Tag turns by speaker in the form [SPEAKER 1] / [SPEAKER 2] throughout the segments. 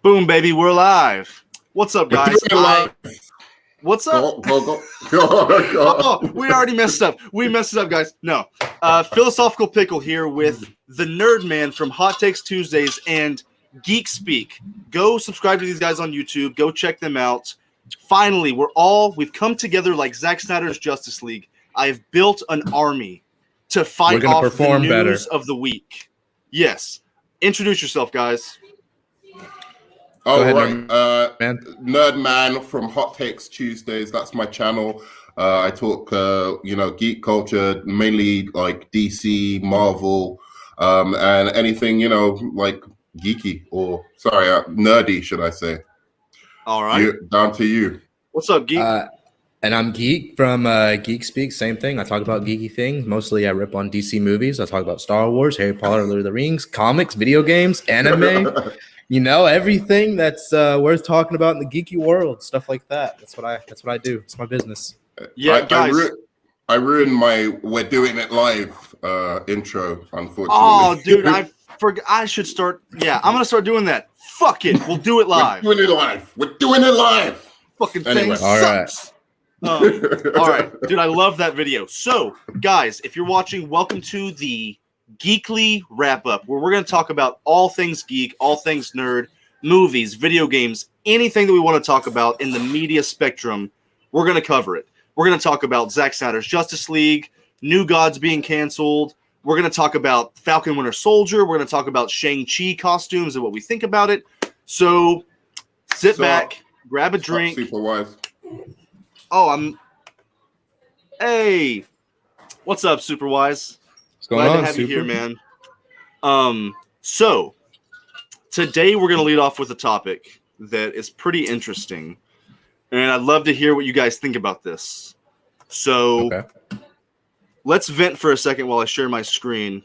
[SPEAKER 1] Boom, baby, we're live. What's up, guys? What's up?
[SPEAKER 2] Go.
[SPEAKER 1] Oh, we already messed up. We messed it up, guys. No. Philosophical Pickle here with the Nerd Man from Hot Takes Tuesdays and GeekSpeak. Go subscribe to these guys on YouTube. Go check them out. Finally, we've come together like Zack Snyder's Justice League. I've built an army to fight off the news of the week. Yes. Introduce yourself, guys.
[SPEAKER 2] Oh, right. Nerd Man from Hot Takes Tuesdays. That's my channel. I talk, geek culture, mainly like DC, Marvel, and anything, like geeky or, nerdy, should I say.
[SPEAKER 1] All right.
[SPEAKER 2] Down to you.
[SPEAKER 1] What's up, Geek?
[SPEAKER 3] And I'm Geek from GeekSpeak. Same thing. I talk about geeky things. Mostly I rip on DC movies. I talk about Star Wars, Harry Potter, Lord of the Rings, comics, video games, anime. Everything that's worth talking about in the geeky world, stuff like that. That's what I do. It's my business.
[SPEAKER 1] Yeah, guys.
[SPEAKER 2] I ruined my "We're doing it live" intro, unfortunately.
[SPEAKER 1] Oh, dude, I forgot. I should start. Yeah, I'm gonna start doing that. Fuck it, we'll do it live.
[SPEAKER 2] We're doing it live.
[SPEAKER 1] Fucking
[SPEAKER 2] anyway.
[SPEAKER 1] thing sucks. All right, dude, I love that video. So, guys, if you're watching, welcome to the Geekly Wrap Up, where we're going to talk about all things geek, all things nerd, movies, video games, anything that we want to talk about in the media spectrum. We're going to cover it. We're going to talk about Zack Snyder's Justice League, New Gods being canceled. We're going to talk about Falcon and Winter Soldier. We're going to talk about Shang Chi costumes and what we think about it. So sit back, grab a drink.
[SPEAKER 2] Super wise.
[SPEAKER 1] Oh, Hey, what's up, Super Wise?
[SPEAKER 3] What's going on,
[SPEAKER 1] Glad to have you here, man. So today we're going to lead off with a topic that is pretty interesting, and I'd love to hear what you guys think about this. So let's vent for a second while I share my screen.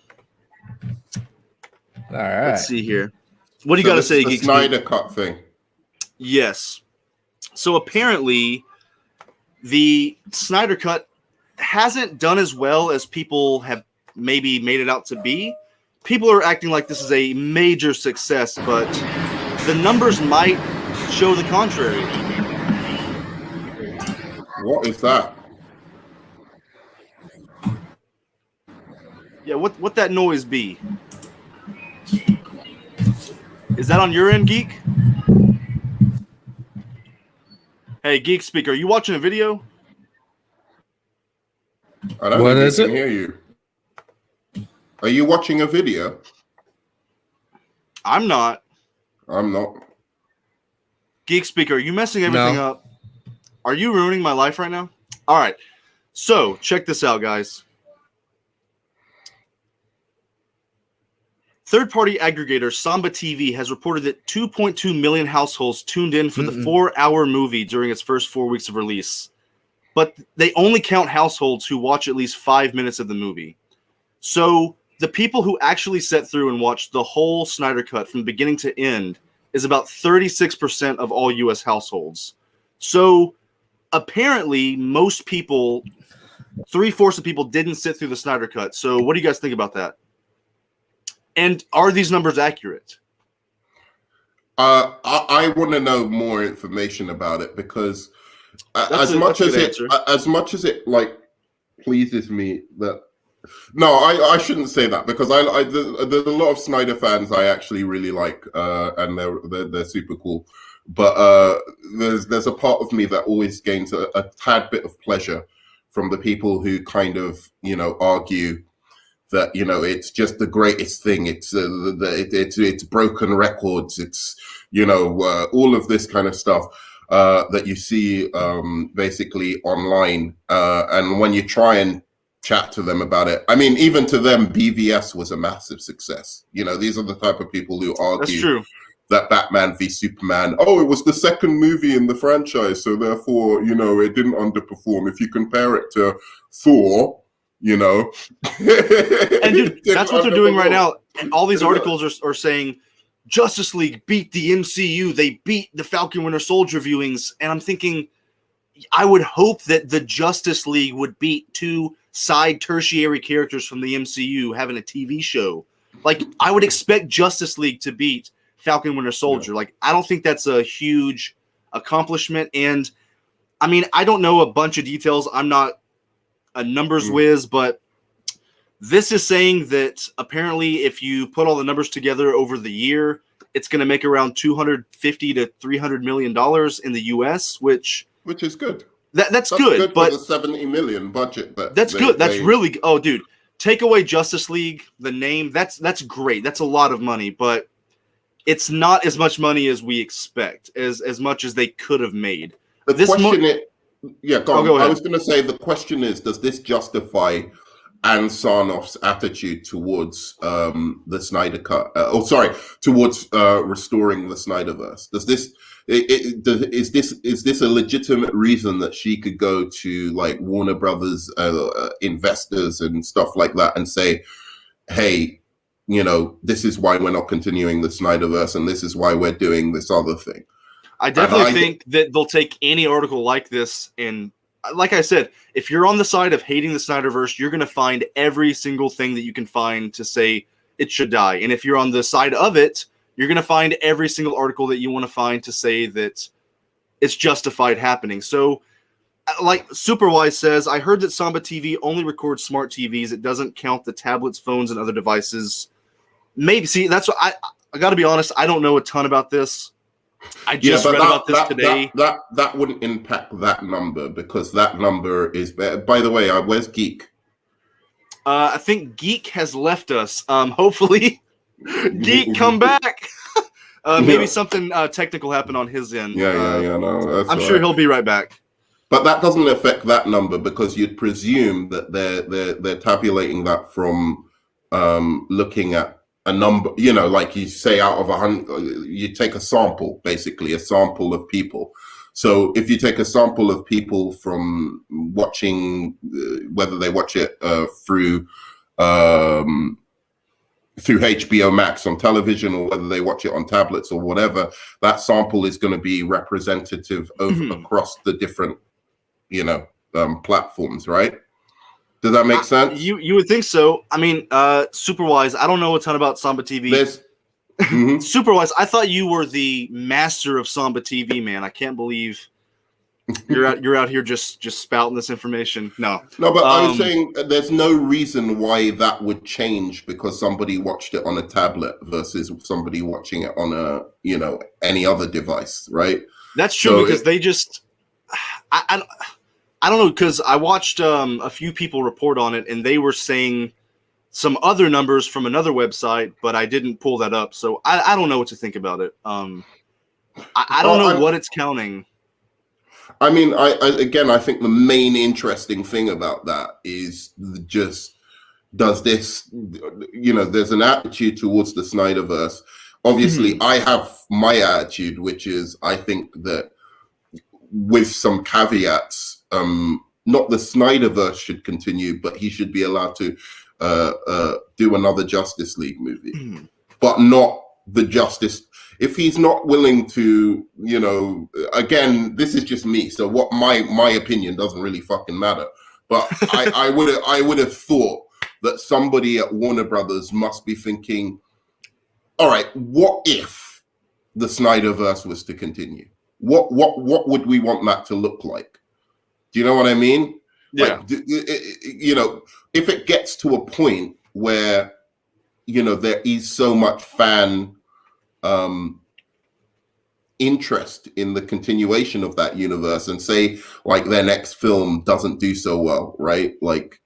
[SPEAKER 3] All right.
[SPEAKER 1] Let's see here. What do you got to say,
[SPEAKER 2] the Snyder Cut thing?
[SPEAKER 1] Yes. So apparently, the Snyder Cut hasn't done as well as people have maybe made it out to be. People are acting like this is a major success, but the numbers might show the contrary.
[SPEAKER 2] What is that?
[SPEAKER 1] Yeah, what that noise be? Is that on your end, Geek? Hey, GeekSpeak, are you watching a video?
[SPEAKER 2] I don't think I can hear you. Are you watching a video?
[SPEAKER 1] I'm not.
[SPEAKER 2] I'm not.
[SPEAKER 1] GeekSpeak, are you messing everything up? Are you ruining my life right now? All right. So, check this out, guys. Third-party aggregator Samba TV has reported that 2.2 million households tuned in for the 4-hour movie during its first 4 weeks of release. But they only count households who watch at least 5 minutes of the movie. So the people who actually sat through and watched the whole Snyder Cut from beginning to end is about 36% of all U.S. households. So apparently most people, 3/4 of people didn't sit through the Snyder Cut. So what do you guys think about that? And are these numbers accurate?
[SPEAKER 2] I want to know more information about it because as much as it like pleases me that I shouldn't say that because there's a lot of Snyder fans I actually really like and they're super cool, but there's a part of me that always gains a tad bit of pleasure from the people who kind of argue that it's just the greatest thing. It's broken records. It's all of this kind of stuff that you see basically online. And when you try and chat to them about it, I mean, even to them, BVS was a massive success. These are the type of people who argue that Batman v Superman, it was the second movie in the franchise, so therefore, it didn't underperform. If you compare it to Thor. And
[SPEAKER 1] dude, that's what they're doing right now. And all these articles are saying Justice League beat the MCU. They beat the Falcon Winter Soldier viewings. And I'm thinking, I would hope that the Justice League would beat two side tertiary characters from the MCU having a TV show. Like, I would expect Justice League to beat Falcon Winter Soldier. Like, I don't think that's a huge accomplishment. And I mean, I don't know a bunch of details. I'm not a numbers whiz, but this is saying that apparently if you put all the numbers together over the year, it's going to make around $250 to $300 million in the US, which
[SPEAKER 2] is good.
[SPEAKER 1] That's good, but
[SPEAKER 2] for the 70 million budget.
[SPEAKER 1] That's good. That's really good. Oh, dude, take away Justice League, the name. That's great. That's a lot of money, but it's not as much money as we expect, as much as they could have made.
[SPEAKER 2] The question is, go ahead. I was going to say the question is, does this justify Ann Sarnoff's attitude towards the Snyder Cut? Towards restoring the Snyderverse? Does this is this a legitimate reason that she could go to like Warner Brothers investors and stuff like that and say, hey, you know, this is why we're not continuing the Snyderverse and this is why we're doing this other thing?
[SPEAKER 1] I definitely think that they'll take any article like this, and like I said, if you're on the side of hating the Snyderverse, you're going to find every single thing that you can find to say it should die. And if you're on the side of it, you're going to find every single article that you want to find to say that it's justified happening. So, like Superwise says, I heard that Samba TV only records smart TVs. It doesn't count the tablets, phones, and other devices. Maybe. See, that's what I got to be honest. I don't know a ton about this. I just read about this today.
[SPEAKER 2] That wouldn't impact that number because that number is. By the way, where's Geek?
[SPEAKER 1] I think Geek has left us. Hopefully, Geek come back. Maybe something technical happened on his end.
[SPEAKER 2] No,
[SPEAKER 1] I'm sure he'll be right back.
[SPEAKER 2] But that doesn't affect that number because you'd presume that they're tabulating that from looking at a number, you know, like you say, out of 100, you take a sample, basically a sample of people. So if you take a sample of people from watching, whether they watch it through HBO Max on television or whether they watch it on tablets or whatever, that sample is going to be representative across the different, you know, platforms, right? Does that make sense?
[SPEAKER 1] You would think so. I mean, Superwise, I don't know a ton about Samba TV. Superwise, I thought you were the master of Samba TV, man. I can't believe you're out here just spouting this information. No,
[SPEAKER 2] but I was saying there's no reason why that would change because somebody watched it on a tablet versus somebody watching it on a, you know, any other device, right?
[SPEAKER 1] That's true because they just I don't know, because I watched a few people report on it, and they were saying some other numbers from another website, but I didn't pull that up, so I don't know what to think about it. I don't know what it's counting.
[SPEAKER 2] I mean, I think the main interesting thing about that is just, does this, you know, there's an attitude towards the Snyderverse. Obviously, I have my attitude, which is I think that with some caveats, not the Snyderverse should continue, but he should be allowed to do another Justice League movie, but not the Justice. If he's not willing to, you know, again, this is just me. So what my opinion doesn't really fucking matter. But I would have thought that somebody at Warner Brothers must be thinking, all right, what if the Snyderverse was to continue? What would we want that to look like? Do you know what I mean?
[SPEAKER 1] Yeah.
[SPEAKER 2] Like, you know, if it gets to a point where, you know, there is so much fan interest in the continuation of that universe, and say like their next film doesn't do so well, right? Like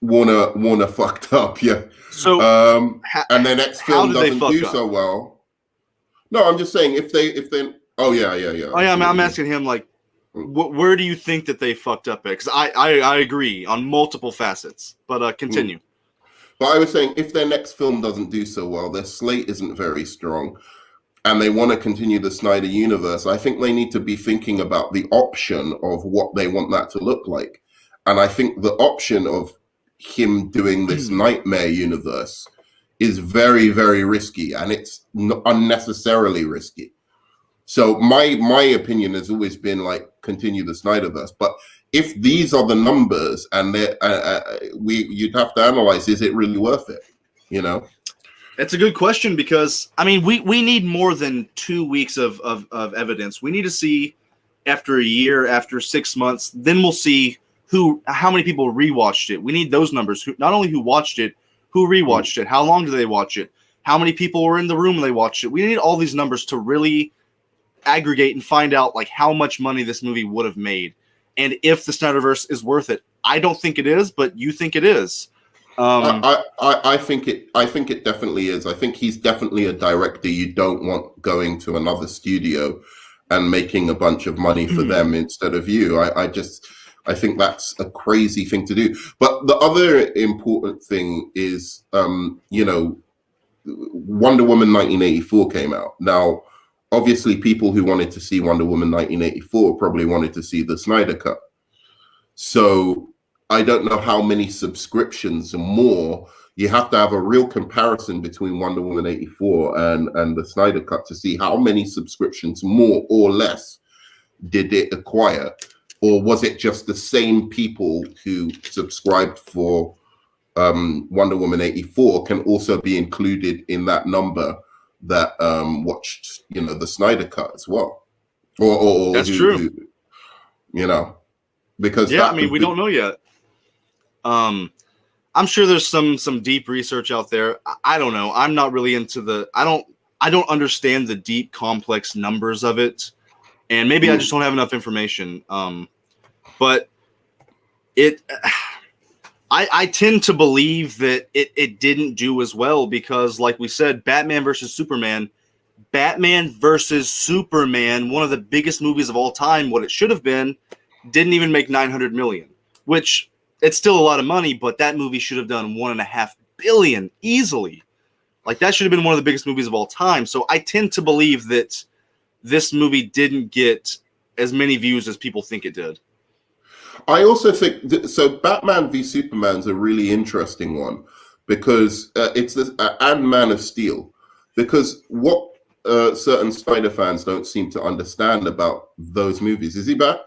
[SPEAKER 2] Warner fucked up, yeah.
[SPEAKER 1] So
[SPEAKER 2] and their next film doesn't do so well. No, I'm just saying if they oh yeah.
[SPEAKER 1] Oh yeah, I'm asking him like, where do you think that they fucked up at? Because I agree on multiple facets, but continue.
[SPEAKER 2] But I was saying if their next film doesn't do so well, their slate isn't very strong, and they want to continue the Snyder universe, I think they need to be thinking about the option of what they want that to look like. And I think the option of him doing this nightmare universe is very, very risky, and it's unnecessarily risky. So my opinion has always been like continue the Snyderverse. But if these are the numbers, and you'd have to analyze, is it really worth it? You know.
[SPEAKER 1] It's a good question because I mean we need more than 2 weeks of evidence. We need to see after a year, after 6 months, then we'll see how many people rewatched it. We need those numbers. Not only who watched it, who rewatched it, how long did they watch it, how many people were in the room when they watched it. We need all these numbers to really aggregate and find out like how much money this movie would have made, and if the Snyderverse is worth it. I don't think it is, but you think it is.
[SPEAKER 2] I think it definitely is. I think he's definitely a director you don't want going to another studio and making a bunch of money for them instead of you. I think that's a crazy thing to do. But the other important thing is, Wonder Woman 1984 came out. Now, obviously, people who wanted to see Wonder Woman 1984 probably wanted to see the Snyder Cut. So I don't know how many subscriptions and more. You have to have a real comparison between Wonder Woman 84 and the Snyder Cut to see how many subscriptions more or less did it acquire. Or was it just the same people who subscribed for Wonder Woman 84 can also be included in that number that watched, the Snyder Cut as well? Or
[SPEAKER 1] that's true.
[SPEAKER 2] Because
[SPEAKER 1] we don't know yet. I'm sure there's some deep research out there. I don't know. I'm not really into I don't understand the deep, complex numbers of it, and maybe I just don't have enough information. But I tend to believe that it didn't do as well because, like we said, Batman versus Superman, one of the biggest movies of all time, what it should have been, didn't even make $900 million, which it's still a lot of money, but that movie should have done $1.5 billion easily. Like, that should have been one of the biggest movies of all time. So I tend to believe that this movie didn't get as many views as people think it did.
[SPEAKER 2] I also think so. Batman v Superman's a really interesting one because it's this and Man of Steel, because what certain Snyder fans don't seem to understand about those movies. Is he back?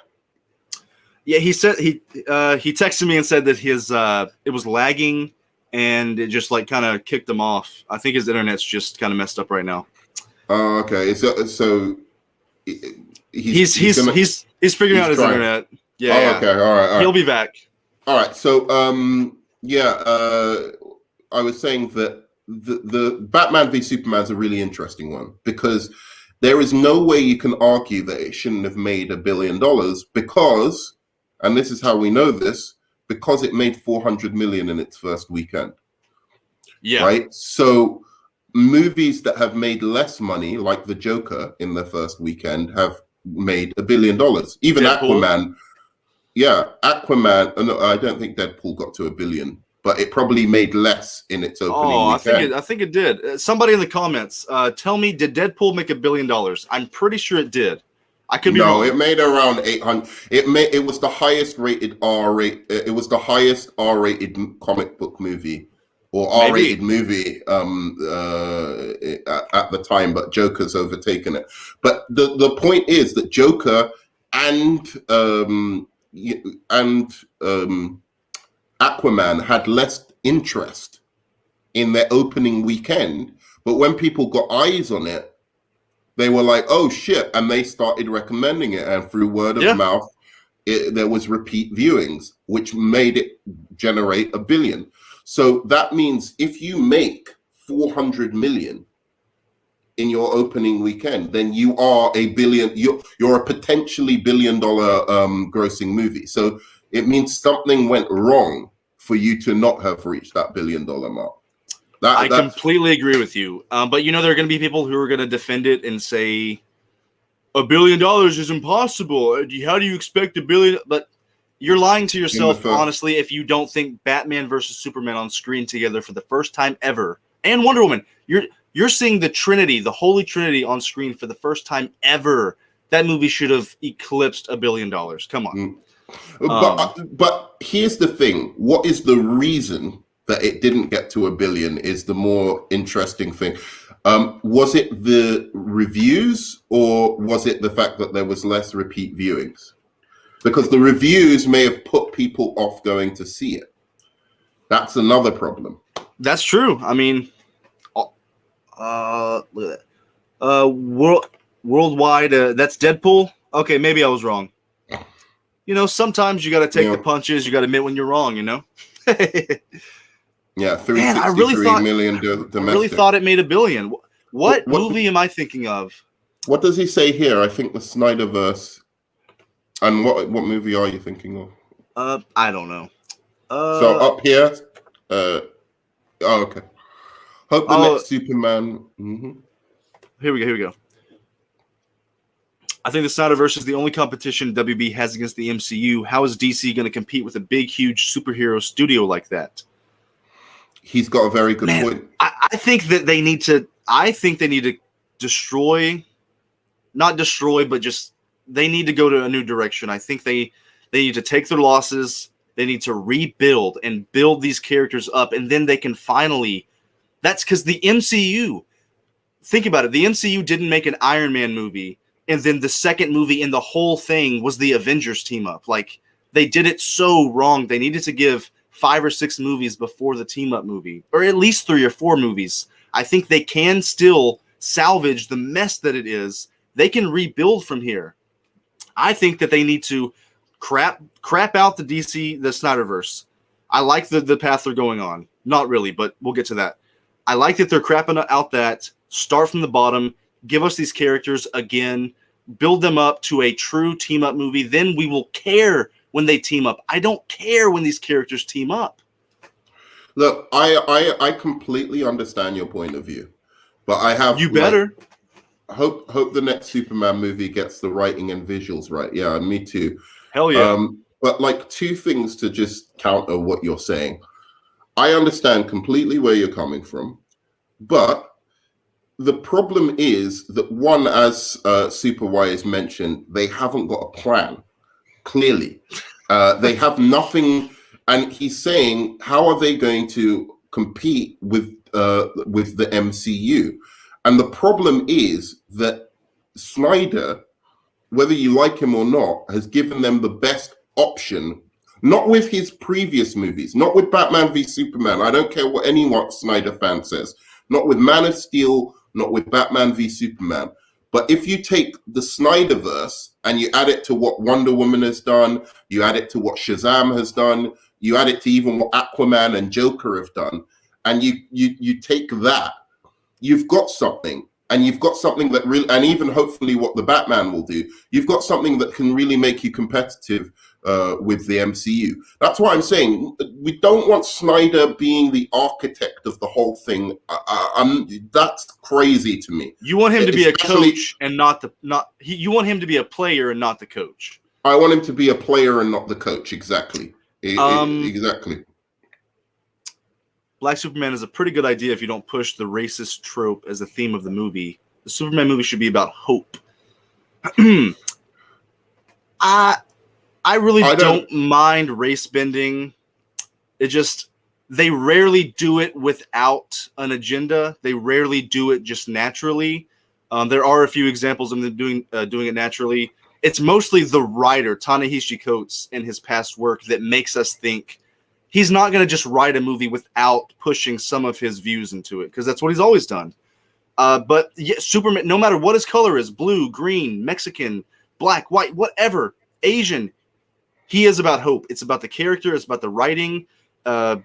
[SPEAKER 1] Yeah, he said he texted me and said that his it was lagging and it just like kind of kicked him off. I think his internet's just kind of messed up right now.
[SPEAKER 2] Oh, okay. So
[SPEAKER 1] he's figuring out his internet. Yeah.
[SPEAKER 2] Oh, okay. All right.
[SPEAKER 1] He'll be back.
[SPEAKER 2] All right. So I was saying that the Batman v Superman is a really interesting one because there is no way you can argue that it shouldn't have made $1 billion because, and this is how we know this, because it made $400 million in its first weekend.
[SPEAKER 1] Yeah.
[SPEAKER 2] Right. So movies that have made less money, like The Joker in the first weekend, have made $1 billion. Even
[SPEAKER 1] Deadpool.
[SPEAKER 2] Aquaman. Yeah, Aquaman. No, I don't think Deadpool got to $1 billion, but it probably made less in its opening weekend.
[SPEAKER 1] I think it did. Somebody in the comments, tell me, did Deadpool make $1 billion? I'm pretty sure it did. I could be wrong.
[SPEAKER 2] No, it made around 800. It was the highest rated It was the highest R-rated comic book movie or R-rated movie at the time, but Joker's overtaken it. But the point is that Joker and Aquaman had less interest in their opening weekend, but when people got eyes on it, they were like, "Oh shit!" and they started recommending it, and through word of mouth, there was repeat viewings, which made it generate $1 billion. So that means if you make $400 million in your opening weekend, then you are a billion. You're a potentially $1 billion grossing movie. So it means something went wrong for you to not have reached that $1 billion mark.
[SPEAKER 1] I completely agree with you. But there are going to be people who are going to defend it and say $1 billion is impossible. How do you expect $1 billion? But you're lying to yourself, honestly, if you don't think Batman versus Superman on screen together for the first time ever, and Wonder Woman, you're seeing the Trinity, the Holy Trinity on screen for the first time ever. That movie should have eclipsed $1 billion. Come on.
[SPEAKER 2] But here's the thing. What is the reason that it didn't get to $1 billion is the more interesting thing. Was it the reviews or was it the fact that there was less repeat viewings? Because the reviews may have put people off going to see it. That's another problem.
[SPEAKER 1] That's true. I mean, Look at that. Worldwide. That's Deadpool. Okay, maybe I was wrong. You know, sometimes you got to take the punches. You got to admit when you're wrong. You know.
[SPEAKER 2] Yeah, 363 million domestic.
[SPEAKER 1] I really thought it made $1 billion. What movie am I thinking of?
[SPEAKER 2] What does he say here? I think the Snyderverse. And what movie are you thinking of?
[SPEAKER 1] I don't know.
[SPEAKER 2] So up here. Okay. Hope the next Superman. Mm-hmm.
[SPEAKER 1] Here we go. I think the Snyderverse is the only competition WB has against the MCU. How is DC going to compete with a big, huge superhero studio like that?
[SPEAKER 2] He's got a very good point.
[SPEAKER 1] I think that they need to. I think they need to not destroy, but just they need to go to a new direction. I think they need to take their losses. They need to rebuild and build these characters up, and then they can finally. That's because the MCU. Think about it. The MCU didn't make an Iron Man movie, and then the second movie in the whole thing was the Avengers team up. Like, they did it so wrong. They needed to give 5 or 6 movies before the team up movie, or at least 3 or 4 movies. I think they can still salvage the mess that it is. They can rebuild from here. I think that they need to crap out the Snyderverse. I like the path they're going on. Not really, but we'll get to that. I like that they're crapping out that. Start from the bottom. Give us these characters again. Build them up to a true team-up movie. Then we will care when they team up. I don't care when these characters team up.
[SPEAKER 2] Look, I completely understand your point of view. But I have...
[SPEAKER 1] You better.
[SPEAKER 2] Hope the next Superman movie gets the writing and visuals right. Yeah, me too.
[SPEAKER 1] Hell yeah.
[SPEAKER 2] But like 2 things to just counter what you're saying. I understand completely where you're coming from, but the problem is that one, as Superwise mentioned, they haven't got a plan. Clearly, they have nothing, and he's saying, how are they going to compete with the MCU? And the problem is that Snyder, whether you like him or not, has given them the best option. Not with his previous movies, not with Batman v Superman. I don't care what any Snyder fan says. Not with Man of Steel, not with Batman v Superman. But if you take the Snyderverse and you add it to what Wonder Woman has done, you add it to what Shazam has done, you add it to even what Aquaman and Joker have done, and you take that, you've got something. And you've got something that really, and even hopefully what the Batman will do, you've got something that can really make you competitive with the MCU. That's why I'm saying we don't want Snyder being the architect of the whole thing. That's crazy to me.
[SPEAKER 1] You want him to be a coach and you want him to be a player and not the coach.
[SPEAKER 2] I want him to be a player and not the coach. Exactly. Exactly.
[SPEAKER 1] Black Superman is a pretty good idea if you don't push the racist trope as the theme of the movie. The Superman movie should be about hope. I really don't mind race bending. It just, they rarely do it without an agenda. They rarely do it just naturally. There are a few examples of them doing it naturally. It's mostly the writer, Ta-Nehisi Coates, and his past work that makes us think he's not going to just write a movie without pushing some of his views into it, because that's what he's always done. But yeah, Superman, no matter what his color is, blue, green, Mexican, black, white, whatever, Asian, he is about hope. It's about the character. It's about the writing. I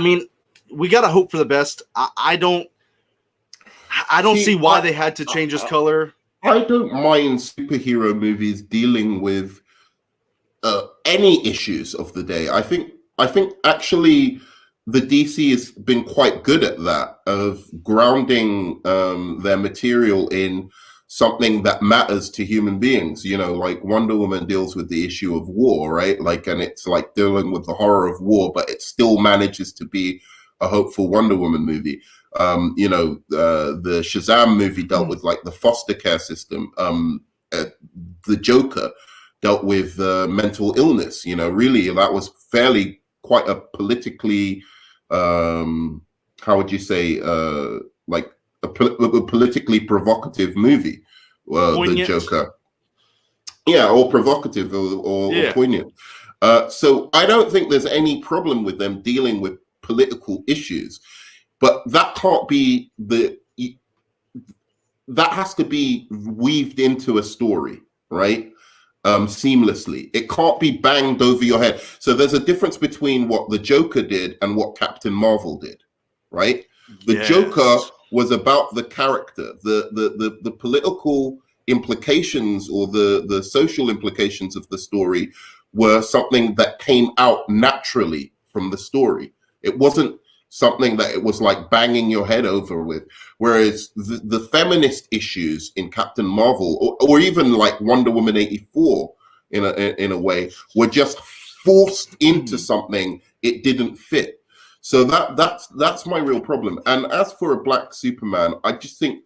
[SPEAKER 1] mean, we got to hope for the best. I don't see why they had to change his color.
[SPEAKER 2] I don't mind superhero movies dealing with any issues of the day. I think actually the DC has been quite good at that, of grounding their material in something that matters to human beings. You know, like Wonder Woman deals with the issue of war, right? Like, and it's like dealing with the horror of war, but it still manages to be a hopeful Wonder Woman movie. You know, the Shazam movie dealt with like the foster care system. The Joker dealt with mental illness. You know, really, that was fairly quite a politically, how would you say, like a politically provocative movie. The Joker, yeah, or provocative or poignant. So I don't think there's any problem with them dealing with political issues. but that can't be that has to be weaved into a story, right? Seamlessly. It can't be banged over your head. So there's a difference between what the Joker did and what Captain Marvel did, right? The Joker was about the character, the political implications or the social implications of the story were something that came out naturally from the story. It wasn't something that it was like banging your head over with. Whereas the feminist issues in Captain Marvel, or even like Wonder Woman 84 in a way, were just forced into something it didn't fit. So that's my real problem. And as for a black Superman, I just think,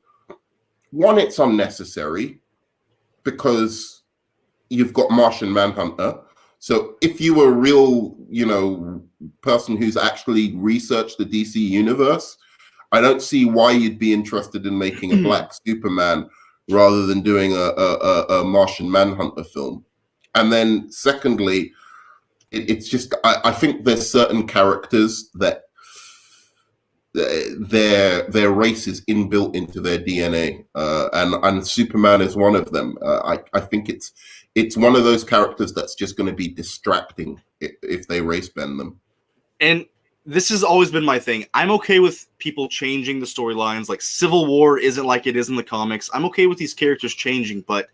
[SPEAKER 2] one, it's unnecessary because you've got Martian Manhunter. So if you were a real, person who's actually researched the DC universe, I don't see why you'd be interested in making a black Superman rather than doing a Martian Manhunter film. And then secondly, it's just, I think there's certain characters that their race is inbuilt into their DNA, and Superman is one of them. I think it's one of those characters that's just going to be distracting if they race bend them. And
[SPEAKER 1] this has always been my thing. I'm okay with people changing the storylines. Like Civil War isn't like it is in the comics. I'm okay with these characters changing, but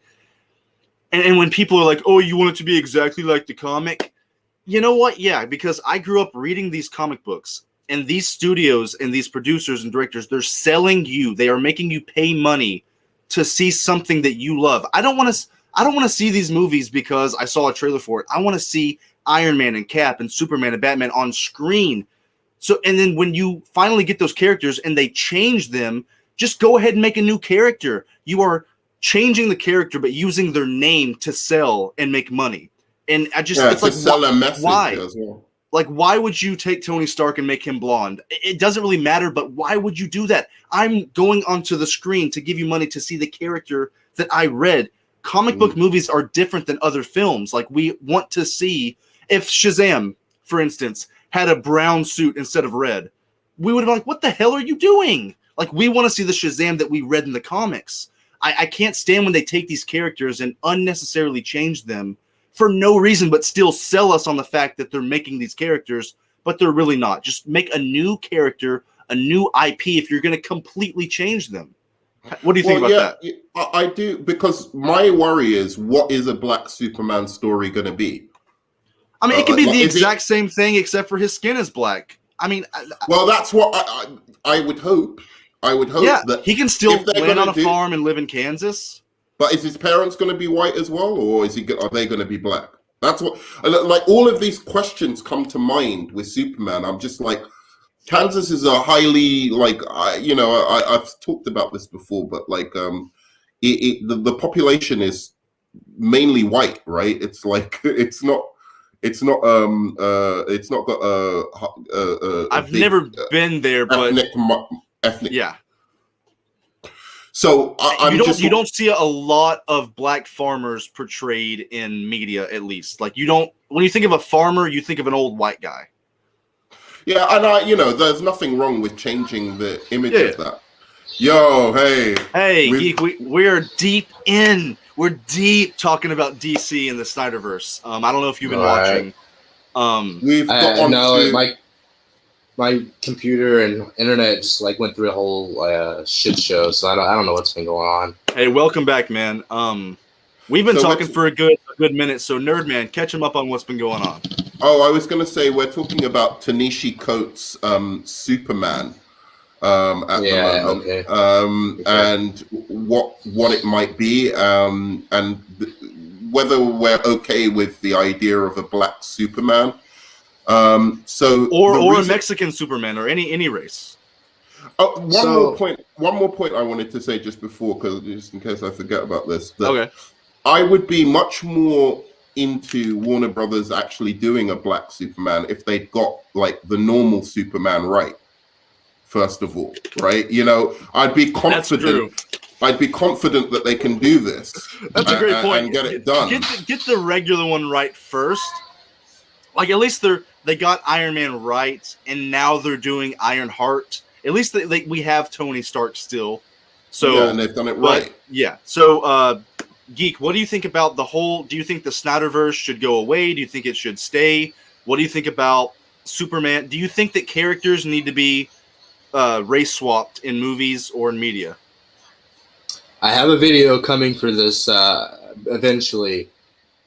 [SPEAKER 1] and when people are like, "Oh, you want it to be exactly like the comic?" You know what? Yeah, because I grew up reading these comic books. And these studios and these producers and directors, they're selling you. They are making you pay money to see something that you love. I don't want to see these movies because I saw a trailer for it. I want to see Iron Man and Cap and Superman and Batman on screen. So, and then when you finally get those characters and they change them, just go ahead and make a new character. You are changing the character, but using their name to sell and make money. And I just, it's like,
[SPEAKER 2] sell a message why? As well.
[SPEAKER 1] Like, why would you take Tony Stark and make him blonde? It doesn't really matter, but why would you do that? I'm going onto the screen to give you money to see the character that I read. Comic book movies are different than other films. Like, we want to see, if Shazam, for instance, had a brown suit instead of red, we would have been like, what the hell are you doing? Like, we want to see the Shazam that we read in the comics. I can't stand when they take these characters and unnecessarily change them for no reason, but still sell us on the fact that they're making these characters, but they're really not. Just make a new character, a new IP if you're going to completely change them. What do you think about that?
[SPEAKER 2] I do, because my worry is, what is a black Superman story going to be?
[SPEAKER 1] I mean, it can be the exact same thing, except for his skin is black. I mean...
[SPEAKER 2] Well, that's what I would hope. I would hope that
[SPEAKER 1] he can still land on a farm and live in Kansas.
[SPEAKER 2] But is his parents going to be white as well, or are they going to be black? That's what, like, all of these questions come to mind with Superman. I'm just like, Kansas is a highly, like, I've talked about this before, but like, the population is mainly white, right? It's like, it's not got a
[SPEAKER 1] I've never been there, but
[SPEAKER 2] ethnic.
[SPEAKER 1] Yeah.
[SPEAKER 2] So
[SPEAKER 1] you don't see a lot of black farmers portrayed in media, at least. Like, when you think of a farmer, you think of an old white guy.
[SPEAKER 2] Yeah, and there's nothing wrong with changing the image of that. Yo, hey,
[SPEAKER 1] Geek, we're deep in. We're deep talking about DC and the Snyderverse. I don't know if you've been watching.
[SPEAKER 2] We've got
[SPEAKER 3] my computer and internet just like went through a whole shit show, so I don't know what's been going on.
[SPEAKER 1] Hey, welcome back, man. We've been talking for a good minute, so Nerdman, catch him up on what's been going on.
[SPEAKER 2] Oh, I was going to say, we're talking about Ta-Nehisi Coates' Superman at the moment, okay. And what it might be, and whether we're okay with the idea of a black Superman.
[SPEAKER 1] Or a Mexican Superman, or any race.
[SPEAKER 2] One more point I wanted to say just before, just in case I forget about this.
[SPEAKER 1] Okay.
[SPEAKER 2] I would be much more into Warner Brothers actually doing a black Superman if they'd got like the normal Superman right. First of all, right? I'd be confident. I'd be confident that they can do this.
[SPEAKER 1] That's a great point.
[SPEAKER 2] And get it done.
[SPEAKER 1] Get the regular one right first. Like, at least they got Iron Man right, and now they're doing Ironheart, At least we have Tony Stark still. So
[SPEAKER 2] and they've done it right.
[SPEAKER 1] Yeah. So, Geek, what do you think about the whole? Do you think the Snyderverse should go away? Do you think it should stay? What do you think about Superman? Do you think that characters need to be race swapped in movies or in media?
[SPEAKER 3] I have a video coming for this eventually.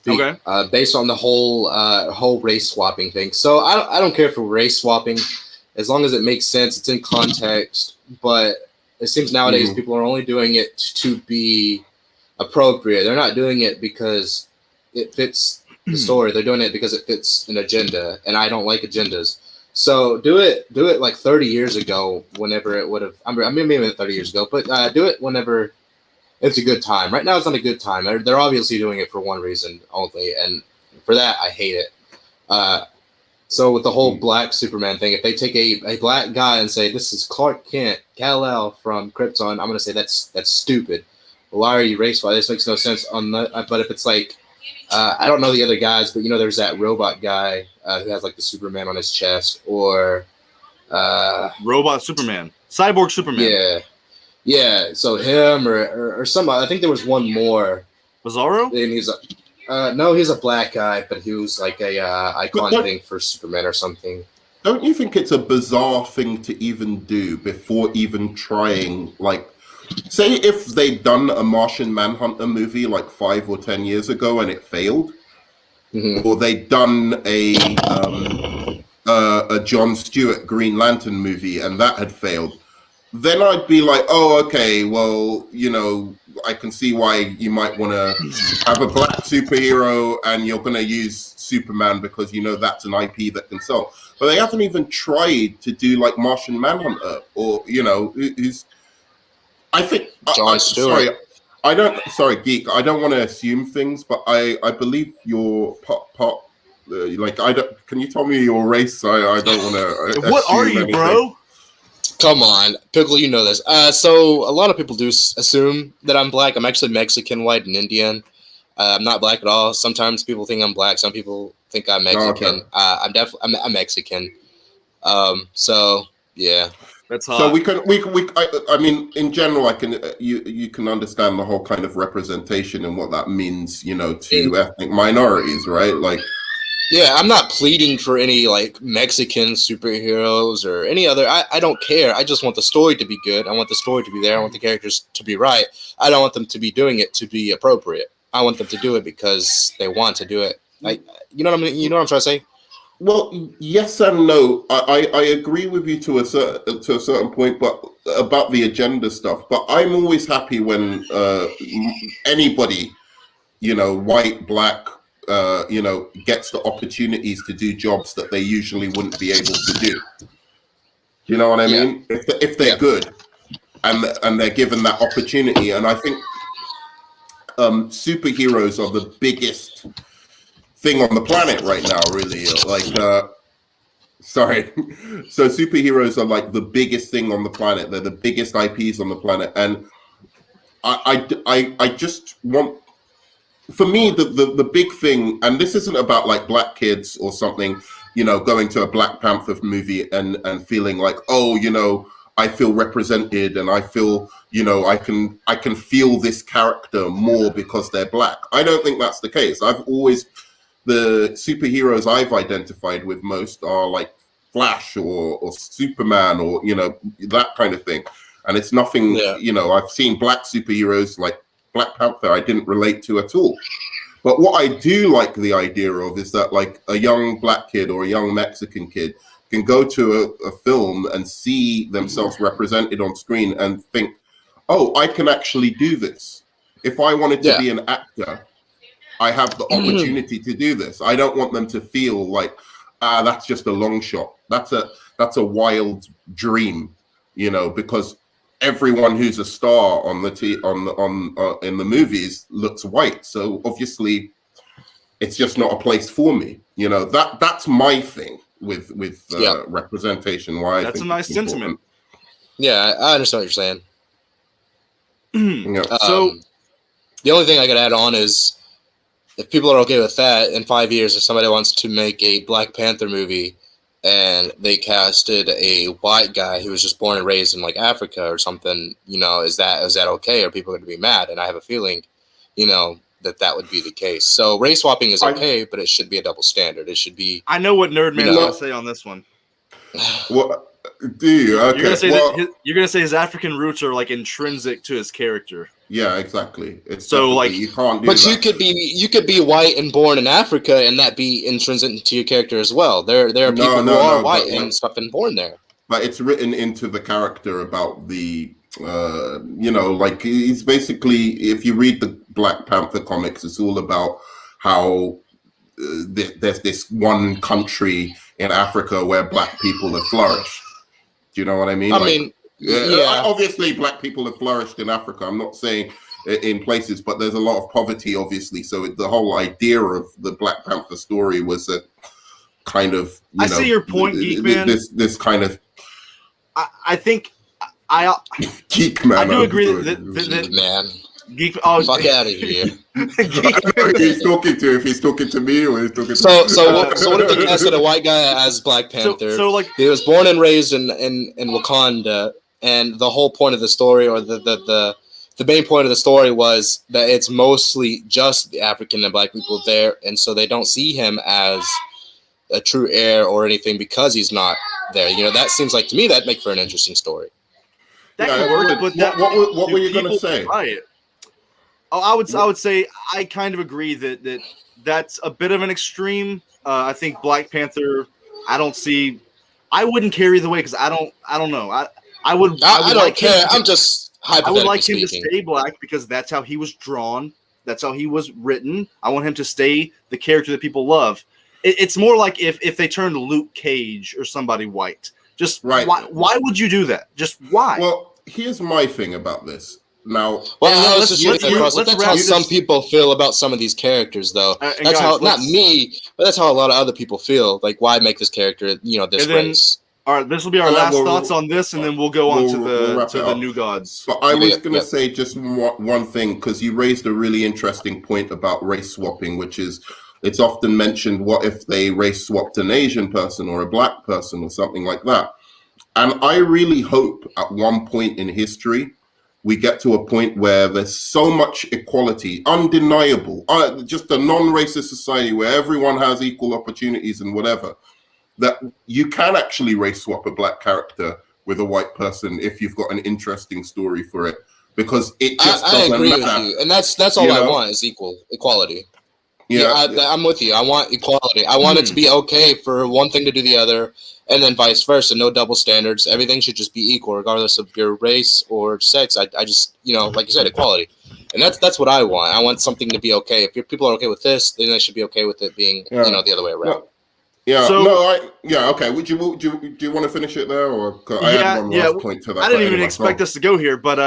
[SPEAKER 1] Okay.
[SPEAKER 3] Based on the whole race swapping thing. So I don't care for race swapping as long as it makes sense. It's in context, but it seems nowadays people are only doing it to be appropriate. They're not doing it because it fits the story. They're doing it because it fits an agenda, and I don't like agendas. So do it like 30 years ago, whenever it would have. I mean, maybe 30 years ago, but do it whenever it's a good time. Right now, it's not a good time. They're obviously doing it for one reason only, and for that, I hate it. So with the whole black Superman thing, if they take a black guy and say, this is Clark Kent, Kal-El from Krypton, I'm going to say that's stupid. Why are you race? Why? This makes no sense. But if it's like, I don't know the other guys, but there's that robot guy who has like the Superman on his chest, or
[SPEAKER 1] Robot Superman, Cyborg Superman.
[SPEAKER 3] Yeah. So him or somebody. I think there was one more.
[SPEAKER 1] Bizarro?
[SPEAKER 3] And he's no, he's a black guy, but he was like a icon thing for Superman or something.
[SPEAKER 2] Don't you think it's a bizarre thing to even do before even trying? Like, say if they'd done a Martian Manhunter movie like 5 or 10 years ago and it failed, or they'd done a Jon Stewart Green Lantern movie and that had failed, then I'd be like, oh, okay, well, I can see why you might want to have a black superhero and you're going to use Superman because that's an IP that can sell. But they haven't even tried to do like Martian Manhunter or who's. I think.
[SPEAKER 3] Jon Stewart.
[SPEAKER 2] Sorry, Geek. I don't want to assume things, but I believe your pop. Can you tell me your race? I don't want to.
[SPEAKER 1] What are you, anything. Bro?
[SPEAKER 3] Come on, Pickle, you know this. So a lot of people do assume that I'm black. I'm actually Mexican, white, and Indian. I'm not black at all. Sometimes people think I'm black. Some people think I'm Mexican. Okay. I'm Mexican. So yeah,
[SPEAKER 1] that's hot.
[SPEAKER 2] So I mean, in general, you can understand the whole kind of representation and what that means, to ethnic minorities, right? Like.
[SPEAKER 3] Yeah, I'm not pleading for any like Mexican superheroes or any other. I don't care. I just want the story to be good. I want the story to be there. I want the characters to be right. I don't want them to be doing it to be appropriate. I want them to do it because they want to do it. Like, you know what I mean? You know what I'm trying to say?
[SPEAKER 2] Well, yes and no. I agree with you to a certain point, but about the agenda stuff. But I'm always happy when anybody, white, black, gets the opportunities to do jobs that they usually wouldn't be able to do. You know what I mean? If they're good and they're given that opportunity. And I think superheroes are the biggest thing on the planet right now, really. So superheroes are like the biggest thing on the planet. They're the biggest IPs on the planet. And I just want, for me, the big thing, and this isn't about like black kids or something, going to a Black Panther movie and feeling like, oh, I feel represented and I feel, I can feel this character more because they're black. I don't think that's the case. The superheroes I've identified with most are like Flash or Superman or, that kind of thing. And it's nothing, I've seen black superheroes like Black Panther I didn't relate to at all. But what I do like the idea of is that like a young black kid or a young Mexican kid can go to a film and see themselves represented on screen and think, oh, I can actually do this. If I wanted to be an actor, I have the opportunity to do this. I don't want them to feel like, that's just a long shot. That's a wild dream, because everyone who's a star on the in the movies looks white, so obviously it's just not a place for me. That's my thing with representation. Why
[SPEAKER 1] that's a nice sentiment.
[SPEAKER 3] Yeah, I understand what you're saying.
[SPEAKER 1] So
[SPEAKER 3] the only thing I could add on is if people are okay with that, in 5 years, if somebody wants to make a Black Panther movie and they casted a white guy who was just born and raised in like Africa or something, is that okay? Are people going to be mad? And I have a feeling, that would be the case. So race swapping is okay, but it should be a double standard. It should be.
[SPEAKER 1] I know what Nerdman's going to say on this one.
[SPEAKER 2] What do you? Okay.
[SPEAKER 1] You're gonna say his African roots are like intrinsic to his character.
[SPEAKER 2] Yeah, exactly. It's
[SPEAKER 1] so like
[SPEAKER 2] you can't do
[SPEAKER 3] but
[SPEAKER 2] that.
[SPEAKER 3] you could be white and born in Africa and that be intrinsic to your character as well. There are people who are white and stuff and born there.
[SPEAKER 2] But it's written into the character about the like he's basically, if you read the Black Panther comics, it's all about how there's this one country in Africa where black people have flourished. Do you know what I mean? Obviously black people have flourished in Africa. I'm not saying in places, but there's a lot of poverty, obviously. So the whole idea of the Black Panther story was a kind of,
[SPEAKER 1] I see your point, Geek Man.
[SPEAKER 2] This kind of,
[SPEAKER 1] I think
[SPEAKER 2] Geek Man.
[SPEAKER 1] I do agree that
[SPEAKER 3] man.
[SPEAKER 1] Geek,
[SPEAKER 3] fuck out of here.
[SPEAKER 2] He's talking to, if he's talking to me or he's talking to
[SPEAKER 3] so what if they casted a white guy as Black Panther?
[SPEAKER 1] So like
[SPEAKER 3] he was born and raised in Wakanda, and the whole point of the story, or the main point of the story, was that it's mostly just the African and black people there, and so they don't see him as a true heir or anything because he's not there. That seems like, to me, that'd make for an interesting story.
[SPEAKER 1] That could work, but
[SPEAKER 2] what were you going to say?
[SPEAKER 1] Oh, I would say I kind of agree that that's a bit of an extreme. I think Black Panther, I wouldn't care either way because I don't know. I don't care. I'm just hypothetically I would like him
[SPEAKER 3] speaking.
[SPEAKER 1] to stay black because that's how he was drawn. That's how he was written. I want him to stay the character that people love. It's more like if they turned Luke Cage or somebody white. Just right. Why would you do that? Just why?
[SPEAKER 2] Well, here's my thing about this. Now,
[SPEAKER 3] that's how some people feel about some of these characters, though. That's how, not me, but that's how a lot of other people feel. Like, why make this character, this race?
[SPEAKER 1] All right, this will be our last thoughts on this, and then we'll go on to the New Gods.
[SPEAKER 2] But I was going to say just one thing, because you raised a really interesting point about race swapping, which is it's often mentioned, what if they race swapped an Asian person or a black person or something like that? And I really hope at one point in history, we get to a point where there's so much equality, undeniable, just a non-racist society where everyone has equal opportunities and whatever, that you can actually race swap a black character with a white person if you've got an interesting story for it, because it just doesn't matter. I agree with you,
[SPEAKER 3] and that's all I want is equality. I'm with you. I want equality. I want it to be okay for one thing to do the other, and then vice versa. No double standards. Everything should just be equal, regardless of your race or sex. I just, like you said, equality, and that's what I want. I want something to be okay. If people are okay with this, then they should be okay with it being, the other way around.
[SPEAKER 2] Okay. Would you want to finish it there, or I had one last point to that?
[SPEAKER 1] I didn't even expect us to go here, but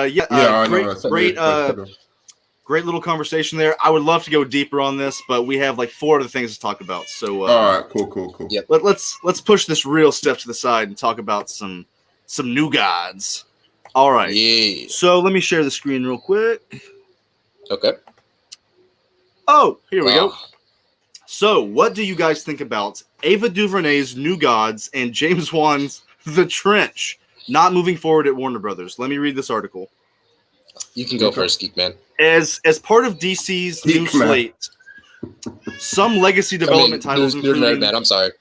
[SPEAKER 1] great little conversation there. I would love to go deeper on this, but we have like 4 other things to talk about. So
[SPEAKER 2] all right, cool.
[SPEAKER 1] Yeah, let's push this real step to the side and talk about some New Gods. All right.
[SPEAKER 3] Yeah.
[SPEAKER 1] So let me share the screen real quick.
[SPEAKER 3] Okay.
[SPEAKER 1] Oh, here we go. So, what do you guys think about Ava DuVernay's New Gods and James Wan's The Trench not moving forward at Warner Brothers? Let me read this article.
[SPEAKER 3] You can go first, Geek Man.
[SPEAKER 1] As part of DC's new slate, some legacy development titles including...
[SPEAKER 3] You're nerd, man. I'm sorry.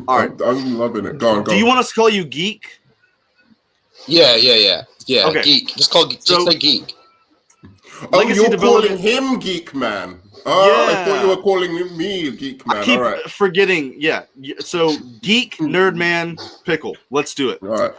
[SPEAKER 1] All right.
[SPEAKER 2] I'm loving it. Go on.
[SPEAKER 1] Do you want us to call you Geek?
[SPEAKER 3] Yeah.
[SPEAKER 1] Okay.
[SPEAKER 3] Geek. Just say Geek.
[SPEAKER 2] Oh, you're calling him Geek Man. Oh, yeah. I thought you were calling me Geek Man.
[SPEAKER 1] I keep forgetting. Yeah. So Geek, Nerd Man, Pickle. Let's do it.
[SPEAKER 2] All right.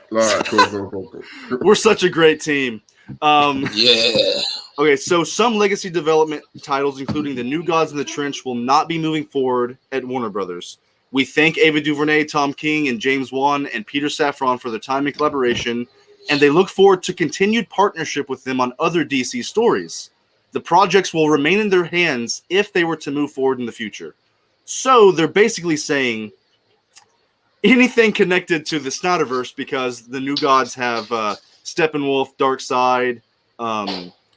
[SPEAKER 2] Cool.
[SPEAKER 1] We're such a great team.
[SPEAKER 3] Yeah.
[SPEAKER 1] Okay, so some legacy development titles, including The New Gods and The Trench, will not be moving forward at Warner Brothers. We thank Ava DuVernay, Tom King, and James Wan and Peter Safran for their time and collaboration, and they look forward to continued partnership with them on other DC stories. The projects will remain in their hands if they were to move forward in the future. So they're basically saying anything connected to the Snyderverse, because the New Gods have Steppenwolf, Darkseid,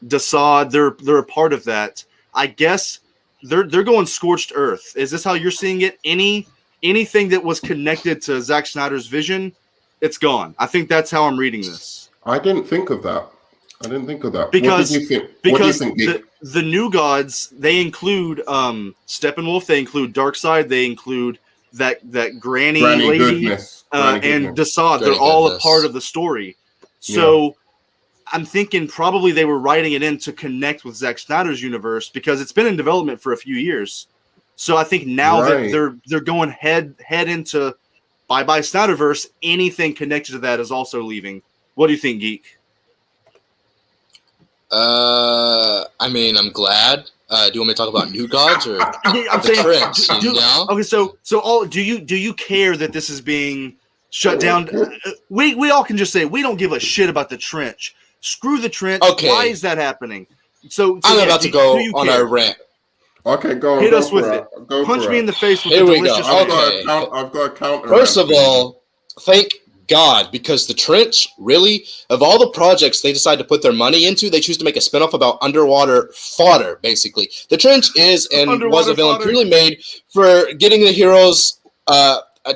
[SPEAKER 1] Desaad. They're a part of that. I guess they're going scorched earth. Is this how you're seeing it? Any anything that was connected to Zack Snyder's vision, it's gone. I think that's how I'm reading this.
[SPEAKER 2] I didn't think of that.
[SPEAKER 1] Because
[SPEAKER 2] what do you think?
[SPEAKER 1] The New Gods, they include Steppenwolf, they include Darkseid, they include that Granny lady,
[SPEAKER 2] goodness.
[SPEAKER 1] And Desaad. They're all a part of the story. So I'm thinking probably they were writing it in to connect with Zack Snyder's universe because it's been in development for a few years. So I think now that they're going head into bye Snyderverse, anything connected to that is also leaving. What do you think, Geek?
[SPEAKER 3] I mean, I'm glad. Do you want me to talk about New Gods or
[SPEAKER 1] I'm
[SPEAKER 3] the Trench?
[SPEAKER 1] Okay, so all do you care that this is being shut down? We all can just say we don't give a shit about the Trench. Screw the Trench.
[SPEAKER 3] Okay.
[SPEAKER 1] Why is that happening? So
[SPEAKER 3] I'm about to go on a rant.
[SPEAKER 2] Okay, go on.
[SPEAKER 1] Hit us with it. Punch me in the face with
[SPEAKER 3] Here
[SPEAKER 1] the
[SPEAKER 3] we
[SPEAKER 1] delicious.
[SPEAKER 3] go. Okay.
[SPEAKER 2] I've got a counter.
[SPEAKER 3] First of all, thank God, because the Trench, really, of all the projects they decide to put their money into, they choose to make a spinoff about underwater fodder, basically. The Trench is and was a villain purely made for getting the heroes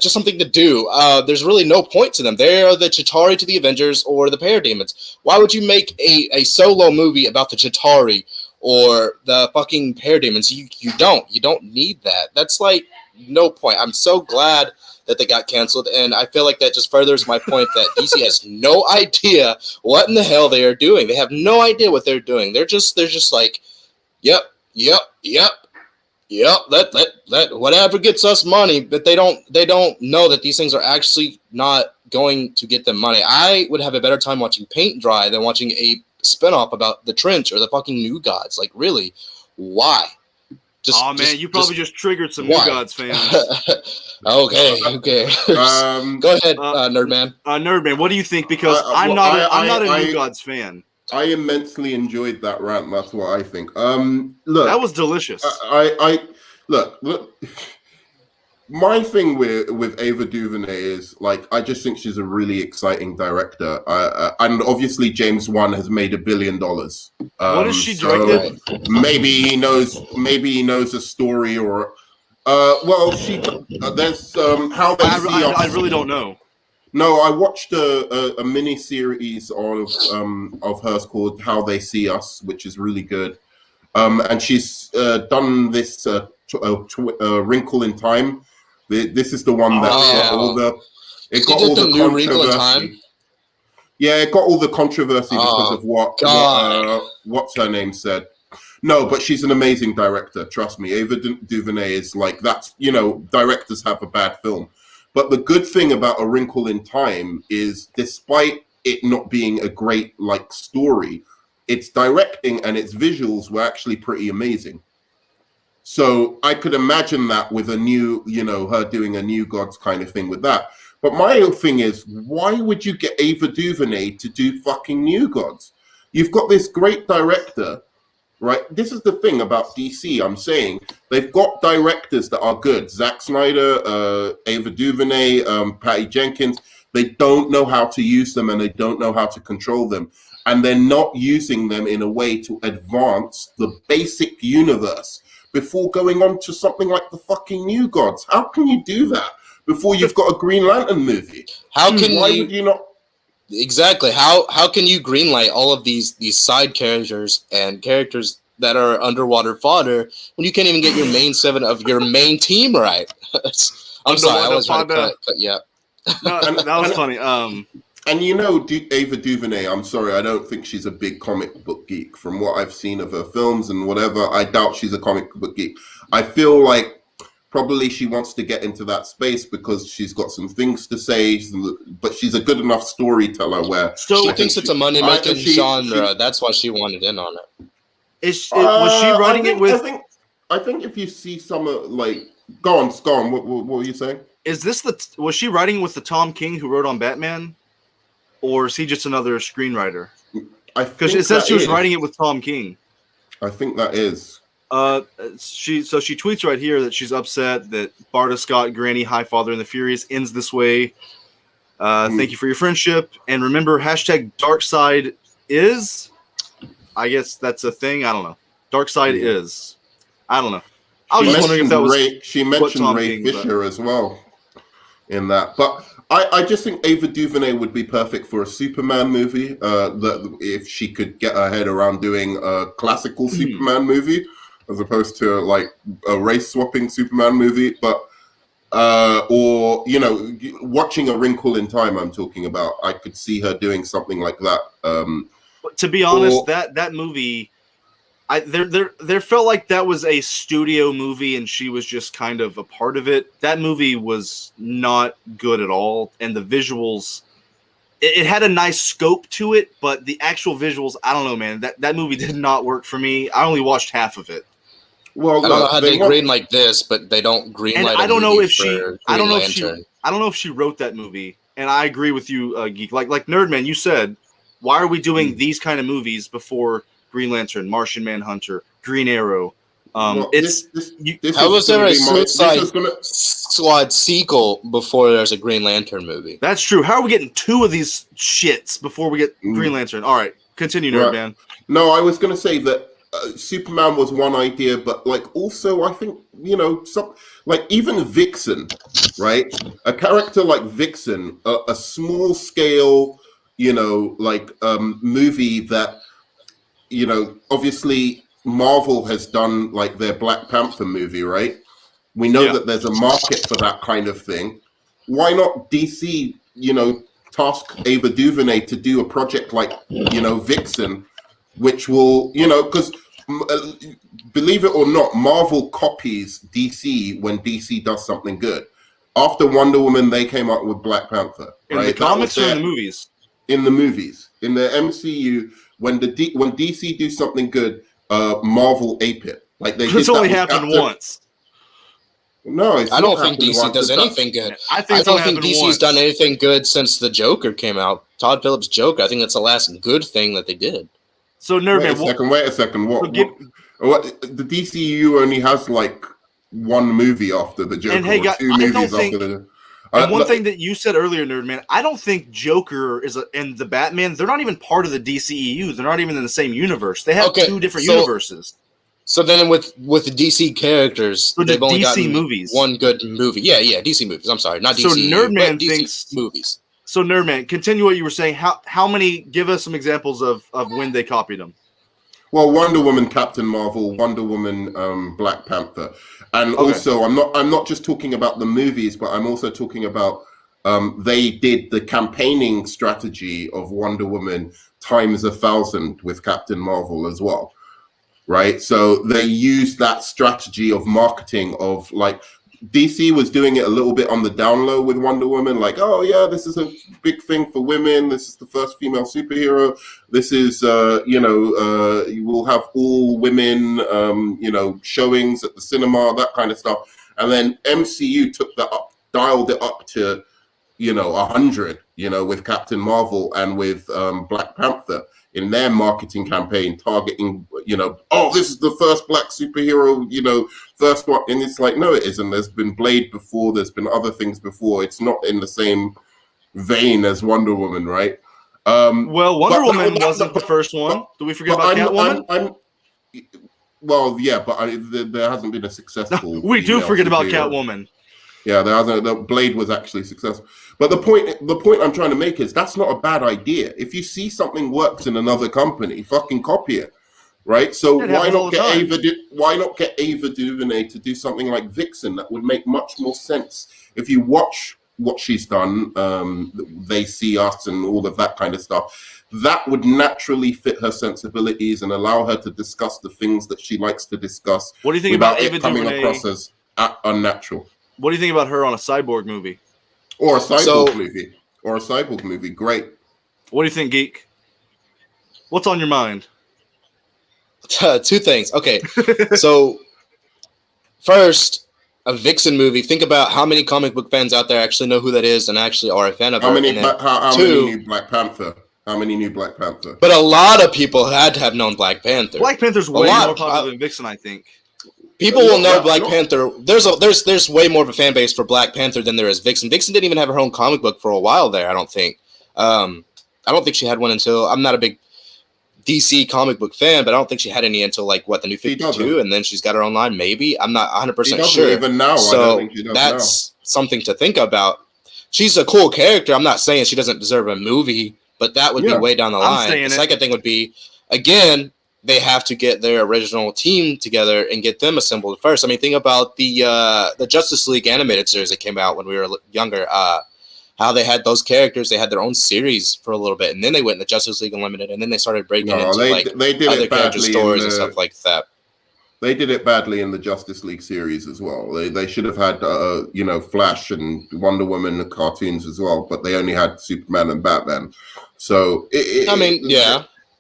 [SPEAKER 3] just something to do. There's really no point to them. They are the Chitauri to the Avengers or the Parademons. Why would you make a solo movie about the Chitauri or the fucking Parademons? You don't need that. That's like no point. I'm so glad that they got canceled, and I feel like that just furthers my point that DC has no idea what in the hell they are doing. They have no idea what they're doing. They're just like, yep. Let whatever gets us money, but they don't know that these things are actually not going to get them money. I would have a better time watching paint dry than watching a spinoff about the Trench or the fucking New Gods. Like, really, why?
[SPEAKER 1] You probably just triggered some New Gods fans.
[SPEAKER 3] Okay. Go ahead, Nerdman.
[SPEAKER 1] Nerdman, what do you think? Because I'm not a New Gods fan.
[SPEAKER 2] I immensely enjoyed that rant. That's what I think. Look,
[SPEAKER 1] that was delicious.
[SPEAKER 2] Look. My thing with Ava DuVernay is like I just think she's a really exciting director, and obviously James Wan has made $1 billion.
[SPEAKER 1] What is she directed?
[SPEAKER 2] Maybe he knows a story or there's how they see us.
[SPEAKER 1] I really don't know.
[SPEAKER 2] No, I watched a mini series of hers called How They See Us, which is really good. And she's done this Wrinkle in Time. This is the one that got all the
[SPEAKER 3] new Wrinkle in Time.
[SPEAKER 2] Yeah, it got all the controversy because of what's her name said. No, but she's an amazing director. Trust me, Ava DuVernay is like that's directors have a bad film. But the good thing about A Wrinkle in Time is, despite it not being a great story, its directing and its visuals were actually pretty amazing. So I could imagine that with a new, her doing a New Gods kind of thing with that. But my thing is, why would you get Ava DuVernay to do fucking New Gods? You've got this great director, right? This is the thing about DC. I'm saying they've got directors that are good. Zack Snyder, Ava DuVernay, Patty Jenkins. They don't know how to use them and they don't know how to control them. And they're not using them in a way to advance the basic universe before going on to something like the fucking New Gods. How can you do that before you've got a Green Lantern movie?
[SPEAKER 3] Why
[SPEAKER 2] would you not?
[SPEAKER 3] Exactly. How can you greenlight all of these side characters and characters that are underwater fodder when you can't even get your main 7 of your main team right? I'm sorry, I was trying to cut. Yeah.
[SPEAKER 1] No, that was funny.
[SPEAKER 2] And Ava DuVernay, I'm sorry, I don't think she's a big comic book geek. From what I've seen of her films and whatever, I doubt she's a comic book geek. I feel like probably she wants to get into that space because she's got some things to say, but she's a good enough storyteller where...
[SPEAKER 3] She thinks it's a money-making genre. That's why she wanted in on it.
[SPEAKER 1] Was she writing it with...
[SPEAKER 2] I think if you see some, Go on. What were you saying?
[SPEAKER 1] Was she writing with the Tom King who wrote on Batman? Or is he just another screenwriter? Because it says she was writing it with Tom King.
[SPEAKER 2] I think that is.
[SPEAKER 1] She tweets right here that she's upset that Barda Scott, Granny, Highfather, and the Furious ends this way. Thank you for your friendship. And remember, #Darkseid is. I guess that's a thing. I don't know. Darkseid is. I don't know. I was just wondering if that was
[SPEAKER 2] she mentioned Ray Fisher as well in that. But I just think Ava DuVernay would be perfect for a Superman movie. If she could get her head around doing a classical Superman movie as opposed to like a race swapping Superman movie, but or watching A Wrinkle in Time. I'm talking about. I could see her doing something like that.
[SPEAKER 1] To be honest, that movie. There felt like that was a studio movie and she was just kind of a part of it. That movie was not good at all. And the visuals, it had a nice scope to it, but the actual visuals, I don't know, man. That movie did not work for me. I only watched half of it.
[SPEAKER 2] Well,
[SPEAKER 4] I don't know how they green like this, but they don't green light.
[SPEAKER 1] I don't know if she
[SPEAKER 4] Lantern.
[SPEAKER 1] I don't know if she wrote that movie. And I agree with you, Geek. Like Nerdman, you said, why are we doing these kind of movies before Green Lantern, Martian Manhunter, Green Arrow?
[SPEAKER 4] How was there a Suicide Squad sequel before there's a Green Lantern movie?
[SPEAKER 1] That's true. How are we getting two of these shits before we get Green Lantern? All right, continue, Nerdman.
[SPEAKER 2] No, I was going to say that Superman was one idea, but like also I think some like even Vixen, right? A character like Vixen, a small scale, movie that. Obviously Marvel has done like their Black Panther movie, right? We know that there's a market for that kind of thing. Why not DC, task Ava DuVernay to do a project like, Vixen, which will, because believe it or not, Marvel copies DC when DC does something good. After Wonder Woman, they came out with Black Panther, right?
[SPEAKER 1] In the comics or in the movies?
[SPEAKER 2] In the movies. In the MCU, when DC do something good, Marvel ape it. Like
[SPEAKER 1] it's only happened once.
[SPEAKER 2] No,
[SPEAKER 4] I don't think DC does anything good. I don't think DC's done anything good since the Joker came out. Todd Phillips' Joker. I think that's the last good thing that they did.
[SPEAKER 1] So Nerdman,
[SPEAKER 2] wait a second. What the DCEU only has like one movie after the Joker,
[SPEAKER 1] and hey,
[SPEAKER 2] or two movies after the.
[SPEAKER 1] And one thing that you said earlier, Nerdman, I don't think Joker and the Batman, they're not even part of the DCEU. They're not even in the same universe. They have two different universes.
[SPEAKER 4] So then with the DC characters, they've only got
[SPEAKER 1] movies.
[SPEAKER 4] One good movie. Yeah, DC movies. I'm sorry, not DC.
[SPEAKER 1] So Nerdman
[SPEAKER 4] thinks movies.
[SPEAKER 1] So Nerdman, continue what you were saying. How many, give us some examples of when they copied them.
[SPEAKER 2] Well, Wonder Woman, Captain Marvel, Wonder Woman, Black Panther. And also, I'm not just talking about the movies, but I'm also talking about they did the campaigning strategy of Wonder Woman times 1,000 with Captain Marvel as well, right? So they used that strategy of marketing of like DC was doing it a little bit on the down low with Wonder Woman, like, oh yeah, this is a big thing for women. This is the first female superhero. This is, you will have all women, showings at the cinema, that kind of stuff. And then MCU took that up, dialed it up to, 100, with Captain Marvel and with Black Panther in their marketing campaign, targeting, this is the first black superhero, first one. And it's like, no, it isn't. There's been Blade before. There's been other things before. It's not in the same vein as Wonder Woman, right?
[SPEAKER 1] Wonder Woman wasn't the first one. Do we forget about Catwoman?
[SPEAKER 2] There hasn't been a successful.
[SPEAKER 1] We do forget about Catwoman.
[SPEAKER 2] Yeah, the Blade was actually successful. But the point I'm trying to make is that's not a bad idea. If you see something works in another company, fucking copy it, right? So why not get Ava DuVernay to do something like Vixen? That would make much more sense. If you watch what she's done, They See Us and all of that kind of stuff, that would naturally fit her sensibilities and allow her to discuss the things that she likes to discuss.
[SPEAKER 1] What do you think about Ava
[SPEAKER 2] coming
[SPEAKER 1] DuVernay
[SPEAKER 2] across as unnatural?
[SPEAKER 1] What do you think about her on a Cyborg movie?
[SPEAKER 2] Or a Cyborg movie. Great.
[SPEAKER 1] What do you think, Geek? What's on your mind?
[SPEAKER 4] Two things. Okay. So, first, a Vixen movie. Think about how many comic book fans out there actually know who that is and actually are a fan of her.
[SPEAKER 2] How many knew Black Panther? How many knew Black Panther?
[SPEAKER 4] But a lot of people had to have known Black Panther.
[SPEAKER 1] Black Panther's way more popular than Vixen, I think.
[SPEAKER 4] People will know Black Panther. There's way more of a fan base for Black Panther than there is Vixen. Vixen didn't even have her own comic book for a while there, I don't think. I don't think she had one until I'm not a big DC comic book fan, but I don't think she had any until like the New 52, and then she's got her own line. Maybe I'm not 100% sure.
[SPEAKER 2] Even now,
[SPEAKER 4] so
[SPEAKER 2] I don't think she does
[SPEAKER 4] that's something to think about. She's a cool character. I'm not saying she doesn't deserve a movie, but that would be way down the line. The second thing would be, again, they have to get their original team together and get them assembled first. I mean, think about the Justice League animated series that came out when we were younger. How they had those characters, they had their own series for a little bit, and then they went into Justice League Unlimited, and then they started breaking into
[SPEAKER 2] they did
[SPEAKER 4] other
[SPEAKER 2] it
[SPEAKER 4] character stories and stuff like that.
[SPEAKER 2] They did it badly in the Justice League series as well. They should have had Flash and Wonder Woman cartoons as well, but they only had Superman and Batman. So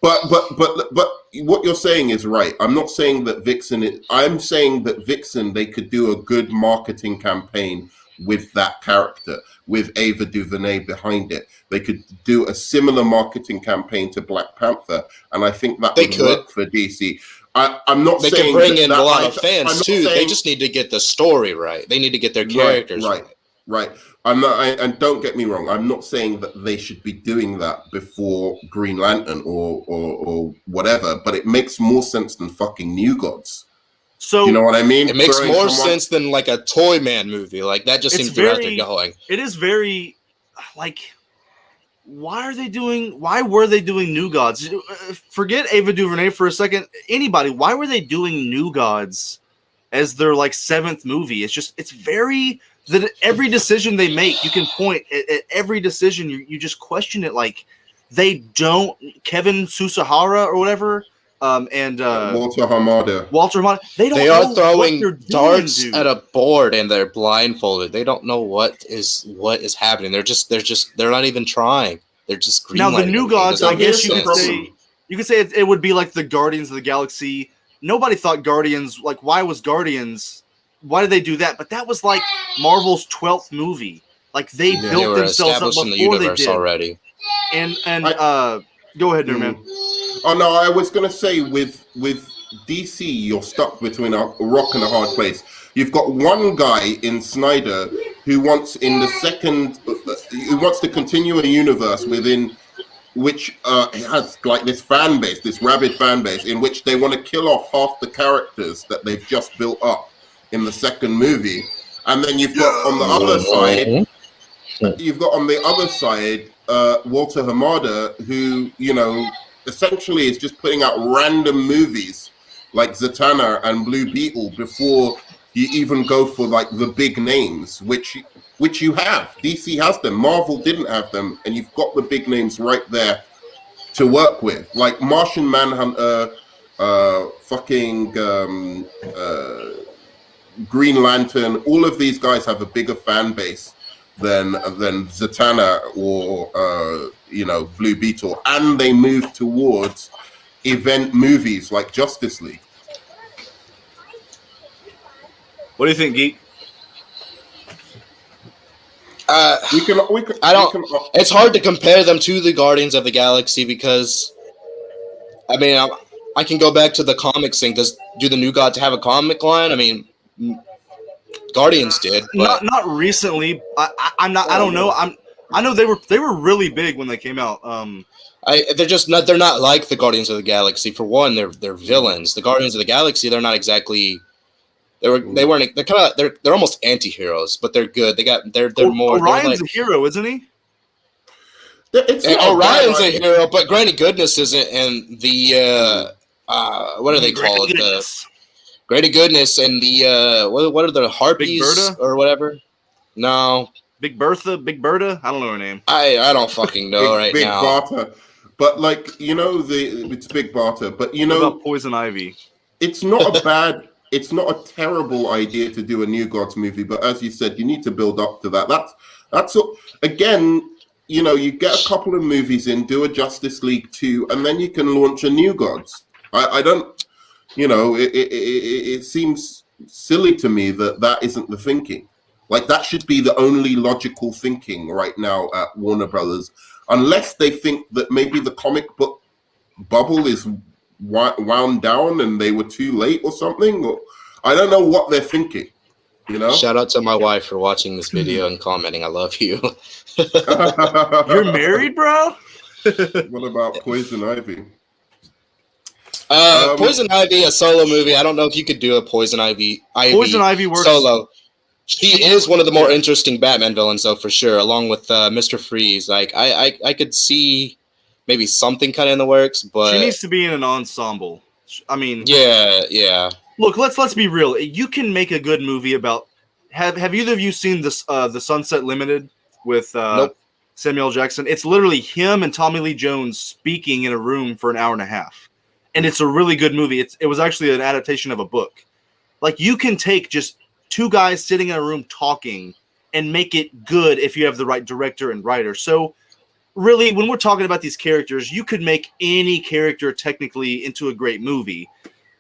[SPEAKER 2] But what you're saying is right. I'm not saying that Vixen. I'm saying that Vixen, they could do a good marketing campaign with that character, with Ava DuVernay behind it. They could do a similar marketing campaign to Black Panther, and I think that would work for DC. I'm not saying they can
[SPEAKER 4] bring in a lot of fans too. They just need to get the story right. They need to get their characters
[SPEAKER 2] right. I'm not, and don't get me wrong. I'm not saying that they should be doing that before Green Lantern or whatever. But it makes more sense than fucking New Gods. So you know what I mean?
[SPEAKER 4] It makes more sense than like a Toy Man movie. Like that just seems where they're going.
[SPEAKER 1] It is very like. Why were they doing New Gods? Forget Ava DuVernay for a second. Anybody, why were they doing New Gods as their like 7th movie? It's very that every decision they make, you can point at every decision. You just question it. Like they don't Kevin Susahara or whatever. And
[SPEAKER 2] Walter Hamada.
[SPEAKER 4] They are throwing darts at a board and they're blindfolded. They don't know what is happening. They're not even trying. They're just
[SPEAKER 1] now the New Gods. I guess you could say it would be like the Guardians of the Galaxy. Nobody thought Guardians. Like why was Guardians? Why did they do that? But that was like Marvel's 12th movie. Like they built themselves up before
[SPEAKER 4] in the universe
[SPEAKER 1] they did
[SPEAKER 4] already.
[SPEAKER 1] And go ahead, Nerdman.
[SPEAKER 2] Oh no, I was gonna say with DC, you're stuck between a rock and a hard place. You've got one guy in Snyder who wants to continue a universe within which has like this fan base, this rabid fan base, in which they want to kill off half the characters that they've just built up in the second movie, and then you've got on the other side, Walter Hamada, who essentially is just putting out random movies like Zatanna and Blue Beetle before you even go for like the big names, which you have. DC has them. Marvel didn't have them, and you've got the big names right there to work with, like Martian Manhunter, Green Lantern. All of these guys have a bigger fan base than Zatanna or Blue Beetle, and they move towards event movies like Justice League.
[SPEAKER 1] What do you think, Geek?
[SPEAKER 4] It's hard to compare them to the Guardians of the Galaxy because, I mean, I can go back to the comics thing. Do the New Gods have a comic line? I mean, Guardians did, but
[SPEAKER 1] not recently. I don't know. I know they were really big when they came out.
[SPEAKER 4] They're not like the Guardians of the Galaxy. For one, they're villains. The Guardians of the Galaxy, they're not exactly. They're almost anti-heroes, but they're good. They're more.
[SPEAKER 1] Orion's a hero, isn't he?
[SPEAKER 4] Orion's a hero, but Granny Goodness isn't. And the what are they called? Granny Goodness and the what are the Harpies or whatever? No,
[SPEAKER 1] Big Bertha. I don't know her name.
[SPEAKER 4] I don't fucking know
[SPEAKER 2] Big
[SPEAKER 4] now.
[SPEAKER 2] Barter. But like it's Big Barter. But
[SPEAKER 1] what about Poison Ivy?
[SPEAKER 2] It's not a bad. It's not a terrible idea to do a New Gods movie, but as you said, you need to build up to that. That's again, you get a couple of movies in, do a Justice League 2, and then you can launch a New Gods. I don't, it seems silly to me that isn't the thinking. Like that should be the only logical thinking right now at Warner Brothers, unless they think that maybe the comic book bubble is wound down and they were too late or something. Or I don't know what they're thinking.
[SPEAKER 4] Shout out to my wife for watching this video and commenting. I love you.
[SPEAKER 1] You're married, bro?
[SPEAKER 2] What about Poison Ivy?
[SPEAKER 4] Poison Ivy, a solo movie. I don't know if you could do a Poison Ivy
[SPEAKER 1] works
[SPEAKER 4] solo. She is one of the more interesting Batman villains, though, for sure, along with Mr. Freeze. Like, I could see maybe something kind of in the works, but
[SPEAKER 1] she needs to be in an ensemble. I mean,
[SPEAKER 4] yeah.
[SPEAKER 1] Look, let's be real. You can make a good movie about. Have either of you seen this? The Sunset Limited with
[SPEAKER 4] Nope.
[SPEAKER 1] Samuel L. Jackson. It's literally him and Tommy Lee Jones speaking in a room for an hour and a half, and it's a really good movie. It was actually an adaptation of a book. Like, you can take just two guys sitting in a room talking and make it good if you have the right director and writer. So really, when we're talking about these characters, you could make any character technically into a great movie.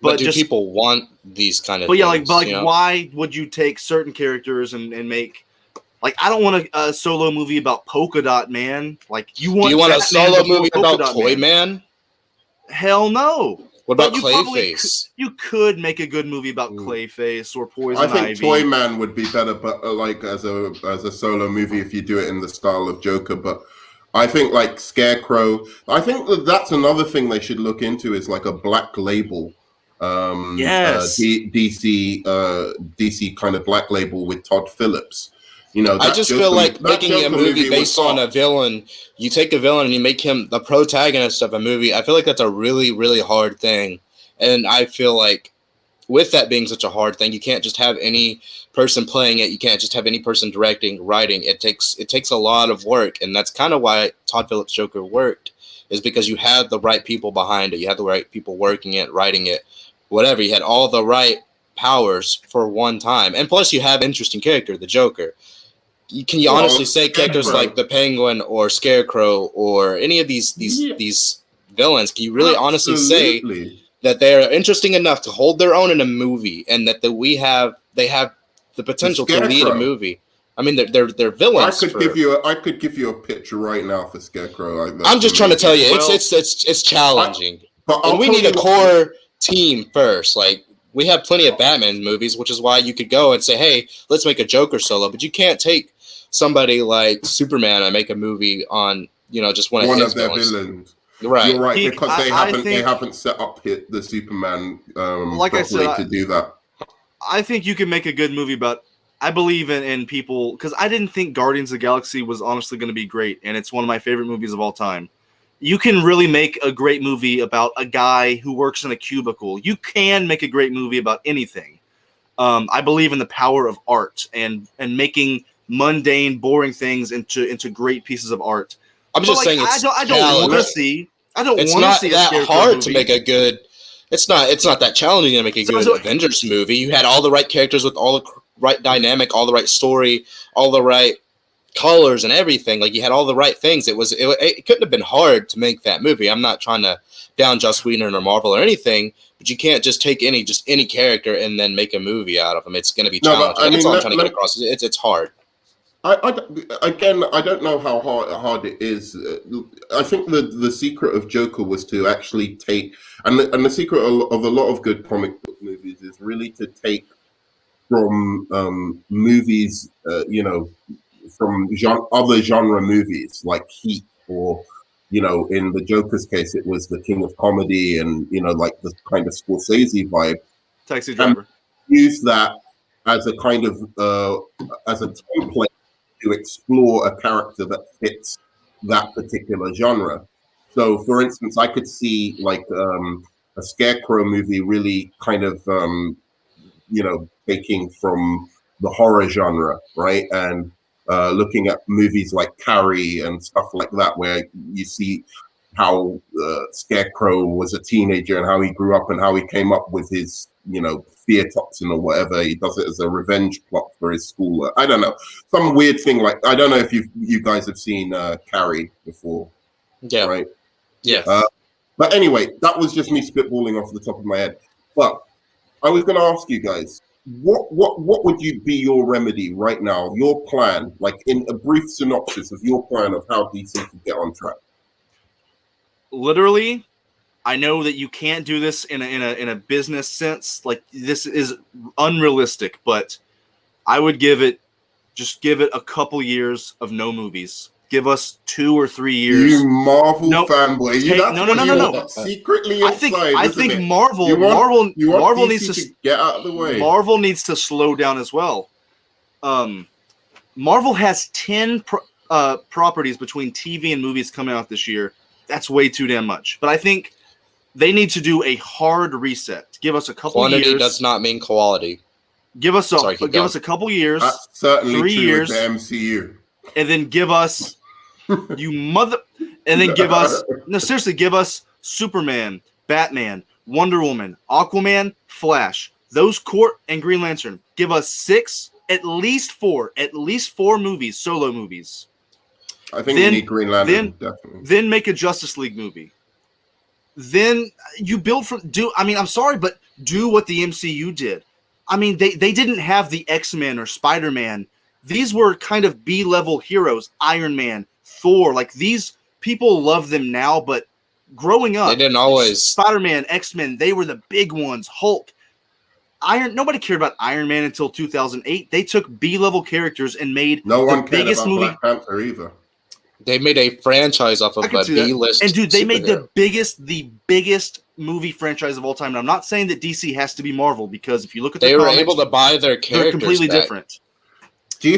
[SPEAKER 4] But do people want these kind of
[SPEAKER 1] things?
[SPEAKER 4] Yeah,
[SPEAKER 1] why would you take certain characters and make, like, I don't want a solo movie about Polka Dot Man. Like,
[SPEAKER 4] do you want a solo movie about Toy Man?
[SPEAKER 1] Hell no.
[SPEAKER 4] What about Clayface?
[SPEAKER 1] You could make a good movie about Clayface or Poison Ivy.
[SPEAKER 2] I think Toy Man would be better, but like as a solo movie if you do it in the style of Joker. But I think like Scarecrow. I think that's another thing they should look into is like a black label.
[SPEAKER 1] Yes.
[SPEAKER 2] DC kind of black label with Todd Phillips. You know,
[SPEAKER 4] I just feel like making a movie based on a villain, you take a villain and you make him the protagonist of a movie. I feel like that's a really, really hard thing. And I feel like with that being such a hard thing, you can't just have any person playing it. You can't just have any person directing, writing. It takes a lot of work. And that's kind of why Todd Phillips' Joker worked, is because you had the right people behind it. You had the right people working it, writing it, whatever. You had all the right powers for one time. And plus you have interesting character, the Joker. Can you honestly say characters like the Penguin or Scarecrow or any of these villains? Can you really honestly say that they're interesting enough to hold their own in a movie, and that they have the potential to lead a movie? I mean, they're villains.
[SPEAKER 2] I could give you a picture right now for Scarecrow.
[SPEAKER 4] I'm just trying to tell you, it's challenging. But we need a core team first. Like, we have plenty of Batman movies, which is why you could go and say, hey, let's make a Joker solo. But you can't take somebody like Superman and make a movie on, just one of their villains.
[SPEAKER 2] Right. You're right, because they haven't set up the Superman properly to do that.
[SPEAKER 1] I think you can make a good movie about. I believe in people, because I didn't think Guardians of the Galaxy was honestly going to be great, and it's one of my favorite movies of all time. You can really make a great movie about a guy who works in a cubicle. You can make a great movie about anything. I believe in the power of art and making mundane, boring things into great pieces of art.
[SPEAKER 4] I'm just saying
[SPEAKER 1] I don't want to see.
[SPEAKER 4] It's not that hard to make a good. It's not that challenging to make a good Avengers movie. You had all the right characters with all the right dynamic, all the right story, all the right colors and everything. Like, you had all the right things. It couldn't have been hard to make that movie. I'm not trying to down Joss Whedon or Marvel or anything, but you can't just take any character and then make a movie out of them. It's going to be challenging. That's all I'm trying to get across. It's hard.
[SPEAKER 2] I don't know how hard it is. I think the secret of Joker was to actually take, and the secret of a lot of good comic book movies is really to take from movies, from other genre movies like Heat, or in the Joker's case, it was the King of Comedy, and like the kind of Scorsese vibe.
[SPEAKER 1] Taxi Driver.
[SPEAKER 2] Use that as a kind of as a template to explore a character that fits that particular genre. So, for instance, I could see like a Scarecrow movie really kind of taking from the horror genre, right? And looking at movies like Carrie and stuff like that, where you see how Scarecrow was a teenager and how he grew up and how he came up with his, fear toxin or whatever. He does it as a revenge plot for his school. I don't know. Some weird thing like, I don't know if you guys have seen Carrie before.
[SPEAKER 4] Yeah.
[SPEAKER 2] Right?
[SPEAKER 4] Yeah.
[SPEAKER 2] But anyway, that was just me spitballing off the top of my head. But I was going to ask you guys, what would be your remedy right now, your plan, like in a brief synopsis of your plan of how DC can get on track?
[SPEAKER 1] Literally, I know that you can't do this in a business sense. Like, this is unrealistic, but I would give it a couple years of no movies. Give us 2 or 3 years.
[SPEAKER 2] You Marvel fanboy.
[SPEAKER 1] No.
[SPEAKER 2] Secretly inside,
[SPEAKER 1] I think
[SPEAKER 2] Marvel
[SPEAKER 1] needs to
[SPEAKER 2] get out of the way.
[SPEAKER 1] Marvel needs to slow down as well. Marvel has 10 properties between TV and movies coming out this year. That's way too damn much. But I think they need to do a hard reset. Give us a couple years.
[SPEAKER 4] Quantity does not mean quality.
[SPEAKER 1] Give us a couple years.
[SPEAKER 2] That's certainly
[SPEAKER 1] 3 years.
[SPEAKER 2] With the MCU.
[SPEAKER 1] And then give us seriously, give us Superman, Batman, Wonder Woman, Aquaman, Flash, those and Green Lantern. Give us at least four movies, solo movies.
[SPEAKER 2] I think you need Green Lantern, definitely.
[SPEAKER 1] Then make a Justice League movie. Then you build I'm sorry, but do what the MCU did. I mean, they didn't have the X-Men or Spider-Man. These were kind of B-level heroes. Iron Man, Thor, like these people love them now, but growing up,
[SPEAKER 4] they didn't always.
[SPEAKER 1] Spider-Man, X-Men, they were the big ones. Hulk, nobody cared about Iron Man until 2008. They took B-level characters and made
[SPEAKER 2] the biggest movie. Black Panther either.
[SPEAKER 4] They made a franchise off of a B-list.
[SPEAKER 1] And dude, they made the biggest movie franchise of all time. And I'm not saying that DC has to be Marvel, because if you look at
[SPEAKER 4] they were able to buy their characters,
[SPEAKER 1] they're completely different.
[SPEAKER 2] Do you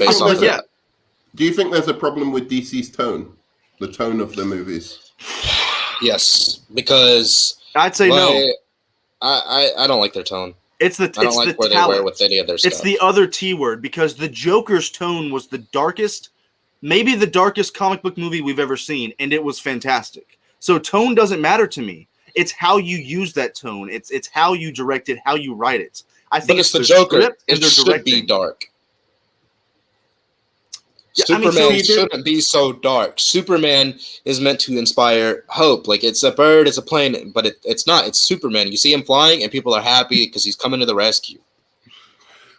[SPEAKER 2] think there's a problem with DC's tone? The tone of the movies?
[SPEAKER 4] Yes, because
[SPEAKER 1] I'd say no.
[SPEAKER 4] I don't like their tone.
[SPEAKER 1] I
[SPEAKER 4] don't like where they were with any of their stuff.
[SPEAKER 1] It's the other T word, because the Joker's tone was the darkest, maybe the darkest comic book movie we've ever seen, and it was fantastic. So tone doesn't matter to me. It's how you use that tone. It's how you direct it, how you write it. I think
[SPEAKER 4] it's the Joker. It should be dark. Yeah, Superman shouldn't be so dark. Superman is meant to inspire hope. Like, it's a bird, it's a plane, but it's not. It's Superman. You see him flying, and people are happy because he's coming to the rescue.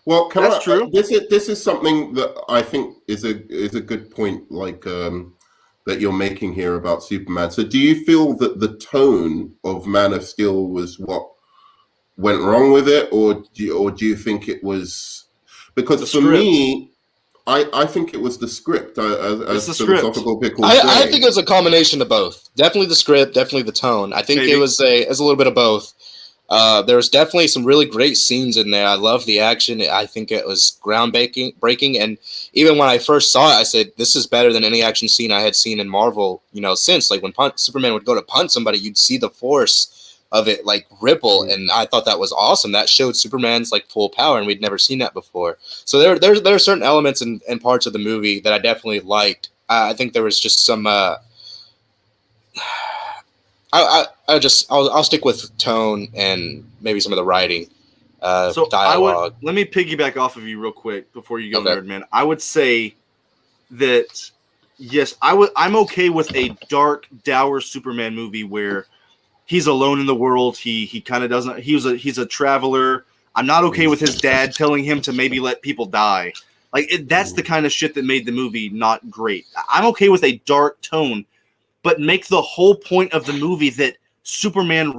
[SPEAKER 2] Well, true. This is something that I think is a good point, like that you're making here about Superman. So, do you feel that the tone of Man of Steel was what went wrong with it, or do you think it was because for me? I think it was the script, as philosophical people say.
[SPEAKER 4] I think it was a combination of both. Definitely the script, definitely the tone. I think it was a little bit of both. There was definitely some really great scenes in there. I love the action. I think it was groundbreaking. And even when I first saw it, I said, this is better than any action scene I had seen in Marvel, since. Like, when Superman would go to punch somebody, you'd see the force of it like ripple, and I thought that was awesome. That showed Superman's like full power, and we'd never seen that before. So there are certain elements and parts of the movie that I definitely liked. I think there was just some. I'll stick with tone and maybe some of the writing, dialogue.
[SPEAKER 1] Let me piggyback off of you real quick before you go, Nerd Man. I would say that yes, I'm okay with a dark, dour Superman movie where he's alone in the world. He kind of doesn't. He's a traveler. I'm not okay with his dad telling him to maybe let people die. That's the kind of shit that made the movie not great. I'm okay with a dark tone, but make the whole point of the movie that Superman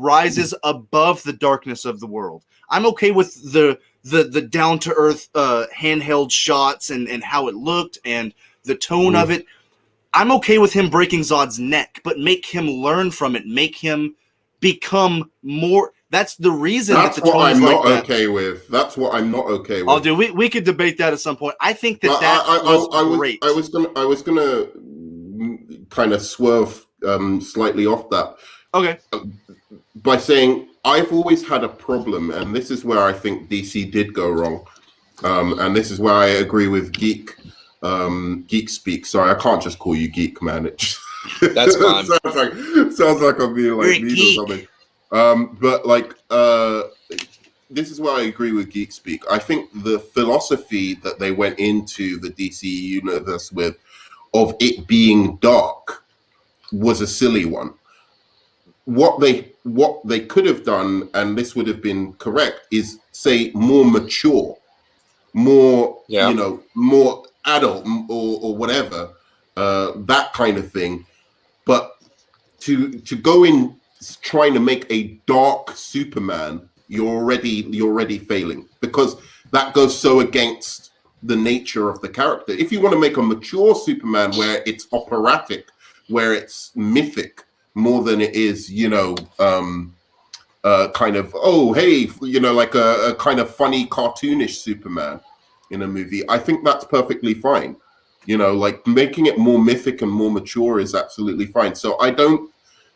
[SPEAKER 1] rises above the darkness of the world. I'm okay with the down to earth handheld shots and how it looked and the tone of it. I'm okay with him breaking Zod's neck, but make him learn from it. Make him become more. That's the reason.
[SPEAKER 2] That's what I'm not okay with. That's what I'm not okay with.
[SPEAKER 1] I'll do. We could debate that at some point. I think that was great.
[SPEAKER 2] I was gonna kind of swerve slightly off that.
[SPEAKER 1] Okay.
[SPEAKER 2] By saying I've always had a problem, and this is where I think DC did go wrong, and this is where I agree with GeekSpeak. Sorry, I can't just call you Geek, man.
[SPEAKER 4] That's fine.
[SPEAKER 2] sounds like I'm being like mean or something. But this is where I agree with GeekSpeak. I think the philosophy that they went into the DC universe with, of it being dark, was a silly one. What they could have done, and this would have been correct, is say more mature, more more adult or whatever, that kind of thing. But to go in trying to make a dark Superman, you're already failing, because that goes so against the nature of the character. If you want to make a mature Superman where it's operatic, where it's mythic more than it is, kind of, oh, hey, like a kind of funny cartoonish Superman in a movie, I think that's perfectly fine. Like making it more mythic and more mature is absolutely fine. So I don't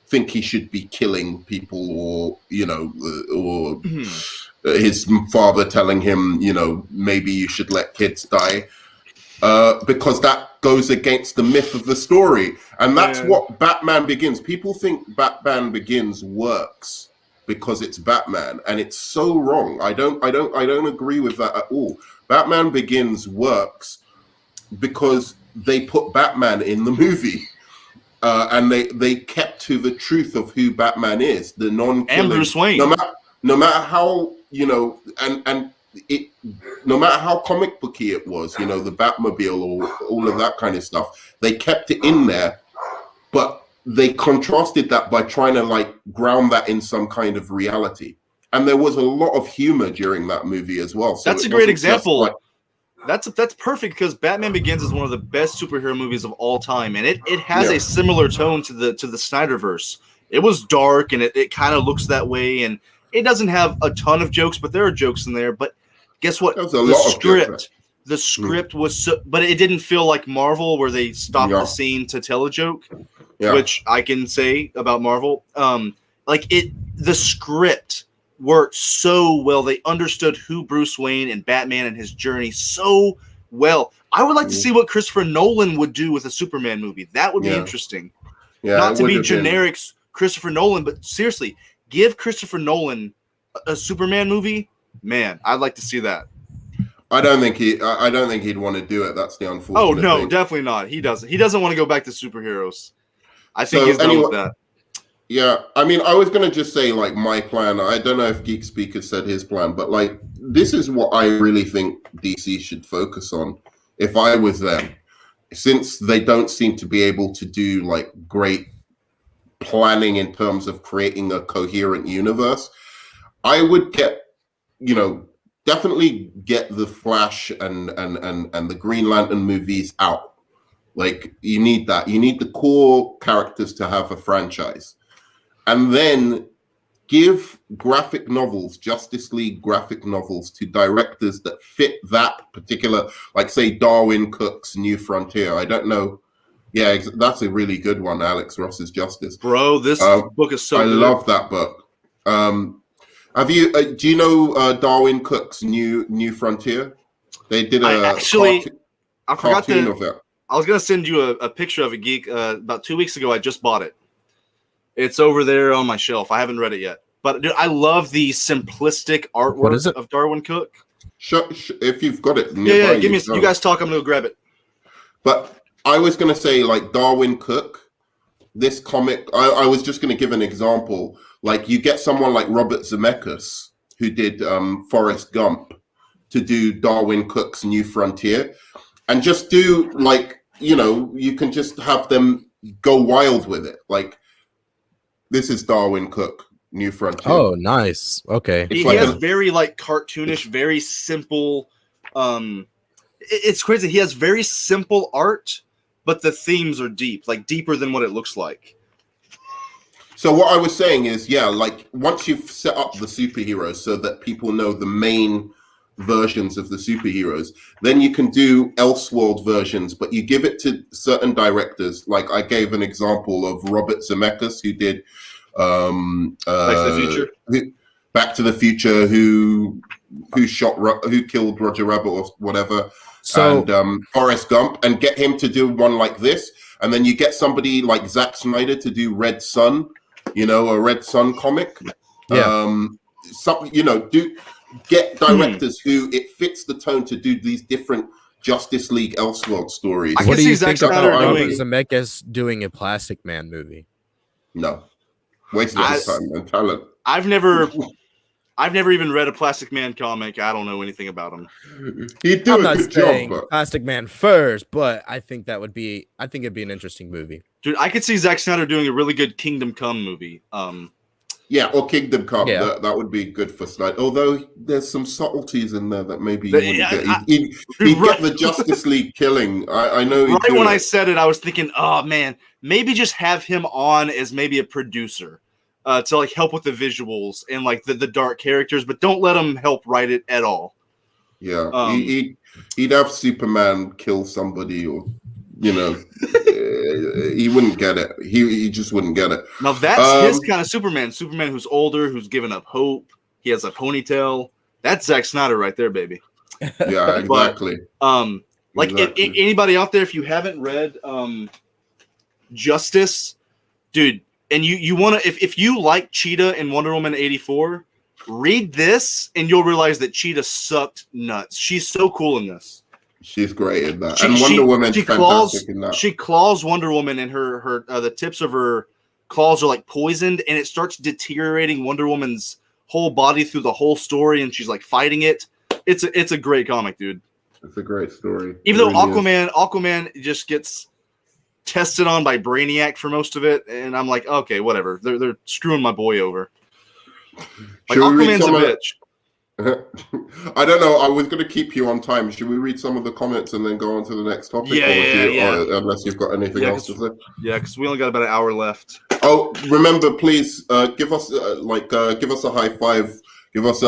[SPEAKER 2] think he should be killing people or his father telling him, maybe you should let kids die, because that goes against the myth of the story. And that's what Batman Begins. People think Batman Begins works because it's Batman, and it's so wrong. I don't agree with that at all. Batman Begins works because they put Batman in the movie. And they kept to the truth of who Batman is, the non-killing.
[SPEAKER 1] And Bruce Wayne.
[SPEAKER 2] No matter how, and it, no matter how comic booky it was, the Batmobile or all of that kind of stuff, they kept it in there, but they contrasted that by trying to like ground that in some kind of reality. And there was a lot of humor during that movie as well. So
[SPEAKER 1] that's a great example. That's perfect, because Batman Begins is one of the best superhero movies of all time, and it has a similar tone to the Snyderverse. It was dark, and it kind of looks that way, and it doesn't have a ton of jokes, but there are jokes in there. But guess what? The script was so, but it didn't feel like Marvel, where they stopped the scene to tell a joke, which I can say about Marvel. The script worked so well. They understood who Bruce Wayne and Batman and his journey so well. I would like to see what Christopher Nolan would do with a Superman movie. That would be interesting. Not to be generic Christopher Nolan, but seriously, give Christopher Nolan a Superman movie. Man, I'd like to see that.
[SPEAKER 2] I don't think he'd want to do it. That's the unfortunate thing.
[SPEAKER 1] No, definitely not. He doesn't want to go back to superheroes. I think he's done with that.
[SPEAKER 2] Yeah, I mean, I was going to just say, like, my plan. I don't know if GeekSpeak has said his plan, but, like, this is what I really think DC should focus on if I was them. Since they don't seem to be able to do, like, great planning in terms of creating a coherent universe, I would get, definitely get the Flash and the Green Lantern movies out. Like, you need that. You need the core characters to have a franchise. And then give graphic novels, Justice League graphic novels, to directors that fit that particular, like, say, Darwin Cook's New Frontier. I don't know. Yeah, that's a really good one, Alex Ross's Justice.
[SPEAKER 1] Bro, this book is so good.
[SPEAKER 2] I love that book. Have you? Do you know Darwin Cook's New Frontier? They did a cartoon of it.
[SPEAKER 1] I was going to send you a picture of it, Geek. About 2 weeks ago, I just bought it. It's over there on my shelf. I haven't read it yet. But dude, I love the simplistic artwork of Darwin Cook.
[SPEAKER 2] If you've got it.
[SPEAKER 1] Yeah, give me. You guys talk. I'm going to grab it.
[SPEAKER 2] But I was going to say, like, Darwin Cook, this comic, I was just going to give an example. Like, you get someone like Robert Zemeckis, who did Forrest Gump, to do Darwin Cook's New Frontier. And just do, like, you can just have them go wild with it. Like, this is Darwin Cook, New Frontier.
[SPEAKER 3] Oh, nice. Okay.
[SPEAKER 1] He has very, like, cartoonish, very simple. It's crazy. He has very simple art, but the themes are deep, like deeper than what it looks like.
[SPEAKER 2] So what I was saying is, like, once you've set up the superheroes so that people know the main versions of the superheroes, then you can do Elseworld versions, but you give it to certain directors. Like, I gave an example of Robert Zemeckis, who did Back to the Future, who killed Roger Rabbit or whatever, and Forrest Gump, and get him to do one like this. And then you get somebody like Zack Snyder to do Red Sun, a Red Sun comic. Get directors who it fits the tone to do these different Justice League Elseworld stories.
[SPEAKER 3] What do you think about Robert Zemeckis doing a Plastic Man movie?
[SPEAKER 2] No, wasted his time and talent.
[SPEAKER 1] I've never even read a Plastic Man comic. I don't know anything about him.
[SPEAKER 2] He'd do a good job. But
[SPEAKER 3] Plastic Man first, but I think it'd be an interesting movie.
[SPEAKER 1] Dude, I could see Zack Snyder doing a really good Kingdom Come movie.
[SPEAKER 2] Yeah, or Kingdom Come.
[SPEAKER 3] Yeah.
[SPEAKER 2] That would be good for Snyder. Although there's some subtleties in there that maybe you wouldn't get. He'd get the Justice League killing. I know.
[SPEAKER 1] Right when I said it, I was thinking, oh man, maybe just have him on as maybe a producer to like help with the visuals and like the dark characters, but don't let him help write it at all.
[SPEAKER 2] Yeah, he'd have Superman kill somebody, or he wouldn't get it. He just wouldn't get it.
[SPEAKER 1] Now that's his kind of Superman. Superman who's older, who's given up hope. He has a ponytail. That's Zack Snyder right there, baby.
[SPEAKER 2] Yeah, exactly.
[SPEAKER 1] But, If anybody out there, if you haven't read Justice, dude, and you want to, if you like Cheetah and Wonder Woman 84, read this and you'll realize that Cheetah sucked nuts. She's so cool in this.
[SPEAKER 2] She's great in that. And Wonder Woman's fantastic in that.
[SPEAKER 1] She claws Wonder Woman, and her the tips of her claws are like poisoned, and it starts deteriorating Wonder Woman's whole body through the whole story, and she's like fighting it. It's a great comic, dude.
[SPEAKER 2] It's a great story.
[SPEAKER 1] Even though Aquaman just gets tested on by Brainiac for most of it, and I'm like, okay, whatever. They're screwing my boy over. Like, Aquaman's a bitch.
[SPEAKER 2] I don't know. I was going to keep you on time. Should we read some of the comments and then go on to the next topic?
[SPEAKER 1] Yeah.
[SPEAKER 2] Unless you've got anything else to say.
[SPEAKER 1] Yeah, because we only got about an hour left.
[SPEAKER 2] Oh, remember, please give us a high five. Give us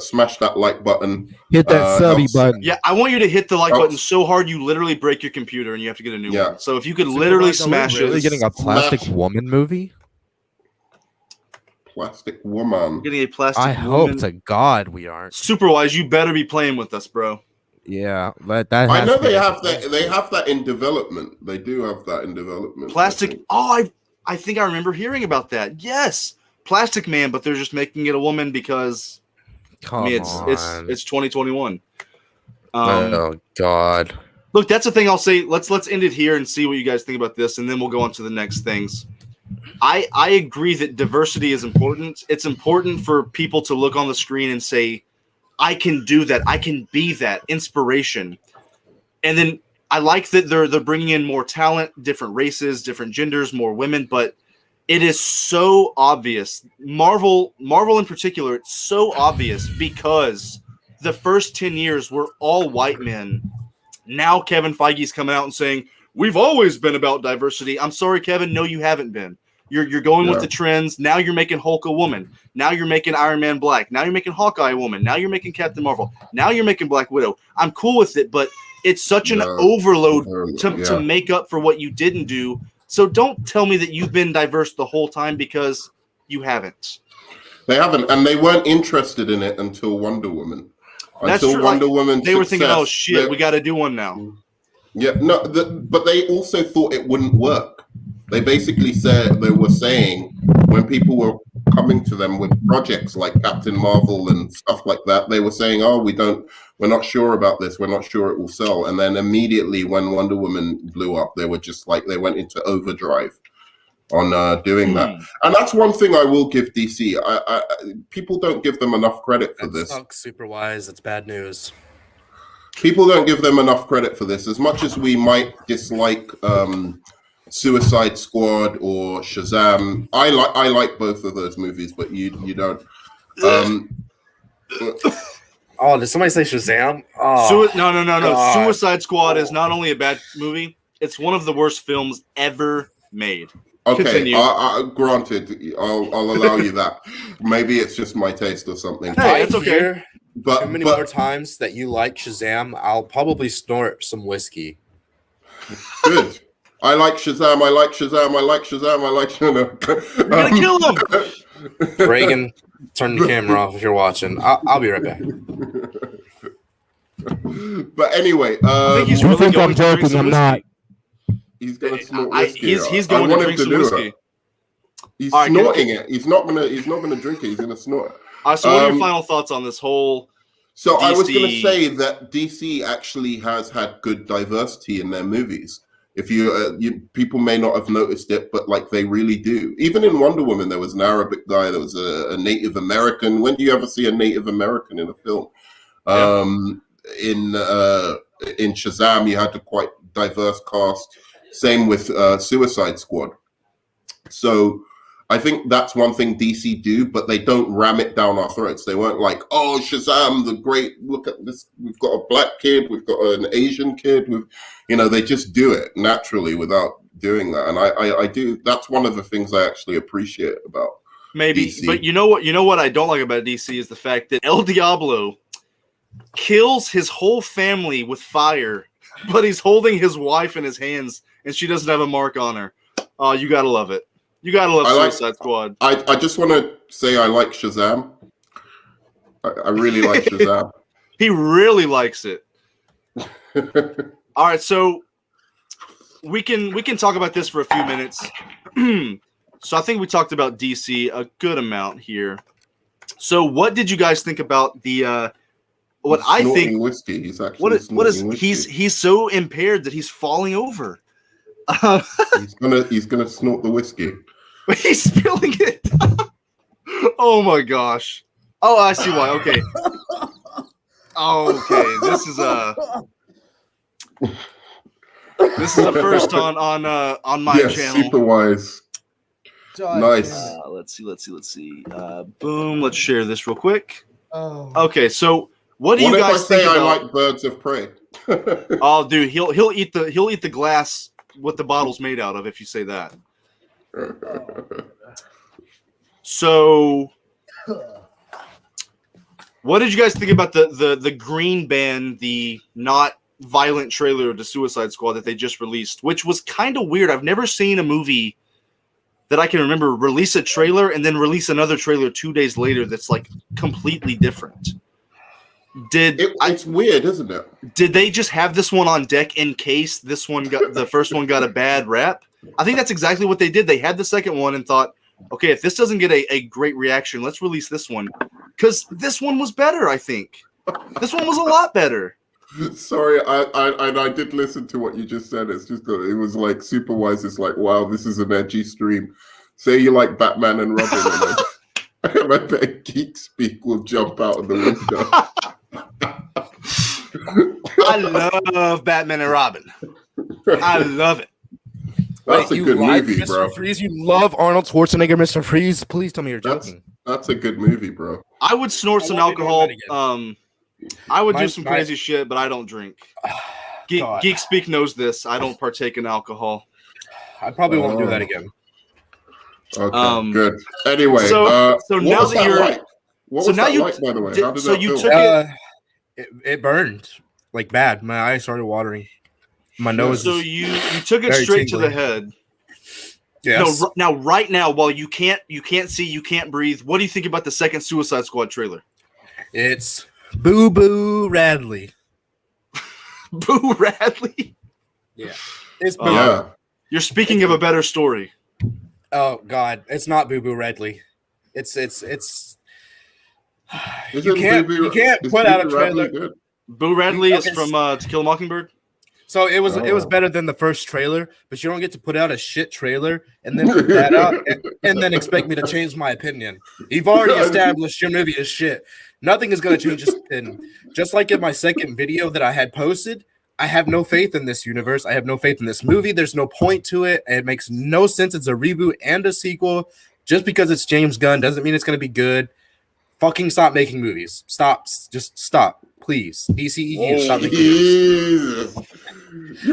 [SPEAKER 2] smash that like button.
[SPEAKER 5] Hit that subby button.
[SPEAKER 1] Yeah, I want you to hit the like button so hard you literally break your computer and you have to get a new one. So if you could literally smash it.
[SPEAKER 5] Really getting a Plastic Woman movie?
[SPEAKER 2] Plastic Woman.
[SPEAKER 1] Getting a Plastic
[SPEAKER 5] Woman. I hope to God we aren't.
[SPEAKER 1] Superwise, you better be playing with us, bro.
[SPEAKER 5] Yeah,
[SPEAKER 2] I know they have that. They have that in development. They do have that in development.
[SPEAKER 1] Plastic. I think I remember hearing about that. Yes, Plastic Man, but they're just making it a woman because it's 2021.
[SPEAKER 5] Oh God.
[SPEAKER 1] Look, that's the thing I'll say. Let's end it here and see what you guys think about this, and then we'll go on to the next things. I agree that diversity is important. It's important for people to look on the screen and say, I can do that. I can be that inspiration. And then I like that they're bringing in more talent, different races, different genders, more women, but it is so obvious. Marvel in particular, it's so obvious because the first 10 years were all white men. Now Kevin Feige's coming out and saying, we've always been about diversity. I'm sorry, Kevin. No, you haven't been. You're going with the trends. Now you're making Hulk a woman. Now you're making Iron Man black. Now you're making Hawkeye a woman. Now you're making Captain Marvel. Now you're making Black Widow. I'm cool with it, but it's such an overload to make up for what you didn't do. So don't tell me that you've been diverse the whole time because you haven't.
[SPEAKER 2] They haven't, and they weren't interested in it until Wonder Woman.
[SPEAKER 1] That's true.
[SPEAKER 2] Wonder Woman.
[SPEAKER 1] They were thinking, oh shit, we got to do one now.
[SPEAKER 2] Yeah, no, but they also thought it wouldn't work. They basically were saying when people were coming to them with projects like Captain Marvel and stuff like that, they were saying, "Oh, we're not sure about this. We're not sure it will sell." And then immediately when Wonder Woman blew up, they were just like they went into overdrive on doing that. And that's one thing I will give DC. People don't give them enough credit for this.
[SPEAKER 3] Super wise. It's bad news.
[SPEAKER 2] People don't give them enough credit for this. As much as we might dislike Suicide Squad or Shazam, I like both of those movies, but you don't.
[SPEAKER 3] Oh, did somebody say Shazam? Oh,
[SPEAKER 1] no. Suicide Squad is not only a bad movie; it's one of the worst films ever made.
[SPEAKER 2] Okay, granted, I'll allow you that. Maybe it's just my taste or something.
[SPEAKER 3] Hey, it's okay. But too many more times that you like Shazam, I'll probably snort some whiskey.
[SPEAKER 2] Good. I like Shazam. I like Shazam. I like Shazam. I like Shazam.
[SPEAKER 1] You're gonna kill him.
[SPEAKER 3] Reagan, turn the camera off if you're watching. I'll be right back.
[SPEAKER 2] But anyway,
[SPEAKER 1] I think he's really going to drink some whiskey.
[SPEAKER 2] He's going to snort whiskey.
[SPEAKER 1] He's going to drink some whiskey.
[SPEAKER 2] He's snorting it. He's not gonna drink it. He's gonna snort it.
[SPEAKER 1] So what are your final thoughts on this whole?
[SPEAKER 2] So DC... I was going to say that DC actually has had good diversity in their movies. If you people may not have noticed it, but like they really do. Even in Wonder Woman, there was an Arabic guy. There was a Native American. When do you ever see a Native American in a film? In Shazam, you had a quite diverse cast. Same with Suicide Squad. So I think that's one thing DC do, but they don't ram it down our throats. They weren't like, oh, Shazam, the great, look at this. We've got a black kid. We've got an Asian kid. They just do it naturally without doing that. And I do. That's one of the things I actually appreciate about
[SPEAKER 1] maybe.
[SPEAKER 2] DC.
[SPEAKER 1] But you know what I don't like about DC is the fact that El Diablo kills his whole family with fire, but he's holding his wife in his hands and she doesn't have a mark on her. Oh, you gotta love it. You gotta love Suicide Squad.
[SPEAKER 2] I just want to say I like Shazam. I really like Shazam.
[SPEAKER 1] He really likes it. All right, so we can talk about this for a few minutes. So I think we talked about DC a good amount here. So what did you guys think about the what I think
[SPEAKER 2] whiskey? He's actually
[SPEAKER 1] he's so impaired that he's falling over.
[SPEAKER 2] He's gonna snort the whiskey.
[SPEAKER 1] He's spilling it. Oh my gosh. Oh, I see why. Okay. Okay. This is a first on my channel.
[SPEAKER 2] Super wise. Nice.
[SPEAKER 1] Let's see. Boom. Let's share this real quick.
[SPEAKER 3] Oh.
[SPEAKER 1] Okay. So what do you guys think about?
[SPEAKER 2] I like Birds of Prey.
[SPEAKER 1] Oh, dude, he'll eat the glass what the bottle's made out of if you say that. So, what did you guys think about the green band, the not violent trailer of the Suicide Squad that they just released, which was kind of weird. I've never seen a movie that I can remember release a trailer and then release another trailer 2 days later that's like completely different. It's
[SPEAKER 2] weird, isn't it?
[SPEAKER 1] Did they just have this one on deck in case the first one got a bad rap? I think that's exactly what they did. They had the second one and thought, okay, if this doesn't get a great reaction, let's release this one. Because this one was better, I think. This one was a lot better.
[SPEAKER 2] Sorry, I did listen to what you just said. It's just that it was like super wise. It's like, wow, this is an edgy stream. Say you like Batman and Robin, and I bet GeekSpeak will jump out of the window.
[SPEAKER 1] I love Batman and Robin. I love it.
[SPEAKER 2] That's a good movie, bro.
[SPEAKER 3] Mr. Freeze, you love Arnold Schwarzenegger, Mr. Freeze. Please tell me you're joking.
[SPEAKER 2] That's a good movie, bro.
[SPEAKER 1] I would snort some alcohol. I would do some crazy shit, but I don't drink. GeekSpeak knows this. I don't partake in alcohol.
[SPEAKER 3] I probably won't do that again.
[SPEAKER 2] Okay, good. Anyway,
[SPEAKER 1] so now that you're
[SPEAKER 2] like? What was that like, by the way? How did that feel?
[SPEAKER 1] Took
[SPEAKER 3] it burned like bad. My eyes started watering. My nose.
[SPEAKER 1] So you took it straight to the head.
[SPEAKER 3] Yes.
[SPEAKER 1] No, now right now, while you can't see, you can't breathe. What do you think about the second Suicide Squad trailer?
[SPEAKER 3] It's Boo Boo Radley.
[SPEAKER 1] Boo Radley.
[SPEAKER 3] Yeah. It's Boo.
[SPEAKER 2] Yeah.
[SPEAKER 1] You're speaking of a better story.
[SPEAKER 3] Oh God, it's not Boo Boo Radley. It's. You can't put out a trailer.
[SPEAKER 1] Boo Radley is from To Kill a Mockingbird.
[SPEAKER 3] So it was better than the first trailer, but you don't get to put out a shit trailer and then put that out and then expect me to change my opinion. You've already established your movie is shit. Nothing is going to change his opinion. Just like in my second video that I had posted, I have no faith in this universe. I have no faith in this movie. There's no point to it. It makes no sense. It's a reboot and a sequel. Just because it's James Gunn doesn't mean it's going to be good. Fucking stop making movies. Stop. Just stop. Please. DCEU, stop making movies.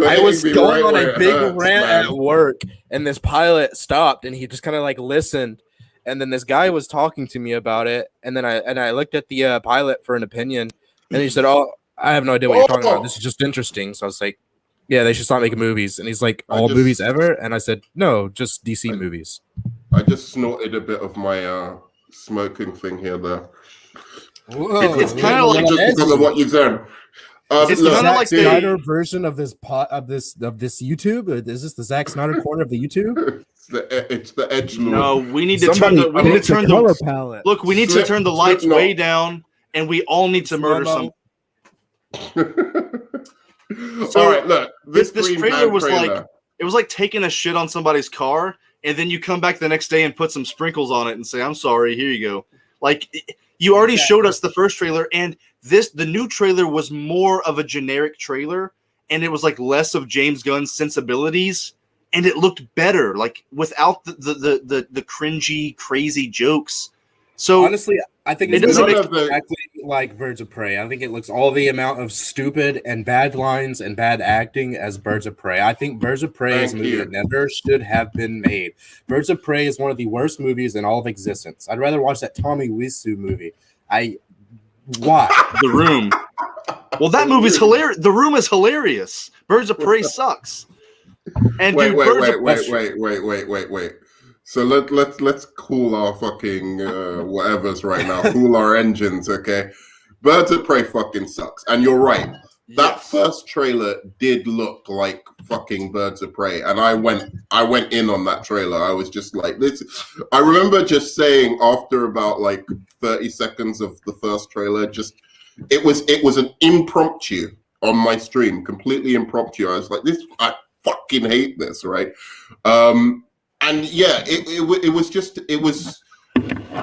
[SPEAKER 3] I was going on a big rant at work, and this pilot stopped, and he just kind of like listened, and then this guy was talking to me about it, and then I looked at the pilot for an opinion, and he said, "Oh, I have no idea what you're talking about. This is just interesting." So I was like, "Yeah, they should stop making movies." And he's like, "All movies ever?" And I said, "No, just DC movies."
[SPEAKER 2] I just snorted a bit of my smoking thing here, there.
[SPEAKER 1] It's kind of like
[SPEAKER 2] just because of what you said.
[SPEAKER 1] It's kind of like the
[SPEAKER 3] Snyder version of this YouTube. Is this the Zack Snyder corner of the YouTube?
[SPEAKER 2] It's the edge.
[SPEAKER 1] No, we need to turn the
[SPEAKER 3] color palette.
[SPEAKER 1] Look, we need to turn the lights way down, and we all need to murder some.
[SPEAKER 2] So, all right, look.
[SPEAKER 1] This trailer was like it was like taking a shit on somebody's car, and then you come back the next day and put some sprinkles on it and say, "I'm sorry, here you go." Like you already showed us the first trailer, and the new trailer was more of a generic trailer, and it was like less of James Gunn's sensibilities, and it looked better, like without the cringy, crazy jokes. So
[SPEAKER 3] honestly, I think
[SPEAKER 1] it doesn't make
[SPEAKER 3] exactly like Birds of Prey. I think it looks all the amount of stupid and bad lines and bad acting as Birds of Prey. I think Birds of Prey is a movie that never should have been made. Birds of Prey is one of the worst movies in all of existence. I'd rather watch that Tommy Wiseau movie. Why?
[SPEAKER 1] The Room. Well, that movie's hilarious. The Room is hilarious. Birds of Prey sucks. And
[SPEAKER 2] wait. So let's cool our fucking whatever's right now. Cool our engines, okay? Birds of Prey fucking sucks, and you're right. That first trailer did look like fucking Birds of Prey, and I went in on that trailer. I was just like, this. I remember just saying after about like 30 seconds of the first trailer, it was an impromptu on my stream, completely impromptu. I was like, I fucking hate this, right? And yeah, it was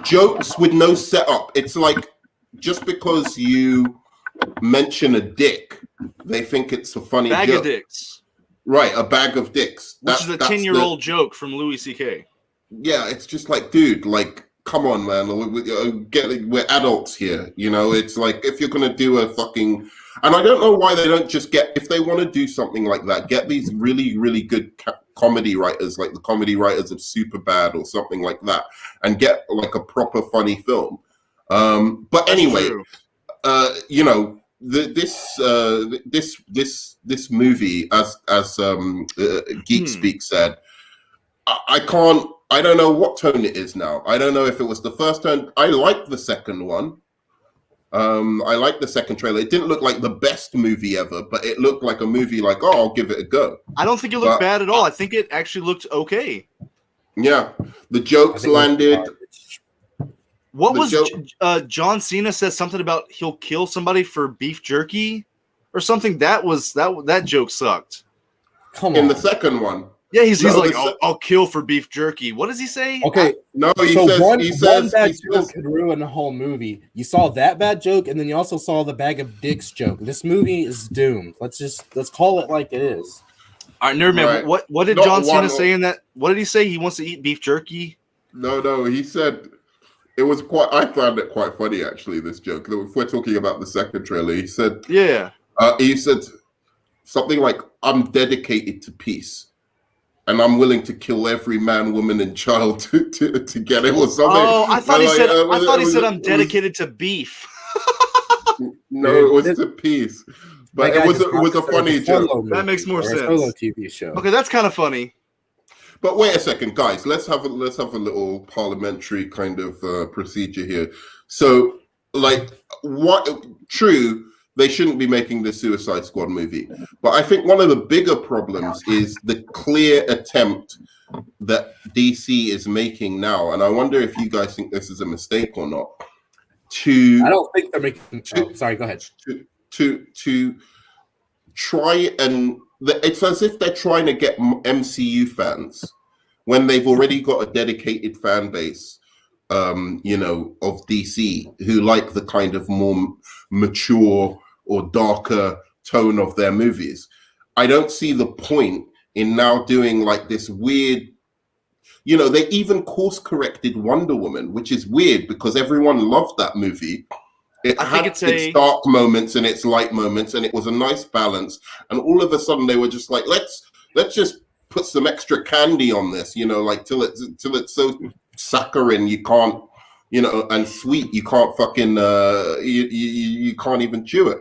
[SPEAKER 2] jokes with no setup. It's like, just because you mention a dick, they think it's a funny
[SPEAKER 1] bag
[SPEAKER 2] joke.
[SPEAKER 1] Of dicks.
[SPEAKER 2] Right, a bag of dicks.
[SPEAKER 1] Which is a 10-year-old joke from Louis C.K.
[SPEAKER 2] Yeah, it's just like, dude, like, come on, man. We're adults here, you know? It's like, if you're going to do a fucking... And I don't know why they don't just if they want to do something like that, get these really, really good comedy writers, like the comedy writers of Superbad or something like that, and get like a proper funny film. But anyway, you know, this movie, as GeekSpeak said, I don't know what tone it is now. I don't know if it was the first tone. I liked the second one. I liked the second trailer. It didn't look like the best movie ever, but it looked like a movie like, oh, I'll give it a go.
[SPEAKER 1] I don't think it looked bad at all. I think it actually looked okay.
[SPEAKER 2] Yeah. The jokes landed.
[SPEAKER 1] What was John Cena said something about he'll kill somebody for beef jerky or something? That joke sucked.
[SPEAKER 3] Come on.
[SPEAKER 2] In the second one.
[SPEAKER 1] Yeah, he's like, I'll kill for beef jerky. What does he say?
[SPEAKER 3] Okay,
[SPEAKER 2] he says one bad joke
[SPEAKER 3] could ruin the whole movie. You saw that bad joke, and then you also saw the bag of dicks joke. This movie is doomed. Let's call it like it is.
[SPEAKER 1] All right, Nerdman, right. What did John Cena say in that? What did he say? He wants to eat beef jerky?
[SPEAKER 2] No, he said it was quite. I found it quite funny actually. This joke. If we're talking about the second trailer, he said, he said something like, "I'm dedicated to peace. And I'm willing to kill every man, woman, and child to get it," or something.
[SPEAKER 1] Oh, I thought he said I'm dedicated to beef.
[SPEAKER 2] No, it was to peace. But it was a funny joke.
[SPEAKER 1] That makes more sense.
[SPEAKER 3] Solo TV show.
[SPEAKER 1] Okay, that's kind of funny.
[SPEAKER 2] But wait a second, guys. Let's have a little parliamentary kind of procedure here. So, like, true. They shouldn't be making the Suicide Squad movie. But I think one of the bigger problems is the clear attempt that DC is making now. And I wonder if you guys think this is a mistake or not.
[SPEAKER 3] I don't think they're making... sorry, go ahead.
[SPEAKER 2] To try and... It's as if they're trying to get MCU fans when they've already got a dedicated fan base, you know, of DC who like the kind of more mature or darker tone of their movies. I don't see the point in now doing like this weird, you know, they even course corrected Wonder Woman, which is weird because everyone loved that movie. It had its dark moments and its light moments, and it was a nice balance. And all of a sudden they were just like, let's just put some extra candy on this, you know, like till it's so saccharine you can't, you know, and sweet you can't fucking you can't even chew it.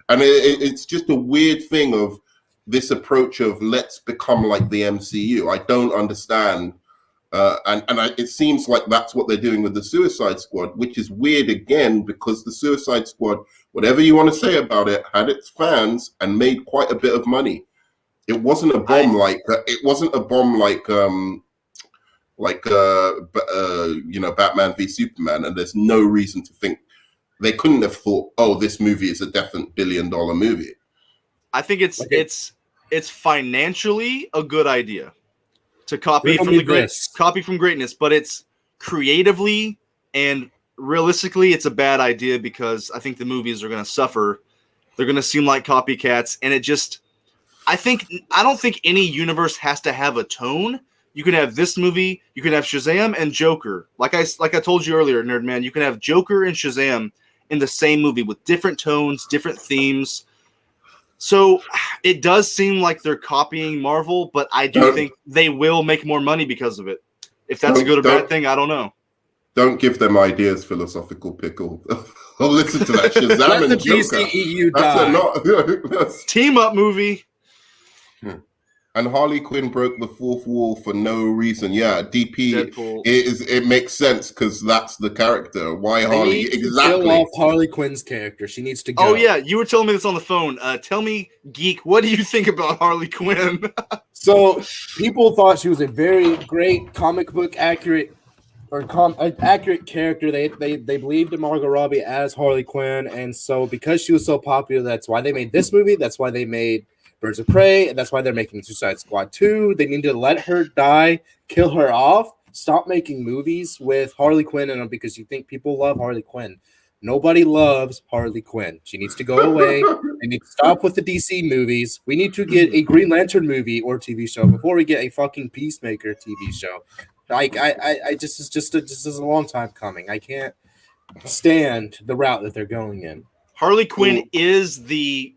[SPEAKER 2] And it's just a weird thing of this approach of let's become like the MCU. I don't understand. It seems like that's what they're doing with the Suicide Squad, which is weird again, because the Suicide Squad, whatever you want to say about it, had its fans and made quite a bit of money. It wasn't a bomb you know, Batman v Superman, and there's no reason to think they couldn't have thought, oh, this movie is a definite $1 billion movie.
[SPEAKER 1] I think it's financially a good idea to copy from greatness, but it's creatively and realistically it's a bad idea because I think the movies are going to suffer. They're going to seem like copycats, and I don't think any universe has to have a tone. You can have this movie, you can have Shazam and Joker. Like I told you earlier, Nerdman, you can have Joker and Shazam in the same movie with different tones, different themes. So it does seem like they're copying Marvel, but I do think they will make more money because of it. If that's a good or bad thing, I don't know.
[SPEAKER 2] Don't give them ideas, philosophical pickle. Oh, listen to that Shazam and Joker.
[SPEAKER 3] DCEU
[SPEAKER 2] That's
[SPEAKER 1] team up movie.
[SPEAKER 2] And Harley Quinn broke the fourth wall for no reason. Yeah, DP
[SPEAKER 1] Deadpool.
[SPEAKER 2] It makes sense because that's the character. Why Harley? Exactly.
[SPEAKER 3] Kill off Harley Quinn's character. She needs to go.
[SPEAKER 1] Oh yeah, you were telling me this on the phone. Tell me, Geek, what do you think about Harley Quinn?
[SPEAKER 3] So people thought she was a very great comic book accurate accurate character. They believed in Margot Robbie as Harley Quinn, and so because she was so popular, that's why they made this movie. That's why they made Birds of Prey, and that's why they're making Suicide Squad 2. They need to let her die, kill her off, stop making movies with Harley Quinn in them because you think people love Harley Quinn. Nobody loves Harley Quinn. She needs to go away. They need to stop with the DC movies. We need to get a Green Lantern movie or TV show before we get a fucking Peacemaker TV show. Like this is a long time coming. I can't stand the route that they're going in.
[SPEAKER 1] Harley Quinn is the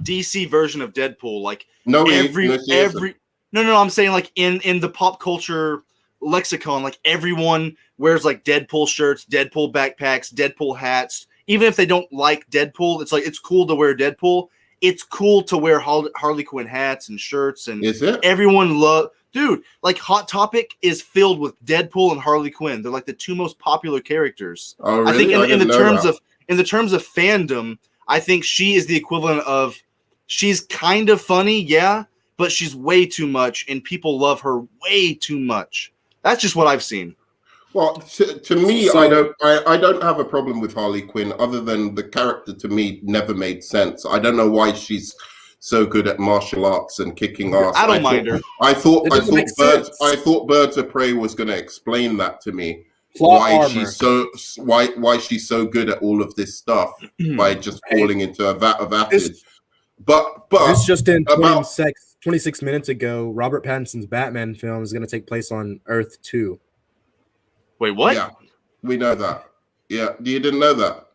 [SPEAKER 1] DC version of Deadpool. Like
[SPEAKER 2] no,
[SPEAKER 1] I'm saying like in the pop culture lexicon, like everyone wears like Deadpool shirts, Deadpool backpacks, Deadpool hats. Even if they don't like Deadpool, it's like it's cool to wear Deadpool. It's cool to wear Harley Quinn hats and shirts, and
[SPEAKER 2] is it?
[SPEAKER 1] Everyone dude, like Hot Topic is filled with Deadpool and Harley Quinn. They're like the two most popular characters.
[SPEAKER 2] Oh, really?
[SPEAKER 1] I think in the terms of fandom, I think she is the equivalent of. She's kind of funny, yeah, but she's way too much, and people love her way too much. That's just what I've seen.
[SPEAKER 2] Well, to me, I don't have a problem with Harley Quinn, other than the character to me never made sense. I don't know why she's so good at martial arts and kicking ass.
[SPEAKER 1] I don't mind her.
[SPEAKER 2] I thought Birds of Prey was going to explain that to me. Why she's so good at all of this stuff by just falling into a vat of acid. But
[SPEAKER 3] it's just in 26 minutes ago, Robert Pattinson's Batman film is going to take place on Earth 2.
[SPEAKER 1] Wait, what?
[SPEAKER 2] Yeah, we know that. Yeah, you didn't know that?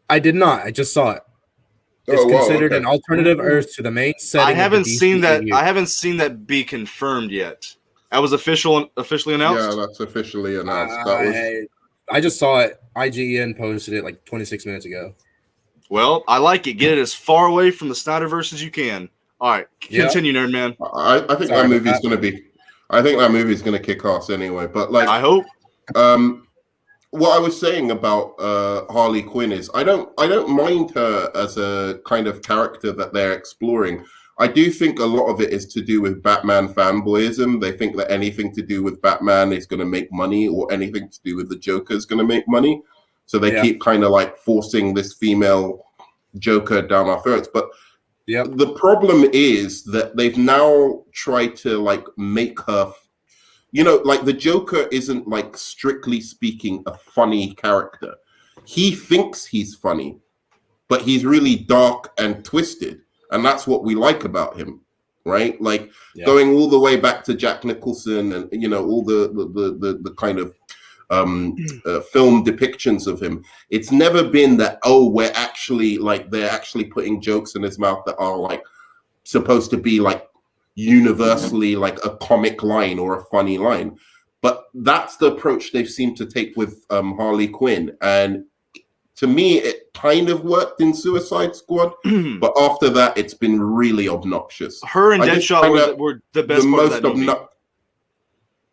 [SPEAKER 3] I did not. I just saw it. It's considered an alternative Earth to the main setting.
[SPEAKER 1] I haven't seen that. I haven't seen that be confirmed yet. That was officially announced.
[SPEAKER 2] Yeah, that's officially announced.
[SPEAKER 3] I just saw it. IGN posted it like 26 minutes ago.
[SPEAKER 1] Well, I like it. Get it as far away from the Snyderverse as you can. All right, continue, Nerd Man.
[SPEAKER 2] I think that movie's going to be. I think that movie's going to kick ass anyway. But like,
[SPEAKER 1] I hope.
[SPEAKER 2] What I was saying about Harley Quinn is I don't mind her as a kind of character that they're exploring. I do think a lot of it is to do with Batman fanboyism. They think that anything to do with Batman is going to make money, or anything to do with the Joker is going to make money. So they keep kind of like forcing this female Joker down our throats. But the problem is that they've now tried to like make her, like the Joker isn't like strictly speaking a funny character. He thinks he's funny, but he's really dark and twisted. And that's what we like about him, right? Like going all the way back to Jack Nicholson and, all the kind of film depictions of him. It's never been that, we're actually like, they're actually putting jokes in his mouth that are like supposed to be like universally like a comic line or a funny line. But that's the approach they've seemed to take with Harley Quinn. And to me, it kind of worked in Suicide Squad, but after that, it's been really obnoxious.
[SPEAKER 1] Her and Deadshot were the best part of that movie.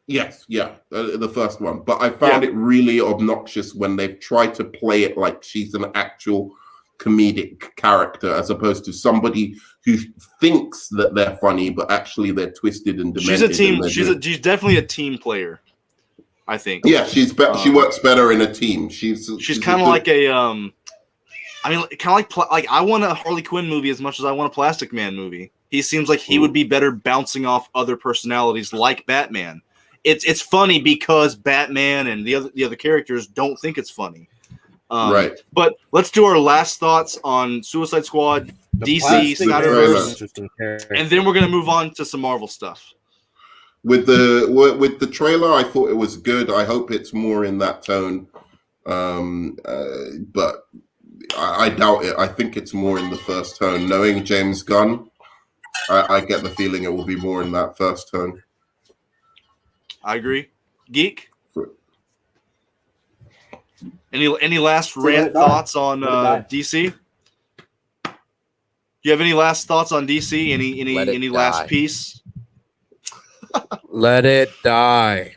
[SPEAKER 2] Yes, the first one. But I found it really obnoxious when they've tried to play it like she's an actual comedic character, as opposed to somebody who thinks that they're funny, but actually they're twisted and demented.
[SPEAKER 1] She's a team. She's definitely a team player, I think.
[SPEAKER 2] Yeah, she works better in a team. She's
[SPEAKER 1] kind of like a like I want a Harley Quinn movie as much as I want a Plastic Man movie. He seems like he would be better bouncing off other personalities like Batman. It's funny because Batman and the other characters don't think it's funny.
[SPEAKER 2] Right.
[SPEAKER 1] But let's do our last thoughts on Suicide Squad. DC, Snyderverse, and then we're gonna move on to some Marvel stuff.
[SPEAKER 2] With the trailer, I thought it was good. I hope it's more in that tone, but I doubt it. I think it's more in the first tone. Knowing James Gunn, I get the feeling it will be more in that first tone.
[SPEAKER 1] I agree. Geek? Any last rant thoughts on DC? Do you have any last thoughts on DC? Any last piece?
[SPEAKER 5] Let it die.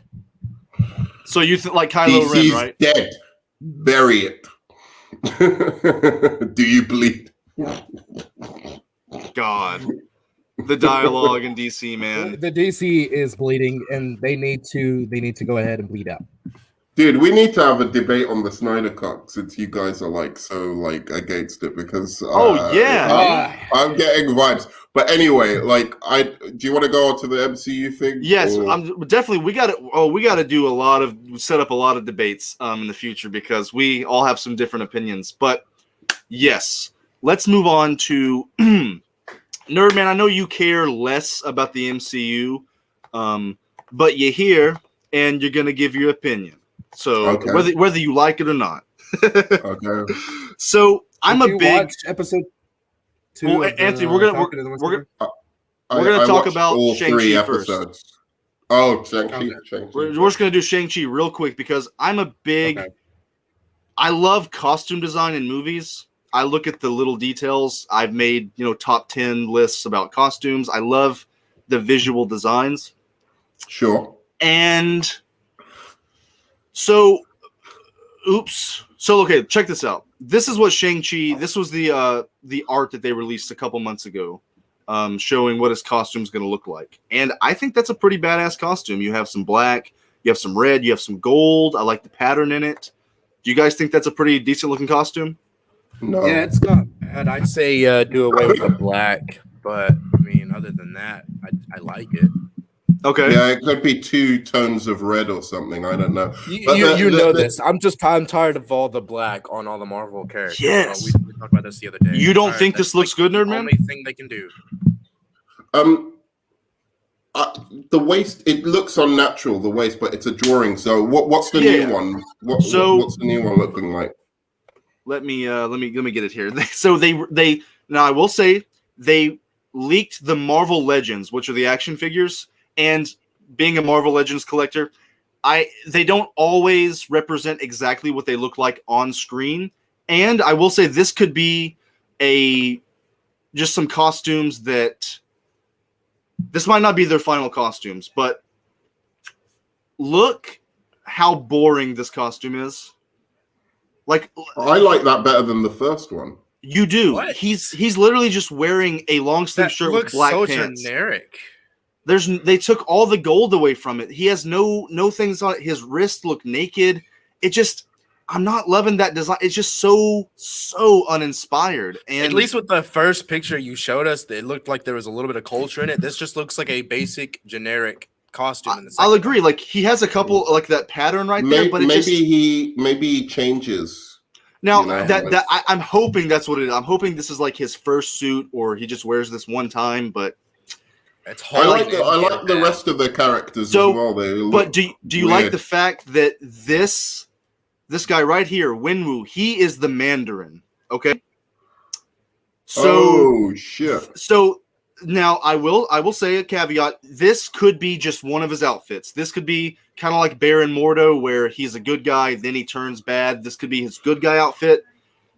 [SPEAKER 1] So you like Kylo
[SPEAKER 2] DC's
[SPEAKER 1] Ren, right?
[SPEAKER 2] Dead. Bury it. Do you bleed?
[SPEAKER 1] God. The dialogue in DC, man.
[SPEAKER 3] The DC is bleeding, and they need to go ahead and bleed out.
[SPEAKER 2] Dude, we need to have a debate on the Snyder Cut since you guys are so against it because I'm getting vibes. But anyway, do you want to go on to the MCU thing?
[SPEAKER 1] Yes, I'm definitely. We got to set up a lot of debates in the future because we all have some different opinions. But yes, let's move on to Nerdman. I know you care less about the MCU, but you're here and you're gonna give your opinion. So whether you like it or not.
[SPEAKER 2] Okay.
[SPEAKER 1] So I'm a big
[SPEAKER 3] episode 2.
[SPEAKER 1] Well, Anthony, we're gonna talk about
[SPEAKER 2] all
[SPEAKER 1] Shang
[SPEAKER 2] 3
[SPEAKER 1] Chi
[SPEAKER 2] episodes.
[SPEAKER 1] first.
[SPEAKER 2] Oh, Shang-Chi.
[SPEAKER 1] We're just gonna do Shang-Chi real quick because I'm a big. Okay. I love costume design in movies. I look at the little details. I've made top 10 lists about costumes. I love the visual designs.
[SPEAKER 2] Sure.
[SPEAKER 1] And so, okay, check this out. This is what Shang-Chi. This was the art that they released a couple months ago, showing what his costume is going to look like. And I think that's a pretty badass costume. You have some black, you have some red, you have some gold. I like the pattern in it. Do you guys think that's a pretty decent looking costume?
[SPEAKER 2] No.
[SPEAKER 3] Yeah, it's not bad.
[SPEAKER 5] I'd say do away with the black, but I mean, other than that, I like it.
[SPEAKER 1] Okay.
[SPEAKER 2] Yeah, it could be 2 tones of red or something. I don't know.
[SPEAKER 5] You know this. I'm tired of all the black on all the Marvel characters.
[SPEAKER 1] Yes.
[SPEAKER 5] We talked about this the other day.
[SPEAKER 1] You don't think this looks good, Nerdman?
[SPEAKER 5] Only thing they can do.
[SPEAKER 2] The waist, it looks unnatural, the waist, but it's a drawing. So what's the new one? What's the new one looking like?
[SPEAKER 1] Let me get it here. So they now I will say they leaked the Marvel Legends, which are the action figures. And being a Marvel Legends collector, they don't always represent exactly what they look like on screen. And I will say this could be just some costumes that this might not be their final costumes, but look how boring this costume is.
[SPEAKER 2] I like that better than the first one.
[SPEAKER 1] You do.
[SPEAKER 5] What?
[SPEAKER 1] He's literally just wearing a long sleeve shirt with black pants.
[SPEAKER 5] Generic.
[SPEAKER 1] They took all the gold away from it. He has no things on it. His wrists look naked. I'm not loving that design. It's just so uninspired. And
[SPEAKER 5] at least with the first picture you showed us, it looked like there was a little bit of culture in it. This just looks like a basic generic costume.
[SPEAKER 1] I'll agree. Like he has a couple that pattern right there, but
[SPEAKER 2] maybe he changes.
[SPEAKER 1] Now I'm hoping that's what it is. I'm hoping this is like his first suit, or he just wears this one time, but.
[SPEAKER 2] I like the rest of the characters as well.
[SPEAKER 1] But do you like the fact that this guy right here, Wenwu, he is the Mandarin? Okay. So
[SPEAKER 2] shit.
[SPEAKER 1] So now I will say a caveat. This could be just one of his outfits. This could be kind of like Baron Mordo, where he's a good guy, then he turns bad. This could be his good guy outfit.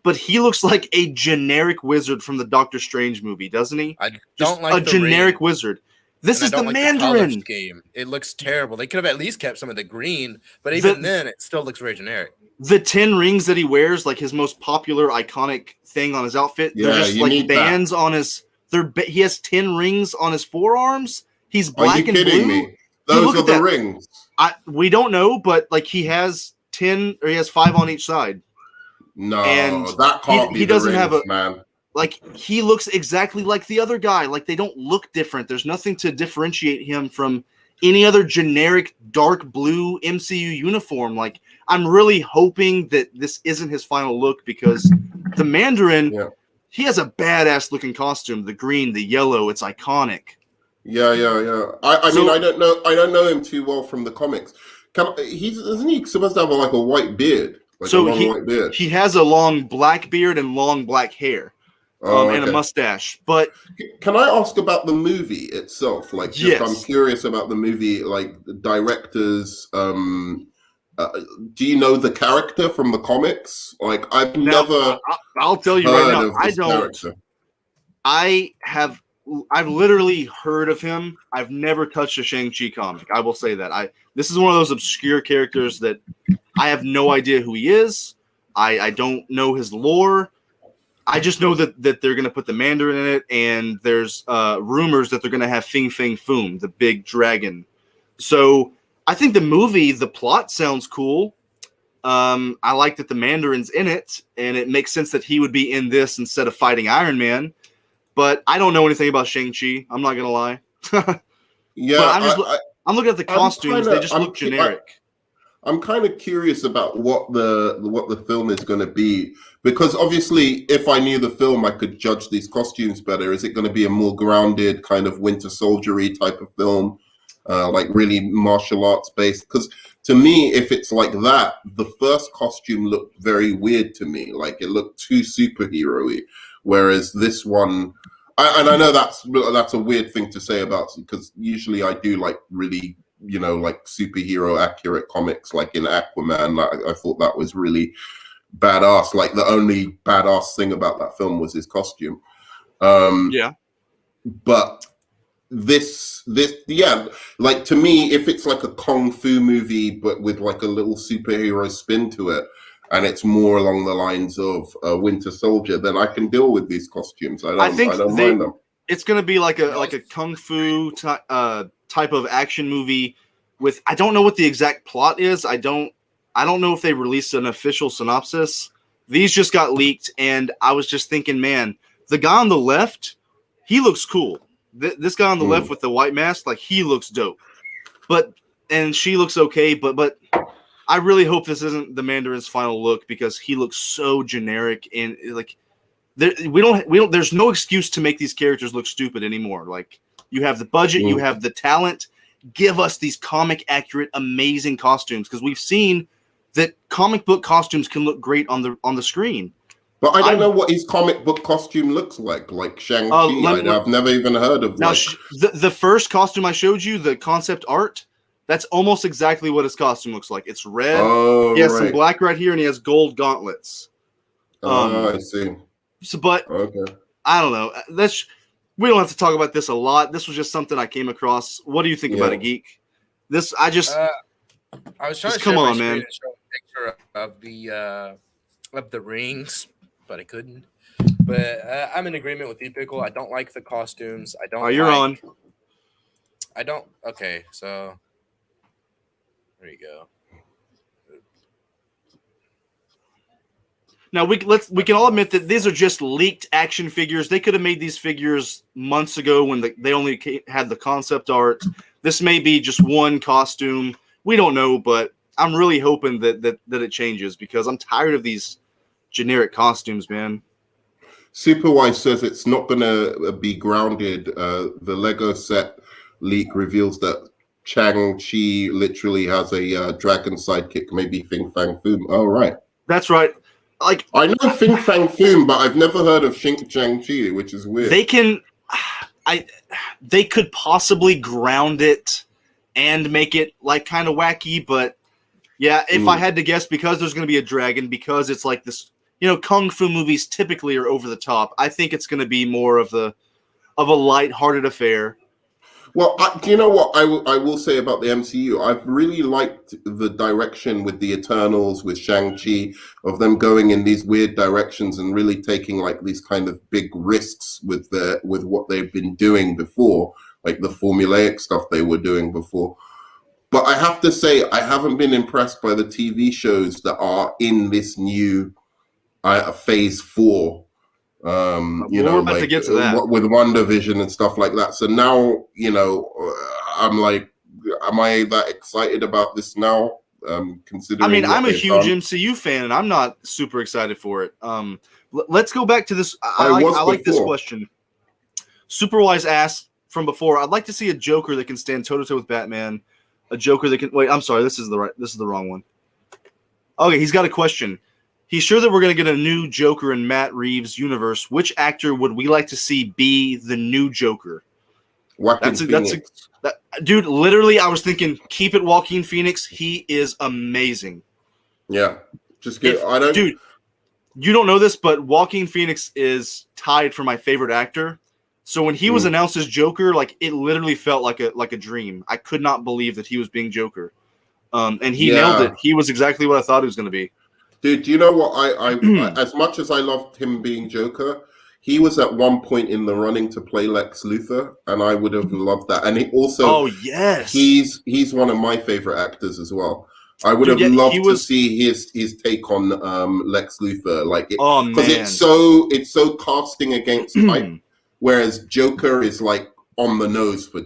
[SPEAKER 1] But he looks like a generic wizard from the Doctor Strange movie, doesn't he?
[SPEAKER 5] I don't like
[SPEAKER 1] a generic wizard. This is the Mandarin.
[SPEAKER 5] Game. It looks terrible. They could have at least kept some of the green, but even then, it still looks very generic.
[SPEAKER 1] The 10 rings that he wears, like his most popular, iconic thing on his outfit, they're just like bands on his. He has 10 rings on his forearms. He's black and blue. Are you kidding me?
[SPEAKER 2] Those are the rings.
[SPEAKER 1] We don't know, but like he has 10 or he has 5 on each side.
[SPEAKER 2] No, and that can't be.
[SPEAKER 1] He doesn't have a
[SPEAKER 2] man.
[SPEAKER 1] Like he looks exactly like the other guy. Like they don't look different. There's nothing to differentiate him from any other generic dark blue MCU uniform. Like I'm really hoping that this isn't his final look because the Mandarin, he has a badass looking costume. The green, the yellow, it's iconic.
[SPEAKER 2] Yeah. I mean, I don't know him too well from the comics. Isn't he supposed to have like a white beard? Like a long white beard?
[SPEAKER 1] He has a long black beard and long black hair. And a mustache. But
[SPEAKER 2] can I ask about the movie itself? Like, I'm curious about the movie, like the directors. Do you know the character from the comics? Like, I'll
[SPEAKER 1] tell you right now, I don't. Character. I've literally heard of him. I've never touched a Shang Chi comic. I will say that. This is one of those obscure characters that I have no idea who he is. I don't know his lore. I just know that they're going to put the Mandarin in it, and there's rumors that they're going to have Fing Fang Foom, the big dragon. So I think the plot sounds cool. I like that the Mandarin's in it, and it makes sense that he would be in this instead of fighting Iron Man. But I don't know anything about Shang-Chi. I'm not going to lie.
[SPEAKER 2] Yeah,
[SPEAKER 1] I'm looking at the costumes. They just look generic.
[SPEAKER 2] I'm kind of curious about what the film is going to be, because obviously if I knew the film, I could judge these costumes better. Is it going to be a more grounded kind of Winter Soldier-y type of film, like really martial arts based? Because to me, if it's like that, the first costume looked very weird to me. Like it looked too superhero-y, whereas this one, and I know that's a weird thing to say about, because usually I do like really, like superhero accurate comics, like in Aquaman. I thought that was really badass. Like the only badass thing about that film was his costume. But this, like to me, if it's like a kung fu movie, but with like a little superhero spin to it, and it's more along the lines of Winter Soldier, then I can deal with these costumes. I don't mind them.
[SPEAKER 1] It's going to be like a kung fu type of action movie with, I don't know what the exact plot is. I don't know if they released an official synopsis. These just got leaked, and I was just thinking, man, the guy on the left, he looks cool. This guy on the left with the white mask, like he looks dope. And she looks okay, but I really hope this isn't the Mandarin's final look, because he looks so generic, and like there's no excuse to make these characters look stupid anymore. Like, you have the budget, you have the talent. Give us these comic accurate, amazing costumes, because we've seen that comic book costumes can look great on the screen.
[SPEAKER 2] But I don't know what his comic book costume looks like. Like Shang-Chi, I've never even heard of.
[SPEAKER 1] Now, the first costume I showed you, the concept art, that's almost exactly what his costume looks like. It's red.
[SPEAKER 2] Oh,
[SPEAKER 1] he has some black right here, and he has gold gauntlets.
[SPEAKER 2] I see.
[SPEAKER 1] Okay. I don't know. We don't have to talk about this a lot. This was just something I came across. What do you think about it, Geek?
[SPEAKER 5] I was trying to
[SPEAKER 1] come on, man.
[SPEAKER 5] And show a picture of the rings, but I couldn't. But I'm in agreement with you, Pickle. I don't like the costumes. I don't.
[SPEAKER 1] You're on.
[SPEAKER 5] I don't. Okay, so there you go.
[SPEAKER 1] Now we can all admit that these are just leaked action figures. They could have made these figures months ago when they only had the concept art. This may be just one costume. We don't know, but I'm really hoping that it changes, because I'm tired of these generic costumes, man.
[SPEAKER 2] Superwise says it's not going to be grounded. The Lego set leak reveals that Shang Chi literally has a dragon sidekick, maybe Fing Fang Foom. Oh, right.
[SPEAKER 1] That's right. Like,
[SPEAKER 2] I know Fing Fang Foom, but I've never heard of Shang-Chi, which is weird.
[SPEAKER 1] They could possibly ground it and make it like kind of wacky, but yeah, if I had to guess, because there's going to be a dragon, because it's like this, kung fu movies typically are over the top. I think it's going to be more of a light-hearted affair.
[SPEAKER 2] Well, do you know what I will say about the MCU? I've really liked the direction with the Eternals, with Shang-Chi, of them going in these weird directions and really taking like these kind of big risks with what they've been doing before, like the formulaic stuff they were doing before. But I have to say, I haven't been impressed by the TV shows that are in this new phase 4.
[SPEAKER 1] We're about to get to that
[SPEAKER 2] with WandaVision and stuff like that. So now, I'm like, am I that excited about this now? Considering,
[SPEAKER 1] I mean, I'm a huge MCU fan, and I'm not super excited for it. Let's go back to this. I like this question. Superwise asked from before, I'd like to see a Joker that can stand toe-to-toe with Batman. A Joker that can... Wait, I'm sorry. This is the wrong one. Okay, he's got a question. He's sure that we're going to get a new Joker in Matt Reeves' universe. Which actor would we like to see be the new Joker? Dude, literally, I was thinking, keep it Joaquin Phoenix. He is amazing.
[SPEAKER 2] Yeah.
[SPEAKER 1] Dude, you don't know this, but Joaquin Phoenix is tied for my favorite actor. So when he was announced as Joker, like it literally felt like a dream. I could not believe that he was being Joker. And he nailed it. He was exactly what I thought he was going to be.
[SPEAKER 2] Dude, do you know what? I as much as I loved him being Joker, he was at one point in the running to play Lex Luthor, and I would have loved that. And he also, he's one of my favorite actors as well. I would have loved to see his take on Lex Luthor, because it's so casting against type. Whereas Joker is like on the nose for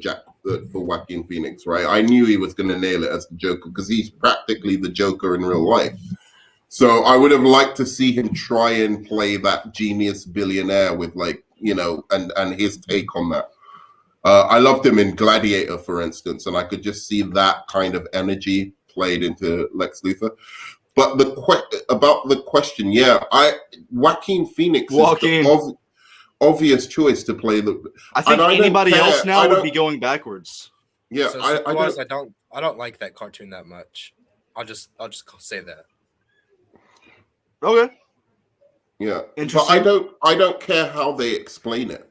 [SPEAKER 2] Joaquin Phoenix, right? I knew he was going to nail it as the Joker because he's practically the Joker in real life. So I would have liked to see him try and play that genius billionaire with and his take on that. I loved him in Gladiator, for instance, and I could just see that kind of energy played into Lex Luthor. But about the question, Joaquin Phoneix is the obvious choice to play
[SPEAKER 1] I think anybody else now would be going backwards.
[SPEAKER 2] Yeah,
[SPEAKER 5] so I don't like that cartoon that much. I'll just say that.
[SPEAKER 1] Okay.
[SPEAKER 2] Yeah, but I don't care how they explain it.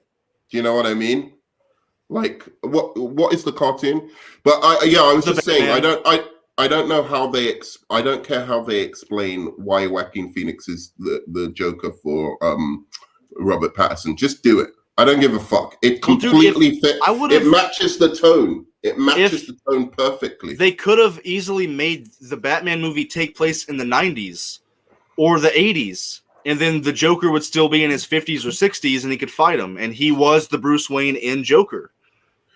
[SPEAKER 2] Do you know what I mean? Like, what is the cartoon? But I was just saying, I don't know how I don't care how they explain why Joaquin Phoenix is the Joker for Robert Pattinson. Just do it. I don't give a fuck. It completely fit. It matches the tone. It matches the tone perfectly.
[SPEAKER 1] They could have easily made the Batman movie take place in the 90s or the 80s, and then the Joker would still be in his 50s or 60s, and he could fight him, and he was the Bruce Wayne in Joker.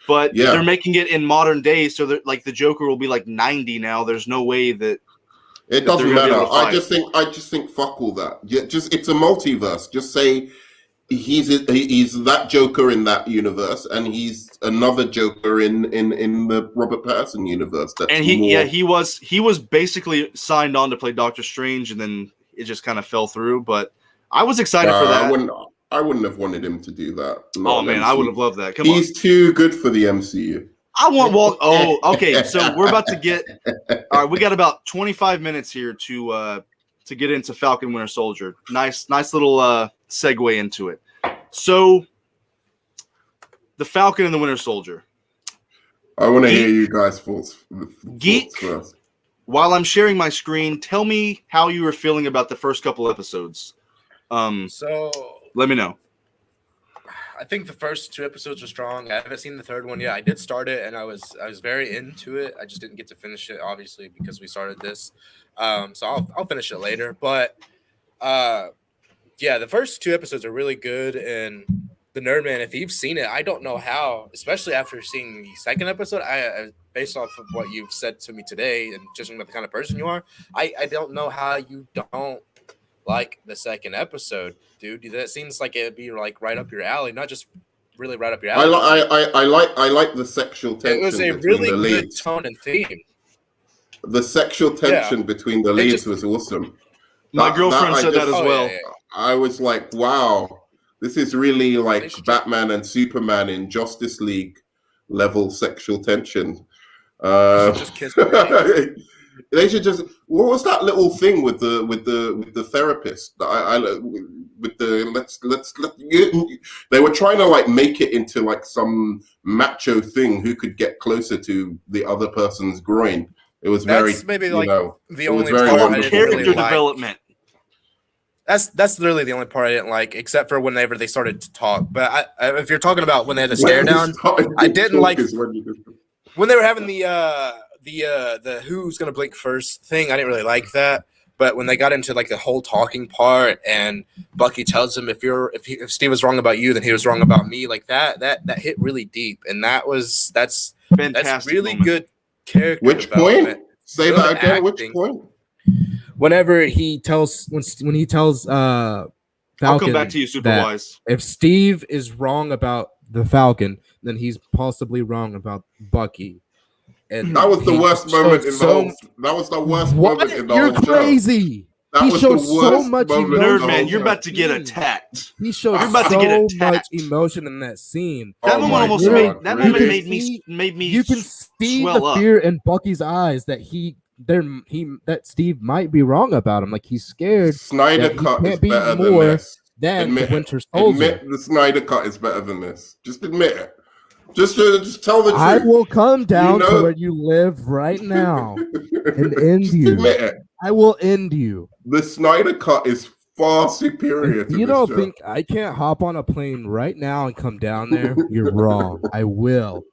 [SPEAKER 1] But they're making it in modern days, so that the Joker will be 90 now. There's no way that
[SPEAKER 2] it doesn't matter. I just think fuck all that. It's a multiverse. Just say he's that Joker in that universe, and he's another Joker in the Robert Pattinson universe.
[SPEAKER 1] He was basically signed on to play Doctor Strange, and then it just kind of fell through. But I was excited for that.
[SPEAKER 2] I wouldn't have wanted him to do that.
[SPEAKER 1] I would have loved that.
[SPEAKER 2] He's too good for the MCU.
[SPEAKER 1] I want Walt. Oh, okay. So we're about to get. All right, we got about 25 minutes here to get into Falcon Winter Soldier. Nice little segue into it. So, the Falcon and the Winter Soldier.
[SPEAKER 2] I want to hear you guys' thoughts.
[SPEAKER 1] Geek.
[SPEAKER 2] First.
[SPEAKER 1] While I'm sharing my screen, tell me how you were feeling about the first couple episodes.
[SPEAKER 5] So
[SPEAKER 1] let me know.
[SPEAKER 5] I think the first 2 episodes are strong. I haven't seen the third one yet. I did start it, and I was very into it. I just didn't get to finish it, obviously, because we started this. So I'll finish it later. But the first 2 episodes are really good. And the Nerdman, if you've seen it, I don't know how, especially after seeing the second episode, I based off of what you've said to me today and judging about the kind of person you are, I don't know how you don't like the second episode, dude. That seems like it'd be right up your alley, not just really right up your alley.
[SPEAKER 2] I like the sexual tension.
[SPEAKER 5] It was a really good tone and theme.
[SPEAKER 2] The sexual tension between the leads was awesome.
[SPEAKER 1] My girlfriend said that as well.
[SPEAKER 5] Yeah.
[SPEAKER 2] I was like, wow, this is really like Batman and Superman in Justice League level sexual tension.
[SPEAKER 5] Just kiss me.
[SPEAKER 2] They should just. What was that little thing with the therapist? They were trying to make it into some macho thing. Who could get closer to the other person's groin? It was
[SPEAKER 5] that's maybe the only part
[SPEAKER 1] I didn't character really development.
[SPEAKER 5] That's literally the only part I didn't like, except for whenever they started to talk. But if you're talking about when they had the stare down, I didn't like when they were having the who's gonna blink first thing. I didn't really like that. But when they got into the whole talking part, and Bucky tells him if Steve was wrong about you, then he was wrong about me, that hit really deep, and that's
[SPEAKER 1] fantastic
[SPEAKER 5] really
[SPEAKER 1] moment.
[SPEAKER 5] Good character.
[SPEAKER 2] Which point? Say that again. Which point?
[SPEAKER 5] Whenever he tells when he tells Falcon,
[SPEAKER 1] I'll come back to you, Superwise.
[SPEAKER 5] If Steve is wrong about the Falcon, then he's possibly wrong about Bucky. And
[SPEAKER 2] that was the worst moment in the whole. That was the worst moment in the whole show.
[SPEAKER 5] You're crazy.
[SPEAKER 2] He shows
[SPEAKER 5] so much emotion.
[SPEAKER 1] Nerdman, you're about to get attacked.
[SPEAKER 5] He showed so much emotion in that scene.
[SPEAKER 1] That moment almost made me.
[SPEAKER 5] You can see the fear in Bucky's eyes that that Steve might be wrong about him. Like he's scared.
[SPEAKER 2] Snyder Cut is better than this.
[SPEAKER 5] Than the Winter Soldier.
[SPEAKER 2] Admit the Snyder Cut is better than this. Just admit it. Just tell the truth.
[SPEAKER 5] I will come down to where you live right now and end you.
[SPEAKER 2] Admit it.
[SPEAKER 5] I will end you.
[SPEAKER 2] The Snyder Cut is far superior to this. You don't
[SPEAKER 5] think I can't hop on a plane right now and come down there? You're wrong. I will.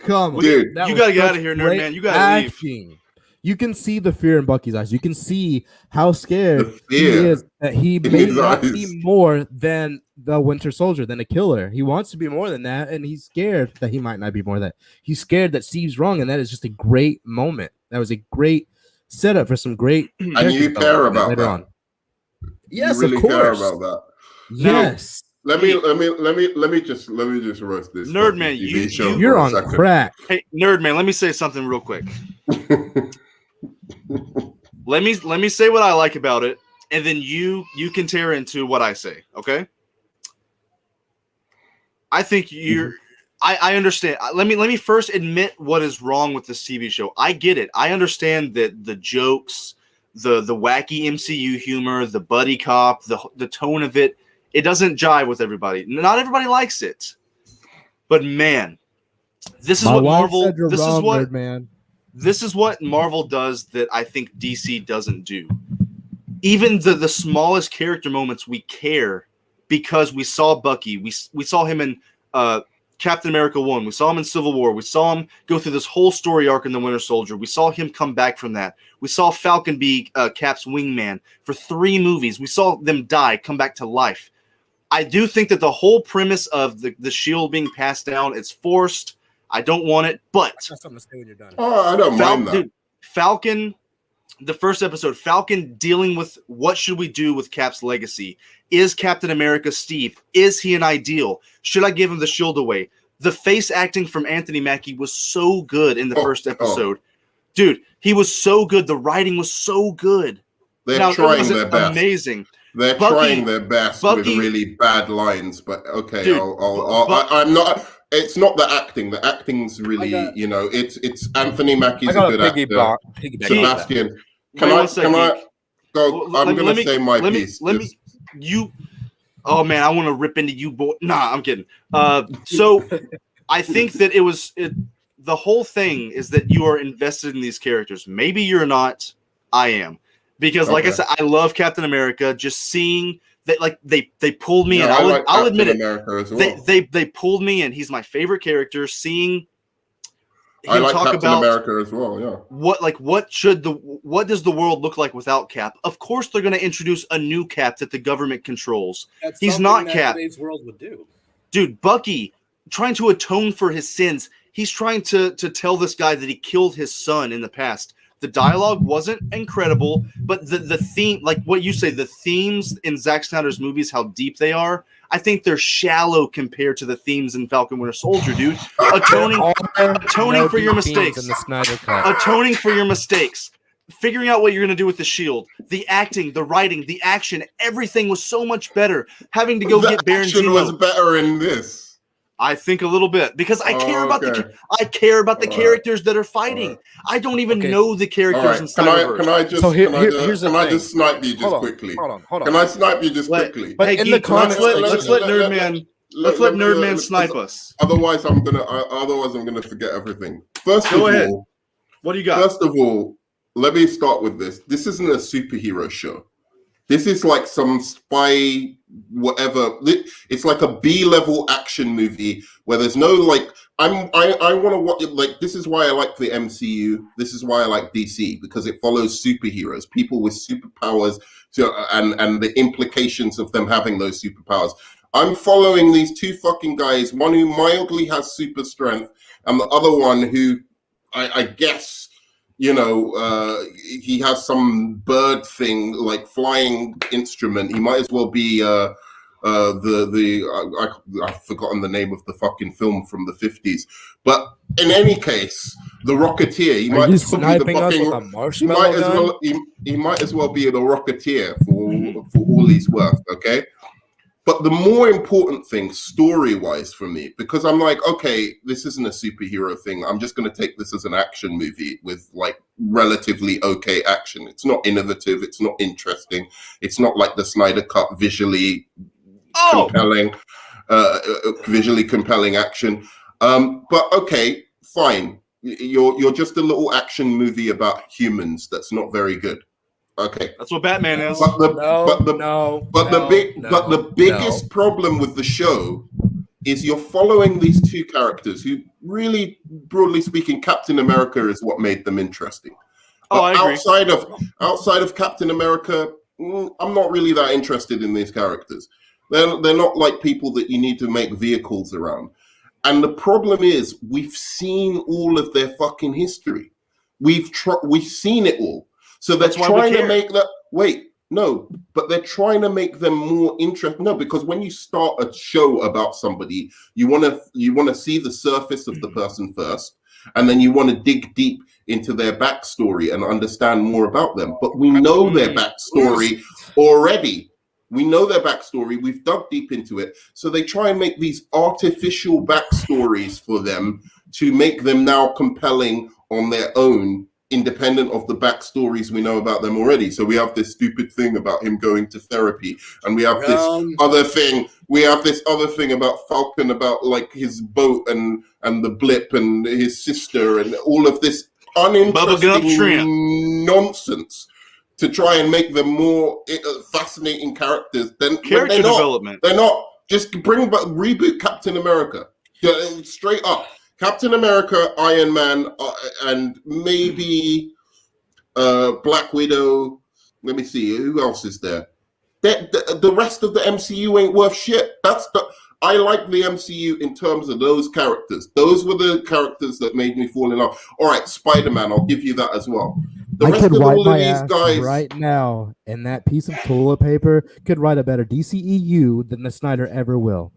[SPEAKER 5] Come on.
[SPEAKER 2] Dude,
[SPEAKER 1] you got to get out of here, Nerdman. You got to leave.
[SPEAKER 5] You can see the fear in Bucky's eyes. You can see how scared he is that he may not be more than the Winter Soldier, than a killer. He wants to be more than that, and he's scared that he might not be more than that. He's scared that Steve's wrong, and that is just a great moment. That was a great setup for some great.
[SPEAKER 2] And you care about that. On.
[SPEAKER 5] Yes,
[SPEAKER 2] you really
[SPEAKER 5] of course.
[SPEAKER 2] Care about that.
[SPEAKER 5] Yes.
[SPEAKER 2] Let me just roast this.
[SPEAKER 1] Nerdman,
[SPEAKER 5] you're on crack.
[SPEAKER 1] Hey, Nerdman, let me say something real quick. Let me say what I like about it, and then you can tear into what I say, okay? I think I understand. Let me first admit what is wrong with this TV show. I get it. I understand that the jokes, the wacky MCU humor, the buddy cop, the tone of it, it doesn't jive with everybody. Not everybody likes it. But man, this is what Marvel. This is what Marvel does that I think DC doesn't do. Even the smallest character moments, we care because we saw Bucky. We saw him in Captain America 1. We saw him in Civil War. We saw him go through this whole story arc in The Winter Soldier. We saw him come back from that. We saw Falcon be Cap's wingman for 3 movies. We saw them die, come back to life. I do think that the whole premise of the shield being passed down, it's forced. I don't want it, but
[SPEAKER 5] I got something to say when you're done.
[SPEAKER 2] Oh, I don't mind that.
[SPEAKER 1] Dude, Falcon, the first episode, Falcon dealing with what should we do with Cap's legacy? Is Captain America Steve? Is he an ideal? Should I give him the shield away? The face acting from Anthony Mackie was so good in the first episode. Dude, he was so good. The writing was so good.
[SPEAKER 2] They're trying their best.
[SPEAKER 1] Amazing.
[SPEAKER 2] They're trying their best with really bad lines, but okay, dude, I'm not. It's not the acting. The acting's really, it's Anthony Mackie's a good actor. Sebastian, can I go? I'm going to say my piece.
[SPEAKER 1] Oh man, I want to rip into you, boy. Nah, I'm kidding. So I think that the whole thing is that you are invested in these characters. Maybe you're not. I am. Because, like I said, I love Captain America. Just seeing that, like they pulled me in. I'll admit it. They pulled me in. He's my favorite character. Seeing him
[SPEAKER 2] I like
[SPEAKER 1] talk
[SPEAKER 2] Captain
[SPEAKER 1] about
[SPEAKER 2] America as well. Yeah.
[SPEAKER 1] What does the world look like without Cap? Of course, they're going to introduce a new Cap that the government controls. He's not Cap.
[SPEAKER 5] Today's world would do.
[SPEAKER 1] Dude, Bucky trying to atone for his sins. He's trying to tell this guy that he killed his son in the past. The dialogue wasn't incredible, but the theme, like what you say, the themes in Zack Snyder's movies, how deep they are, I think they're shallow compared to the themes in Falcon Winter Soldier, dude. Atoning for your mistakes.
[SPEAKER 5] In the Snyder Cut.
[SPEAKER 1] Atoning for your mistakes. Figuring out what you're going to do with the shield. The acting, the writing, the action, everything was so much better. Having to go get Baron Zemo.
[SPEAKER 2] The action was better in this.
[SPEAKER 1] I think a little bit because I care about the characters that are fighting. Right. I don't even know the characters in Snyderverse.
[SPEAKER 2] Can I just snipe you just quickly? Hold on. Can I snipe you just quickly?
[SPEAKER 1] But in the comments, let's let Nerdman snipe us.
[SPEAKER 2] Otherwise, I'm gonna forget everything. Go
[SPEAKER 1] ahead. What do you got?
[SPEAKER 2] First of all, let me start with this. This isn't a superhero show. This is like some spy, whatever. It's like a B-level action movie where there's no like. I want to watch it. Like, this is why I like the MCU. This is why I like DC, because it follows superheroes, people with superpowers, and the implications of them having those superpowers. I'm following these two fucking guys. One who mildly has super strength, and the other one who I guess, you know, he has some bird thing, like flying instrument. He might as well be I've forgotten the name of the fucking film from the 50s. But in any case, the Rocketeer, he might as well be the fucking he might as well be the Rocketeer for all he's worth, okay? But the more important thing, story-wise for me, because I'm like, okay, this isn't a superhero thing. I'm just going to take this as an action movie with like relatively okay action. It's not innovative. It's not interesting. It's not like the Snyder Cut visually compelling action. But okay, fine. You're just a little action movie about humans that's not very good. Okay,
[SPEAKER 1] that's what Batman is.
[SPEAKER 2] But the biggest problem with the show is you're following these two characters who really, broadly speaking, Captain America is what made them interesting. But I agree. Outside of Captain America, I'm not really that interested in these characters. They're not like people that you need to make vehicles around. And the problem is we've seen all of their fucking history. We've seen it all. So they're trying to make that. Wait, no, but they're trying to make them more interesting. No, because when you start a show about somebody, you want to see the surface of the person first, and then you want to dig deep into their backstory and understand more about them. But we know their backstory already. We know their backstory. We've dug deep into it. So they try and make these artificial backstories for them to make them now compelling on their own, independent of the backstories we know about them already. So we have this stupid thing about him going to therapy, and we have this other thing. We have this other thing about Falcon, about like his boat and the blip and his sister and all of this uninteresting nonsense to try and make them more fascinating characters. Then
[SPEAKER 1] character development.
[SPEAKER 2] They're not. Just reboot Captain America straight up. Captain America, Iron Man, and maybe Black Widow. Let me see, who else is there? The rest of the MCU ain't worth shit. I like the MCU in terms of those characters. Those were the characters that made me fall in love. All right, Spider-Man, I'll give you that as well.
[SPEAKER 6] I could wipe my ass right now, and that piece of toilet paper could write a better DCEU than the Snyder ever will.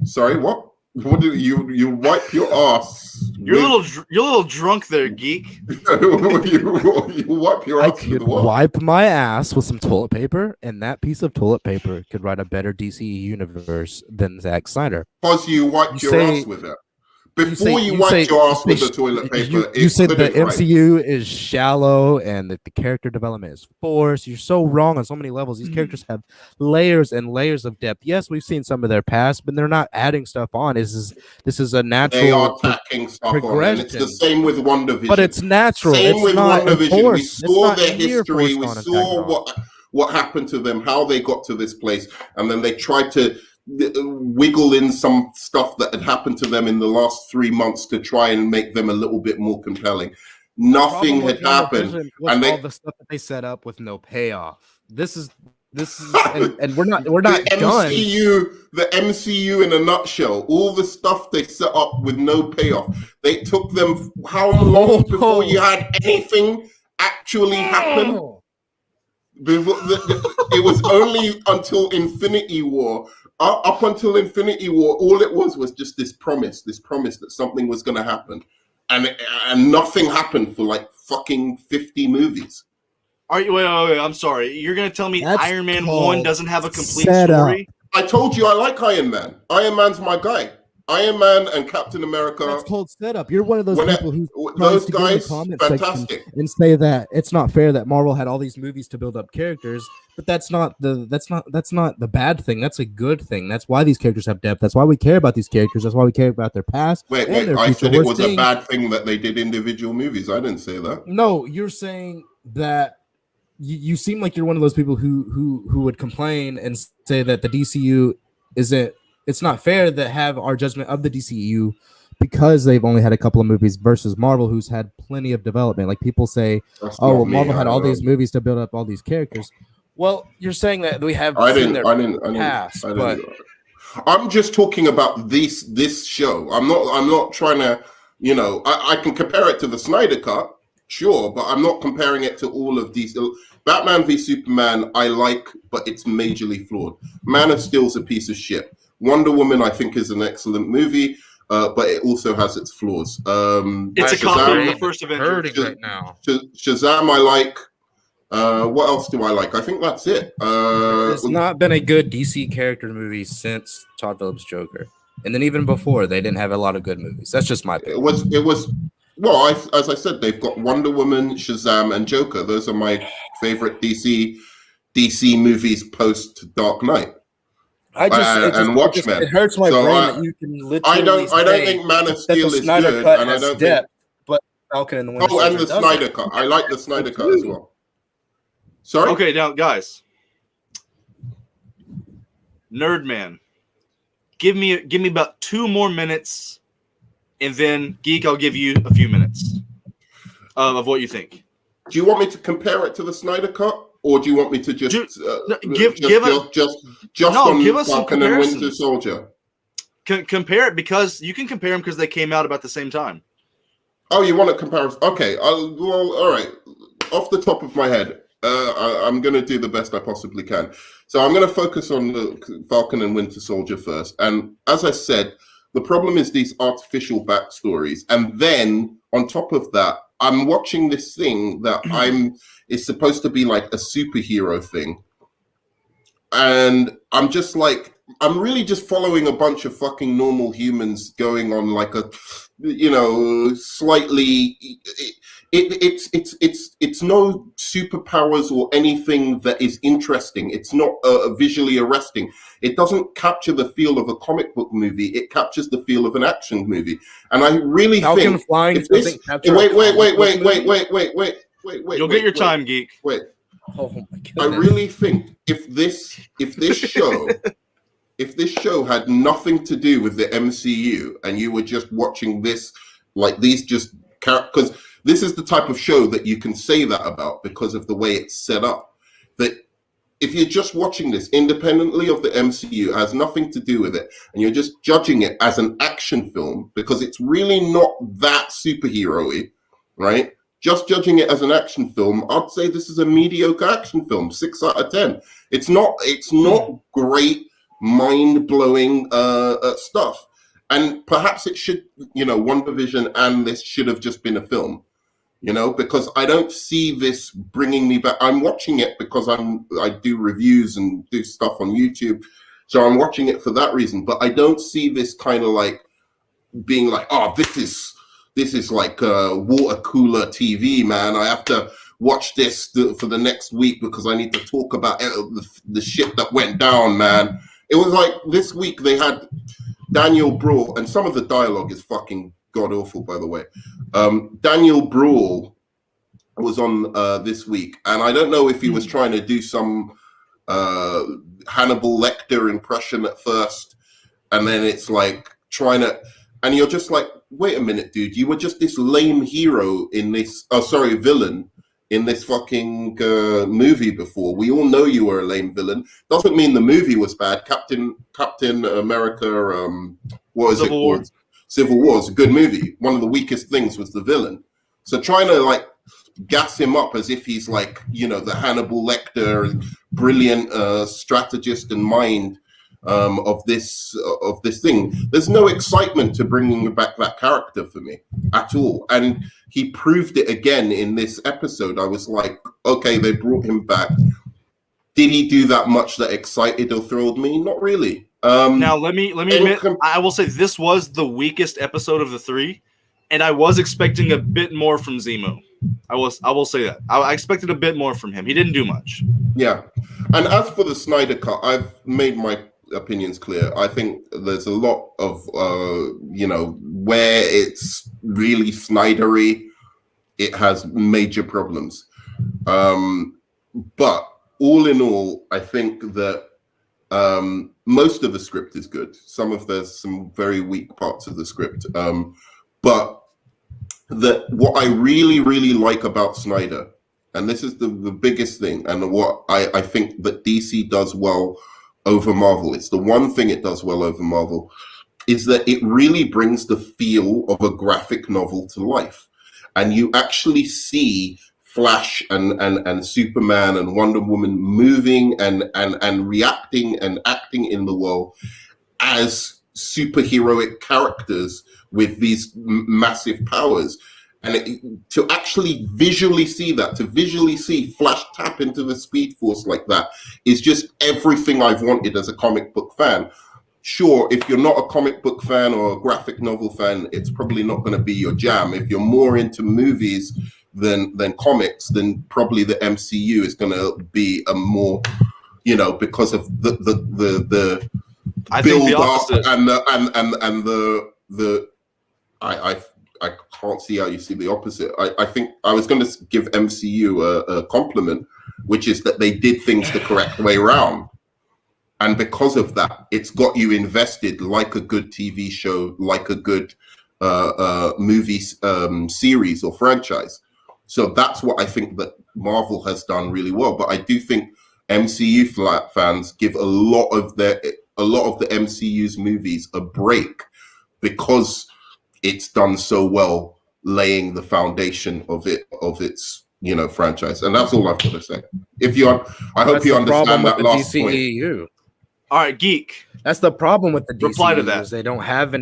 [SPEAKER 2] Sorry, what? What do you wipe your ass?
[SPEAKER 1] You're a little drunk there, geek.
[SPEAKER 2] you wipe your ass.
[SPEAKER 6] I could wipe my ass with some toilet paper, and that piece of toilet paper could write a better DCE universe than Zack Snyder.
[SPEAKER 2] Because you wiped your ass with it. Before you wipe your ass with the toilet paper,
[SPEAKER 6] you said the MCU is shallow and that the character development is forced. You're so wrong on so many levels. These characters have layers and layers of depth. Yes, we've seen some of their past, but they're not adding stuff on. This is a natural.
[SPEAKER 2] They are tacking stuff on, and it's the same with WandaVision.
[SPEAKER 6] But it's natural.
[SPEAKER 2] Same with WandaVision. We saw their history. We saw what happened to them, how they got to this place, and then they tried to wiggle in some stuff that had happened to them in the last 3 months to try and make them a little bit more compelling. Nothing had happened,
[SPEAKER 6] and all the stuff that they set up with no payoff. This is and we're not done.
[SPEAKER 2] The MCU in a nutshell. All the stuff they set up with no payoff. They took them how long before you had anything actually happen? It was only until Infinity War. Up until Infinity War, all it was just this promise that something was going to happen, and nothing happened for like fucking 50 movies.
[SPEAKER 1] Wait, I'm sorry. You're going to tell me Iron Man 1 doesn't have a complete story?
[SPEAKER 2] I told you I like Iron Man. Iron Man's my guy. Iron Man and Captain America.
[SPEAKER 6] That's called setup. You're one of those people who
[SPEAKER 2] those guys fantastic
[SPEAKER 6] and say that it's not fair that Marvel had all these movies to build up characters, but that's not the bad thing. That's a good thing. That's why these characters have depth. That's why we care about these characters. That's why we care about their past.
[SPEAKER 2] Wait, I said it was a bad thing that they did individual movies. I didn't say that.
[SPEAKER 6] No, you're saying that you seem like you're one of those people who would complain and say that the DCU isn't. It's not fair to have our judgment of the DCEU because they've only had a couple of movies versus Marvel, who's had plenty of development. Like people say, Marvel had all these movies to build up all these characters. Well, you're saying that we have seen their past, but
[SPEAKER 2] I'm just talking about this show. I'm not trying to, I can compare it to the Snyder Cut, sure, but I'm not comparing it to all of these. Batman v Superman, I like, but it's majorly flawed. Man of Steel's a piece of shit. Wonder Woman, I think, is an excellent movie, but it also has its flaws.
[SPEAKER 1] It's a copy of the first Avengers.
[SPEAKER 5] Right now.
[SPEAKER 2] Shazam, I like. What else do I like? I think that's it.
[SPEAKER 6] There's not been a good DC character movie since Todd Phillips' Joker, and then even before, they didn't have a lot of good movies. That's just my opinion.
[SPEAKER 2] It was. Well, as I said, they've got Wonder Woman, Shazam, and Joker. Those are my favorite DC movies post Dark Knight. And Watchmen.
[SPEAKER 6] It hurts my brain that you can literally.
[SPEAKER 2] I don't think Man of Steel is good, and I don't think.
[SPEAKER 6] But Falcon and the Winter Soldier.
[SPEAKER 2] And the Snyder Cut. I like the Snyder Cut as well. Sorry.
[SPEAKER 1] Okay, now guys, Nerdman, give me about 2 more minutes. And then, Geek, I'll give you a few minutes of what you think.
[SPEAKER 2] Do you want me to compare it to the Snyder Cut, or do you want me to just
[SPEAKER 1] give us
[SPEAKER 2] Falcon and Winter Soldier?
[SPEAKER 1] Compare it because you can compare them because they came out about the same time.
[SPEAKER 2] Oh, you want a comparison? Okay. Well, all right. Off the top of my head, I'm going to do the best I possibly can. So I'm going to focus on the Falcon and Winter Soldier first. And as I said, the problem is these artificial backstories. And then on top of that, I'm watching this thing that it's supposed to be like a superhero thing. And I'm just like, I'm really just following a bunch of fucking normal humans going on like a, slightly, it's no superpowers or anything that is interesting. It's not visually arresting. It doesn't capture the feel of a comic book movie. It captures the feel of an action movie. And I really think
[SPEAKER 6] flying doesn't capture.
[SPEAKER 2] Wait.
[SPEAKER 1] You'll get your time, Geek.
[SPEAKER 2] Wait.
[SPEAKER 6] Oh my goodness.
[SPEAKER 2] I really think if this show if this show had nothing to do with the MCU and you were just watching this, like these just because this is the type of show that you can say that about because of the way it's set up. That if you're just watching this independently of the MCU, it has nothing to do with it, and you're just judging it as an action film because it's really not that superhero-y, right? Just judging it as an action film, I'd say this is a mediocre action film, 6 out of 10. It's not great, mind-blowing stuff. And perhaps it should, WandaVision and this should have just been a film, because I don't see this bringing me back. I'm watching it because I do reviews and do stuff on YouTube. So I'm watching it for that reason. But I don't see this kind of like being like, oh, this is like water cooler TV, man. I have to watch this for the next week because I need to talk about the shit that went down, man. It was like this week they had Daniel Bruhl, and some of the dialogue is fucking god awful, by the way. Daniel Bruhl was on this week, and I don't know if he was trying to do some Hannibal Lecter impression at first, and then it's like and you're just like, wait a minute, dude, you were just this lame hero in this, villain in this fucking movie before. We all know you were a lame villain. Doesn't mean the movie was bad. Captain America, what is it called? Civil War is a good movie. One of the weakest things was the villain. So trying to like gas him up as if he's like, the Hannibal Lecter, brilliant strategist and mind of this thing. There's no excitement to bringing back that character for me at all, and he proved it again in this episode. I was like, okay, they brought him back. Did he do that much that excited or thrilled me? Not really.
[SPEAKER 1] Now let me admit, I will say this was the weakest episode of the 3, and I was expecting a bit more from Zemo. I will say that I expected a bit more from him. He didn't do much.
[SPEAKER 2] Yeah, and as for the Snyder Cut, I've made my opinions clear. I think there's a lot of where it's really Snydery, it has major problems, but all in all, I think that most of the script is good. There's some very weak parts of the script, but what I really, really like about Snyder, and this is the biggest thing, and what I think that DC does well over Marvel. It's the one thing it does well over Marvel, is that it really brings the feel of a graphic novel to life. And you actually see Flash and Superman and Wonder Woman moving and reacting and acting in the world as superheroic characters with these massive powers. And to actually visually see that, to visually see Flash tap into the Speed Force like that, is just everything I've wanted as a comic book fan. Sure, if you're not a comic book fan or a graphic novel fan, it's probably not going to be your jam. If you're more into movies than comics, then probably the MCU is going to be a more, because of the build up and the I can't see how you see the opposite. I think I was going to give MCU a compliment, which is that they did things the correct way around. And because of that, it's got you invested like a good TV show, like a good movie series or franchise. So that's what I think that Marvel has done really well. But I do think MCU fans give a lot of the MCU's movies a break because it's done so well, laying the foundation of its franchise. And that's all I've got to say. I hope you understand that last DCEU. Point.
[SPEAKER 1] All right, Geek.
[SPEAKER 6] That's the problem with the DCEU.
[SPEAKER 1] Reply to that.
[SPEAKER 6] They don't have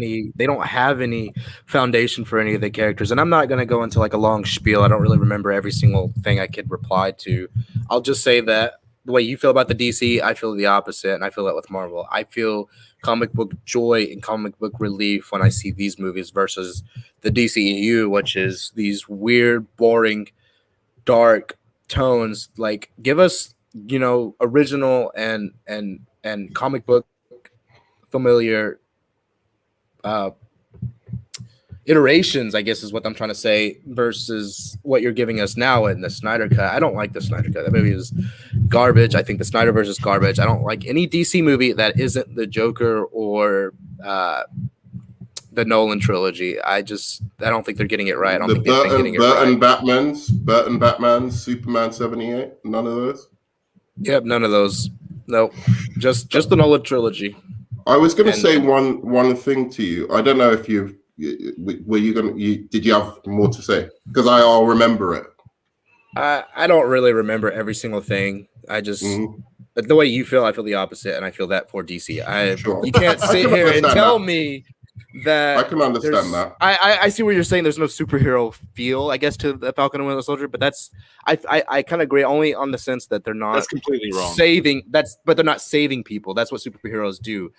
[SPEAKER 6] any foundation for any of the characters. And I'm not going to go into like a long spiel. I don't really remember every single thing I could reply to. I'll just say that the way you feel about the DC, I feel the opposite, and I feel that with Marvel. I feel comic book joy and comic book relief when I see these movies versus the DCEU, which is these weird, boring, dark tones. Like, give us, original and comic book familiar iterations, I guess is what I'm trying to say, versus what you're giving us now in the Snyder Cut. I don't like the Snyder Cut. That movie is garbage. I think the Snyderverse is garbage. I don't like any DC movie that isn't the Joker or the Nolan trilogy. I don't think they're getting it right. I don't think they've been getting it right.
[SPEAKER 2] Burton Batman's, Superman 78, none of those?
[SPEAKER 6] Yep, none of those. Nope. Just the Nolan trilogy.
[SPEAKER 2] I was going to say one thing to you. I don't know if did you have more to say? Because I'll remember it.
[SPEAKER 6] I don't really remember every single thing. I just the way you feel, I feel the opposite, and I feel that for DC.
[SPEAKER 2] Sure.
[SPEAKER 6] You can't sit here and tell me that
[SPEAKER 2] I can understand that.
[SPEAKER 6] I see what you're saying. There's no superhero feel, I guess, to the Falcon and Winter Soldier, but that's I kind of agree only on the sense that they're not.
[SPEAKER 1] That's completely wrong.
[SPEAKER 6] But they're not saving people. That's what superheroes do.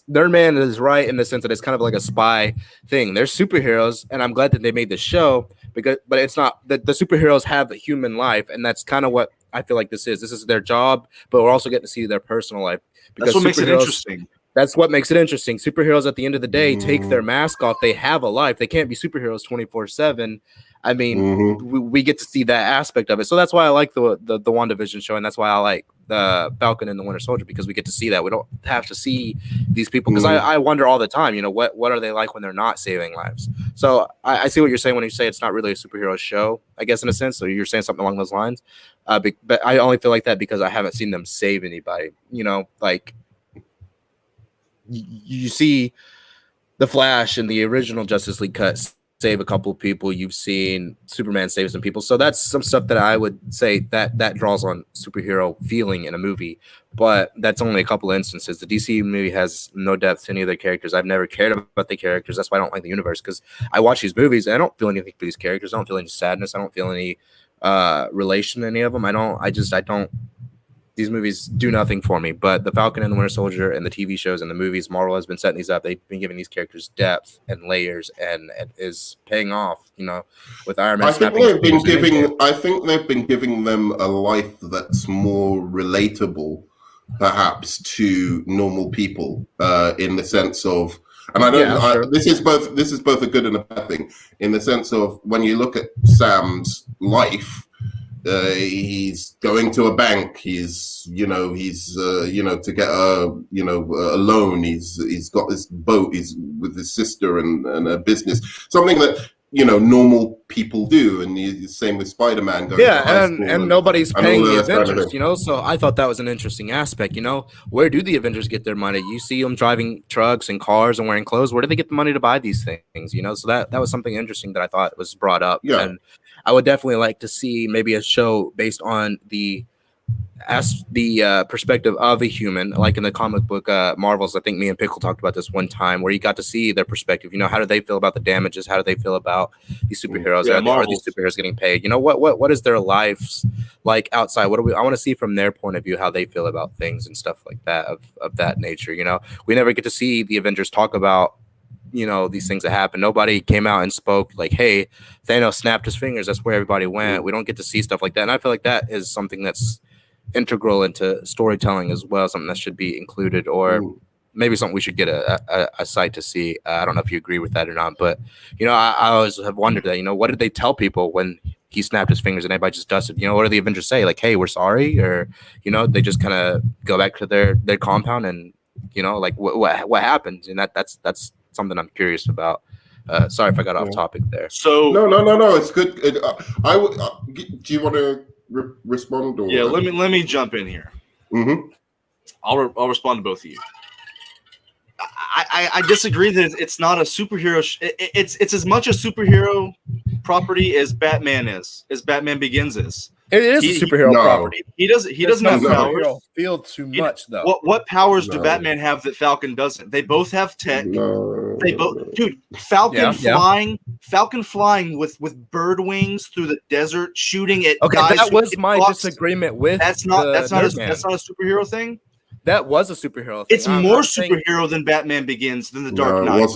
[SPEAKER 6] Their man is right in the sense that it's kind of like a spy thing. They're superheroes, and I'm glad that they made this show but it's not the superheroes have a human life, and that's kind of what I feel like this is. This is their job, but we're also getting to see their personal life.
[SPEAKER 1] That's what makes it interesting.
[SPEAKER 6] That's what makes it interesting. Superheroes at the end of the day take their mask off. They have a life. They can't be superheroes 24/7. I mean, we get to see that aspect of it. So that's why I like the WandaVision show, and that's why I like the Falcon and the Winter Soldier, because we get to see that. We don't have to see these people, because I wonder all the time, what are they like when they're not saving lives? So I see what you're saying when you say it's not really a superhero show, I guess, in a sense. So you're saying something along those lines. But I only feel like that because I haven't seen them save anybody. Like you see the Flash in the original Justice League cut save a couple of people. You've seen Superman save some people. So that's some stuff that I would say that draws on superhero feeling in a movie. But that's only a couple of instances. The DC movie has no depth to any of their characters. I've never cared about the characters. That's why I don't like the universe, because I watch these movies and I don't feel anything for these characters. I don't feel any sadness. I don't feel any relation to any of them. I don't. These movies do nothing for me. But the Falcon and the Winter Soldier and the TV shows and the movies, Marvel has been setting these up. They've been giving these characters depth and layers, and it is paying off. With Iron Man. I think
[SPEAKER 2] they've been giving them a life that's more relatable, perhaps, to normal people, in the sense of. And I don't. This is both a good and a bad thing, in the sense of when you look at Sam's life. He's going to a bank. He's to get a loan. He's got this boat. He's with his sister and a business. Something that normal people do, and the same with Spider-Man going to high school
[SPEAKER 5] and nobody's paying the Avengers,
[SPEAKER 2] kind of
[SPEAKER 5] so I thought that was an interesting aspect. Where do the Avengers get their money? You see them driving trucks and cars and wearing clothes. Where do they get the money to buy these things? So that was something interesting that I thought was brought up. And I would definitely like to see maybe a show based on the perspective of a human, like in the comic book Marvels. I think me and Pickle talked about this one time, where you got to see their perspective. How do they feel about the damages? How do they feel about these superheroes? Are these superheroes getting paid? What is their lives like outside? I want to see from their point of view how they feel about things and stuff like that of that nature. We never get to see the Avengers talk about these things that happen. Nobody came out and spoke like, hey, Thanos snapped his fingers, that's where everybody went. We don't get to see stuff like that, and I feel like that is something that's integral into storytelling as well, something that should be included, or maybe something we should get a site to see. I don't know if you agree with that or not, but I always have wondered that, what did they tell people when he snapped his fingers and everybody just dusted? What do the Avengers say? Like, hey, we're sorry? Or they just kind of go back to their compound and like what happens? And that's something I'm curious about. Sorry if I got off topic there.
[SPEAKER 1] So
[SPEAKER 2] no, it's good. Do you want to respond? Or
[SPEAKER 1] let me jump in here. I'll respond to both of you. I disagree that it's not a superhero. It's as much a superhero property as Batman is, as Batman Begins is.
[SPEAKER 5] It is a superhero property.
[SPEAKER 1] He doesn't have powers.
[SPEAKER 5] Feel too much though.
[SPEAKER 1] What powers do Batman have that Falcon doesn't? They both have tech. They both, dude. Falcon flying with bird wings through the desert, shooting at guys.
[SPEAKER 5] That was my disagreement with.
[SPEAKER 1] That's not a superhero thing.
[SPEAKER 5] That was a superhero thing.
[SPEAKER 1] It's more superhero than Batman Begins, than the Dark Knight.
[SPEAKER 2] It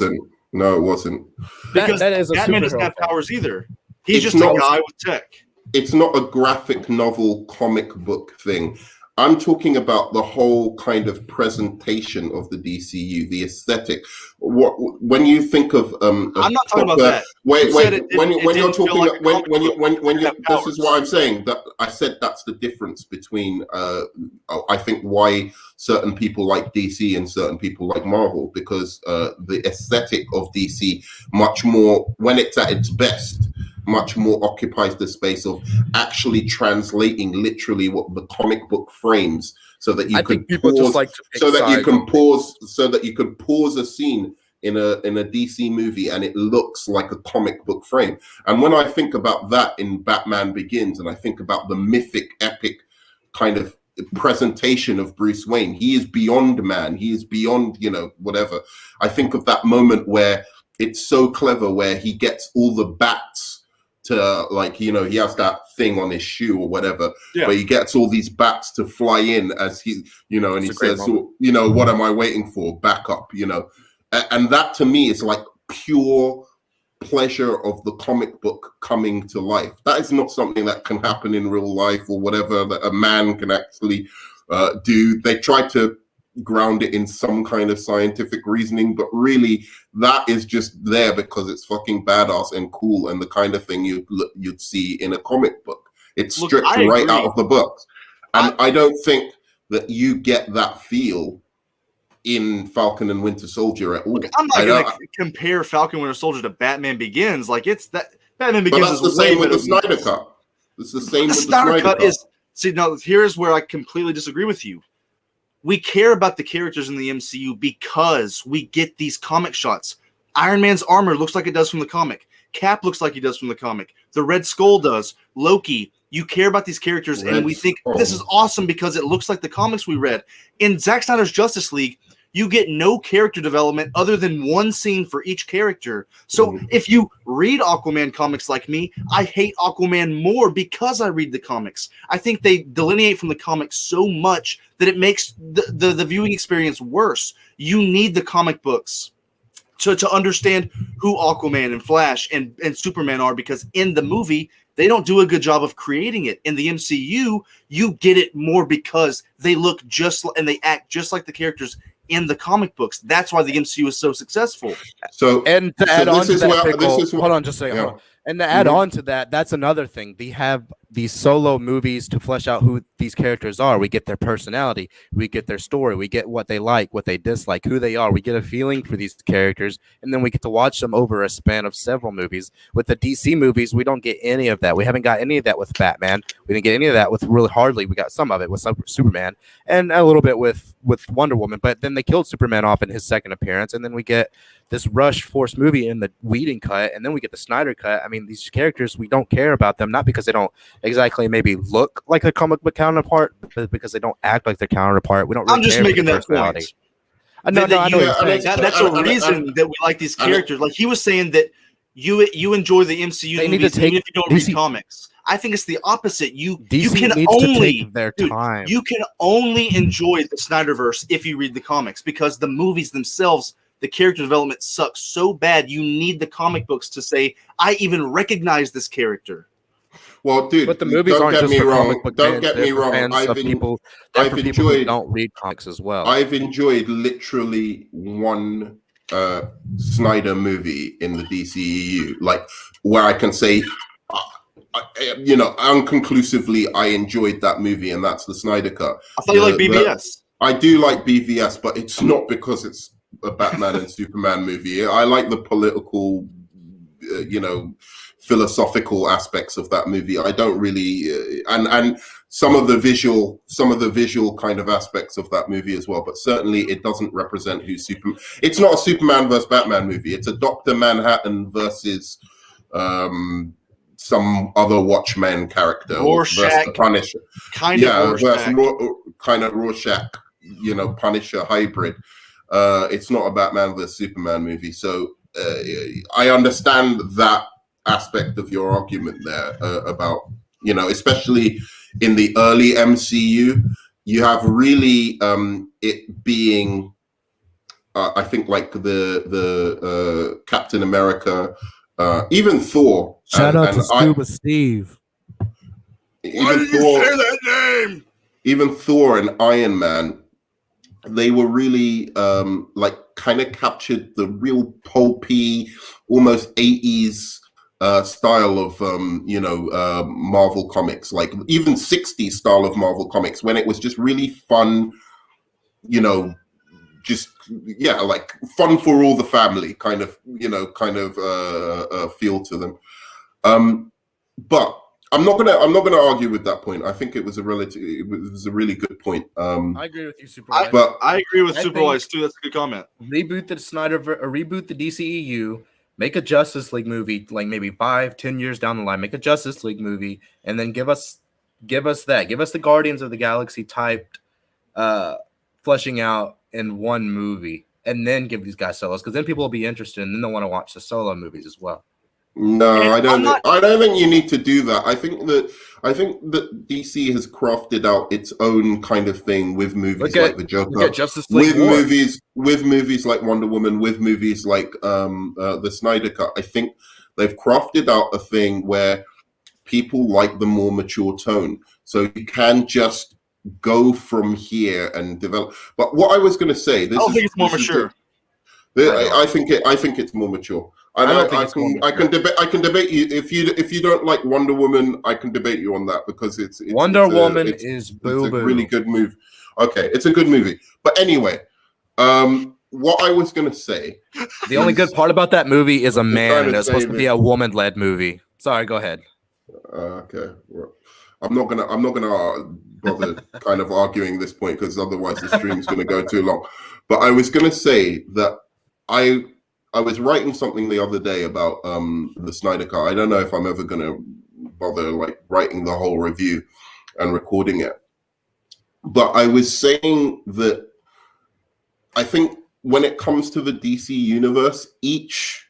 [SPEAKER 2] wasn't.
[SPEAKER 1] Because
[SPEAKER 5] that is
[SPEAKER 1] Batman doesn't have powers either. He's just a guy with tech.
[SPEAKER 2] It's not a graphic novel comic book thing. I'm talking about the whole kind of presentation of the DCU, the aesthetic. When you think of
[SPEAKER 1] I'm not talking about that.
[SPEAKER 2] When you're talking, this is what I'm saying. That I said that's the difference between I think why certain people like DC and certain people like Marvel, because the aesthetic of DC much more, when it's at its best, much more occupies the space of actually translating literally what the comic book frames, so that you could pause, so that you could pause a scene in a DC movie and it looks like a comic book frame. And when I think about that in Batman Begins, and I think about the mythic, epic kind of presentation of Bruce Wayne, he is beyond man, he is beyond, whatever. I think of that moment where it's so clever, where he gets all the bats to, like, he has that thing on his shoe or whatever, but he gets all these bats to fly in as he, and he says, what am I waiting for? Back up, and that to me is like pure pleasure of the comic book coming to life. That is not something that can happen in real life or whatever, that a man can actually do. They try to ground it in some kind of scientific reasoning, but really that is just there because it's fucking badass and cool and the kind of thing you'd see in a comic book. It's stripped right out of the books, and I don't think that you get that feel in Falcon and Winter Soldier at all.
[SPEAKER 1] Look, I'm not going to compare Falcon and Winter Soldier to Batman Begins. Like, it's that Batman Begins is
[SPEAKER 2] the same with the Snyder Cut. It's the same with the Snyder Cut.
[SPEAKER 1] Here's where I completely disagree with you. We care about the characters in the MCU because we get these comic shots. Iron Man's armor looks like it does from the comic. Cap looks like he does from the comic. The Red Skull does. Loki. You care about these characters, and we think this is awesome because it looks like the comics we read. In Zack Snyder's Justice League, you get no character development other than one scene for each character. So if you read Aquaman comics like me, I hate Aquaman more because I read the comics. I think they delineate from the comics so much that it makes the viewing experience worse. You need the comic books to understand who Aquaman and Flash and Superman are, because in the movie, they don't do a good job of creating it. In the MCU, you get it more because they look and they act just like the characters in the comic books. That's why the MCU is so successful.
[SPEAKER 5] So, hold on just a second. And to add on to that, that's another thing. They have these solo movies to flesh out who these characters are. We get their personality, we get their story, we get what they like, what they dislike, who they are. We get a feeling for these characters, and then we get to watch them over a span of several movies. With the DC movies, we don't get any of that. We haven't got any of that with Batman. We didn't get any of that with really hardly. We got some of it with Superman and a little bit with Wonder Woman, but then they killed Superman off in his second appearance, and then we get this rush force movie in the Whedon cut, and then we get the Snyder cut. I mean, these characters, we don't care about them, not because they don't exactly maybe look like a comic book counterpart, but because they don't act like their counterpart. We don't really
[SPEAKER 1] I'm just making that point. That's a reason that we like these characters. Like he was saying that you enjoy the MCU movies even if you don't read comics. I think it's the opposite. You can only enjoy the Snyderverse if you read the comics, because the movies themselves, the character development sucks so bad. You need the comic books to say, I even recognize this character.
[SPEAKER 2] Well, dude,
[SPEAKER 5] but the movies aren't just for comic book fans.
[SPEAKER 2] Don't get me wrong. I've enjoyed
[SPEAKER 5] people who don't read comics as well.
[SPEAKER 2] I've enjoyed literally one Snyder movie in the DCEU, like where I can say, unconclusively, I enjoyed that movie, and that's the Snyder Cut.
[SPEAKER 1] I thought you liked BVS.
[SPEAKER 2] I do like BVS, but it's not because it's a Batman and Superman movie. I like the political, philosophical aspects of that movie. I don't really, and some of the visual kind of aspects of that movie as well. But certainly, it doesn't represent who Superman. It's not a Superman versus Batman movie. It's a Dr. Manhattan versus some other Watchmen character,
[SPEAKER 1] Rorschach,
[SPEAKER 2] versus the Punisher,
[SPEAKER 1] kind of
[SPEAKER 2] Rorschach, Punisher hybrid. It's not a Batman versus Superman movie, so I understand that aspect of your argument there about, especially in the early MCU, you have really it being, I think, like the Captain America, even Thor.
[SPEAKER 6] Shout out to Scuba Steve.
[SPEAKER 2] Why did you say that name? Even Thor and Iron Man, they were really kind of captured the real pulpy, almost 80s style of Marvel comics, like even 60s style of Marvel comics, when it was just really fun, like fun for all the family kind of feel to them. But I'm not gonna argue with that point. I think it was a really good point.
[SPEAKER 5] I agree with you, Superwise.
[SPEAKER 1] But I agree with Superwise too. That's a good comment.
[SPEAKER 5] Reboot the reboot the DCEU. Make a Justice League movie, like maybe 5-10 years down the line. Make a Justice League movie, and then give us that. Give us the Guardians of the Galaxy typed fleshing out in one movie, and then give these guys solos, because then people will be interested, and then they'll want to watch the solo movies as well.
[SPEAKER 2] No, I don't think you need to do that. I think that DC has crafted out its own kind of thing with movies like the Joker, with movies like Wonder Woman, with movies like the Snyder Cut. I think they've crafted out a thing where people like the more mature tone, so you can just go from here and develop. But what I was going to say, I
[SPEAKER 1] think it's more mature.
[SPEAKER 2] I think it's more mature. I can debate you if you don't like Wonder Woman. I can debate you on that, because it's
[SPEAKER 5] Wonder Woman is
[SPEAKER 2] a really good movie. Okay, it's a good movie. But anyway, what I was gonna say,
[SPEAKER 5] the only good part about that movie is a man, and it's supposed to be a woman-led movie. Sorry, go ahead.
[SPEAKER 2] Okay, well, I'm not gonna bother kind of arguing this point, because otherwise the stream is gonna go too long. But I was gonna say that I was writing something the other day about the Snyder Cut. I don't know if I'm ever going to bother writing the whole review and recording it. But I was saying that I think when it comes to the DC universe, each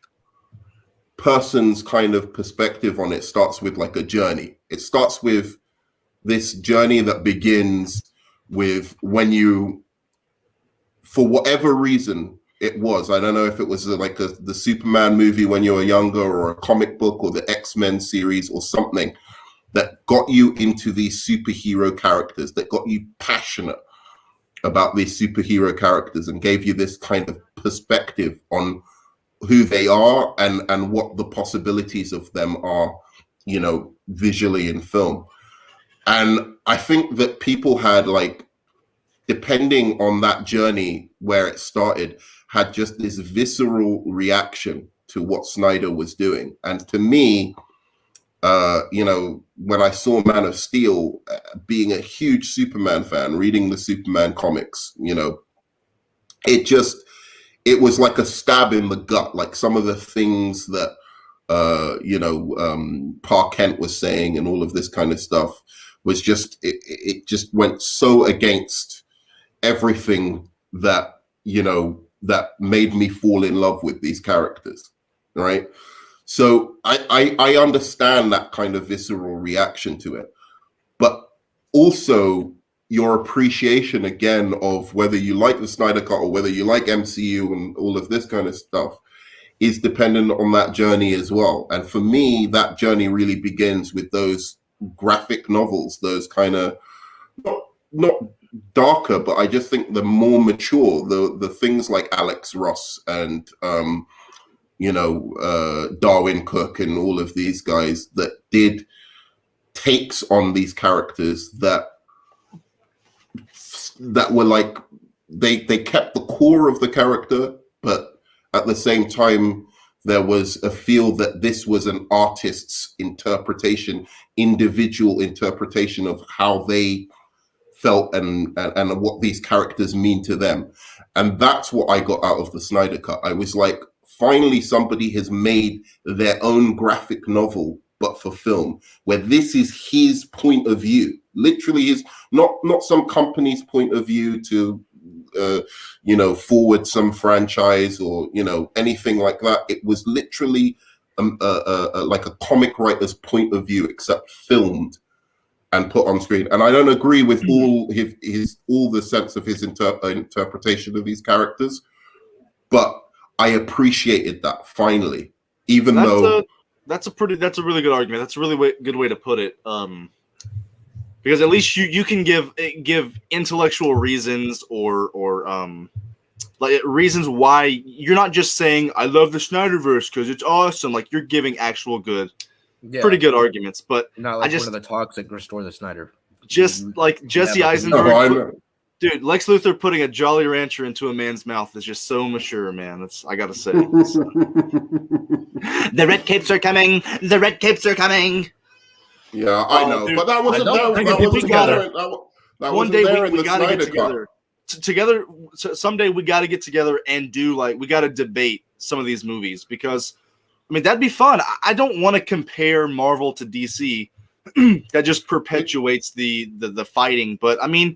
[SPEAKER 2] person's kind of perspective on it starts with like a journey. It starts with this journey that begins with when you, for whatever reason, it was. I don't know if it was like the Superman movie when you were younger, or a comic book, or the X-Men series, or something that got you into these superhero characters, that got you passionate about these superhero characters, and gave you this kind of perspective on who they are and what the possibilities of them are visually in film. And I think that people had, like, depending on that journey where it started, had just this visceral reaction to what Snyder was doing. And to me, when I saw Man of Steel, being a huge Superman fan, reading the Superman comics, it was like a stab in the gut. Like some of the things that, Pa Kent was saying and all of this kind of stuff was just, it just went so against everything that, that made me fall in love with these characters, right? So I understand that kind of visceral reaction to it, but also your appreciation again of whether you like the Snyder Cut or whether you like MCU and all of this kind of stuff is dependent on that journey as well. And for me, that journey really begins with those graphic novels, those kind of not darker, but I just think the more mature, the things like Alex Ross and Darwin Cook and all of these guys that did takes on these characters that were like, they kept the core of the character, but at the same time there was a feel that this was an artist's interpretation, individual interpretation of how they felt and what these characters mean to them. And that's what I got out of the Snyder Cut. I was like, finally somebody has made their own graphic novel, but for film, where this is his point of view. Literally is not some company's point of view to forward some franchise or anything like that. It was literally like a comic writer's point of view, except filmed and put on screen. And I don't agree with all the sense of his interpretation of these characters, but I appreciated that finally, even though
[SPEAKER 1] that's a really good argument. That's a really good way to put it. Because at least you can give intellectual reasons or like reasons why you're not just saying I love the Snyderverse because it's awesome. Like you're giving actual pretty good arguments. But
[SPEAKER 3] not like one of the toxic restore the Snyder.
[SPEAKER 1] Just like Jesse Eisenberg, dude. Lex Luthor putting a Jolly Rancher into a man's mouth is just so mature, man. I gotta say. The red capes are coming. The red capes are coming.
[SPEAKER 2] Yeah, I know, dude, but that wasn't
[SPEAKER 1] one day we got to get together. Together, someday we got to get together and we got to debate some of these movies because, I mean, that'd be fun. I don't want to compare Marvel to DC. That just perpetuates the fighting. But I mean,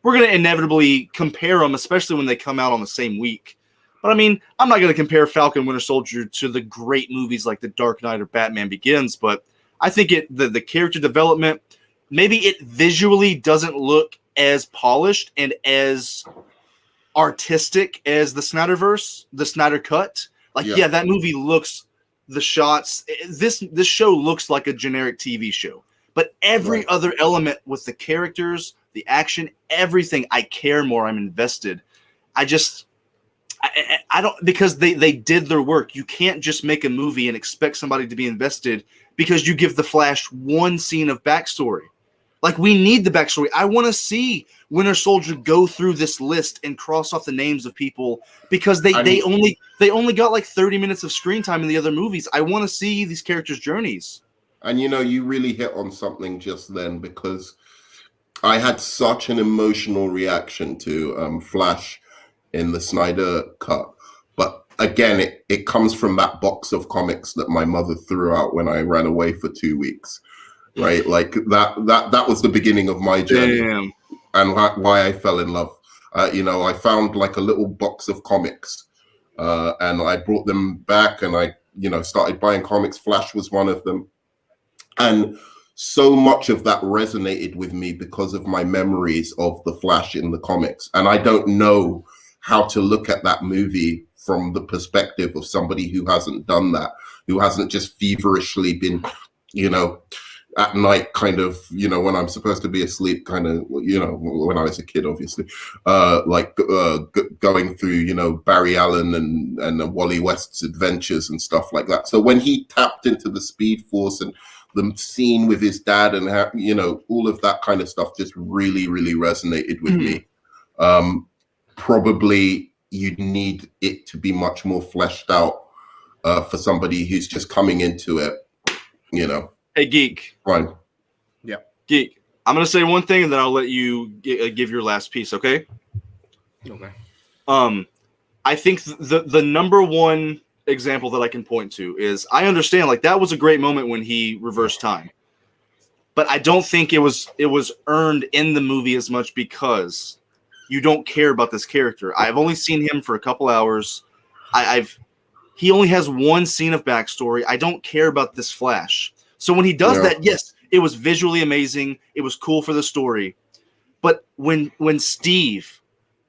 [SPEAKER 1] we're gonna inevitably compare them, especially when they come out on the same week. But I mean, I'm not gonna compare Falcon and Winter Soldier to the great movies like The Dark Knight or Batman Begins, but I think the character development, maybe it visually doesn't look as polished and as artistic as the Snyderverse, the Snyder Cut. Yeah, that movie looks, the shots, this show looks like a generic TV show. But every other element with the characters, the action, everything, I care more. I'm invested. I don't, because they did their work. You can't just make a movie and expect somebody to be invested because you give the Flash one scene of backstory. Like, we need the backstory. I want to see Winter Soldier go through this list and cross off the names of people because they only got like 30 minutes of screen time in the other movies. I want to see these characters' journeys.
[SPEAKER 2] And you really hit on something just then, because I had such an emotional reaction to Flash in the Snyder Cut. But again, it comes from that box of comics that my mother threw out when I ran away for 2 weeks. Right, like that was the beginning of my journey.
[SPEAKER 1] Damn.
[SPEAKER 2] And why I fell in love. I found like a little box of comics, and I brought them back, and I started buying comics. Flash was one of them, and so much of that resonated with me because of my memories of the Flash in the comics. And I don't know how to look at that movie from the perspective of somebody who hasn't done that, who hasn't just feverishly been, at night, kind of, when I'm supposed to be asleep, kind of, when I was a kid, obviously, going through, Barry Allen and Wally West's adventures and stuff like that. So when he tapped into the Speed Force and the scene with his dad and how, you know, all of that kind of stuff just really, really resonated with me. Probably you'd need it to be much more fleshed out for somebody who's just coming into it, you know.
[SPEAKER 1] Hey, Geek.
[SPEAKER 2] Fine.
[SPEAKER 5] Yeah.
[SPEAKER 1] Geek, I'm going to say one thing and then I'll let you give your last piece, okay?
[SPEAKER 5] Okay.
[SPEAKER 1] I think the number one example that I can point to is I understand like that was a great moment when he reversed time, but I don't think it was earned in the movie as much because you don't care about this character. I've only seen him for a couple hours. He only has one scene of backstory. I don't care about this Flash. So when he does that, yes, it was visually amazing. It was cool for the story. But when Steve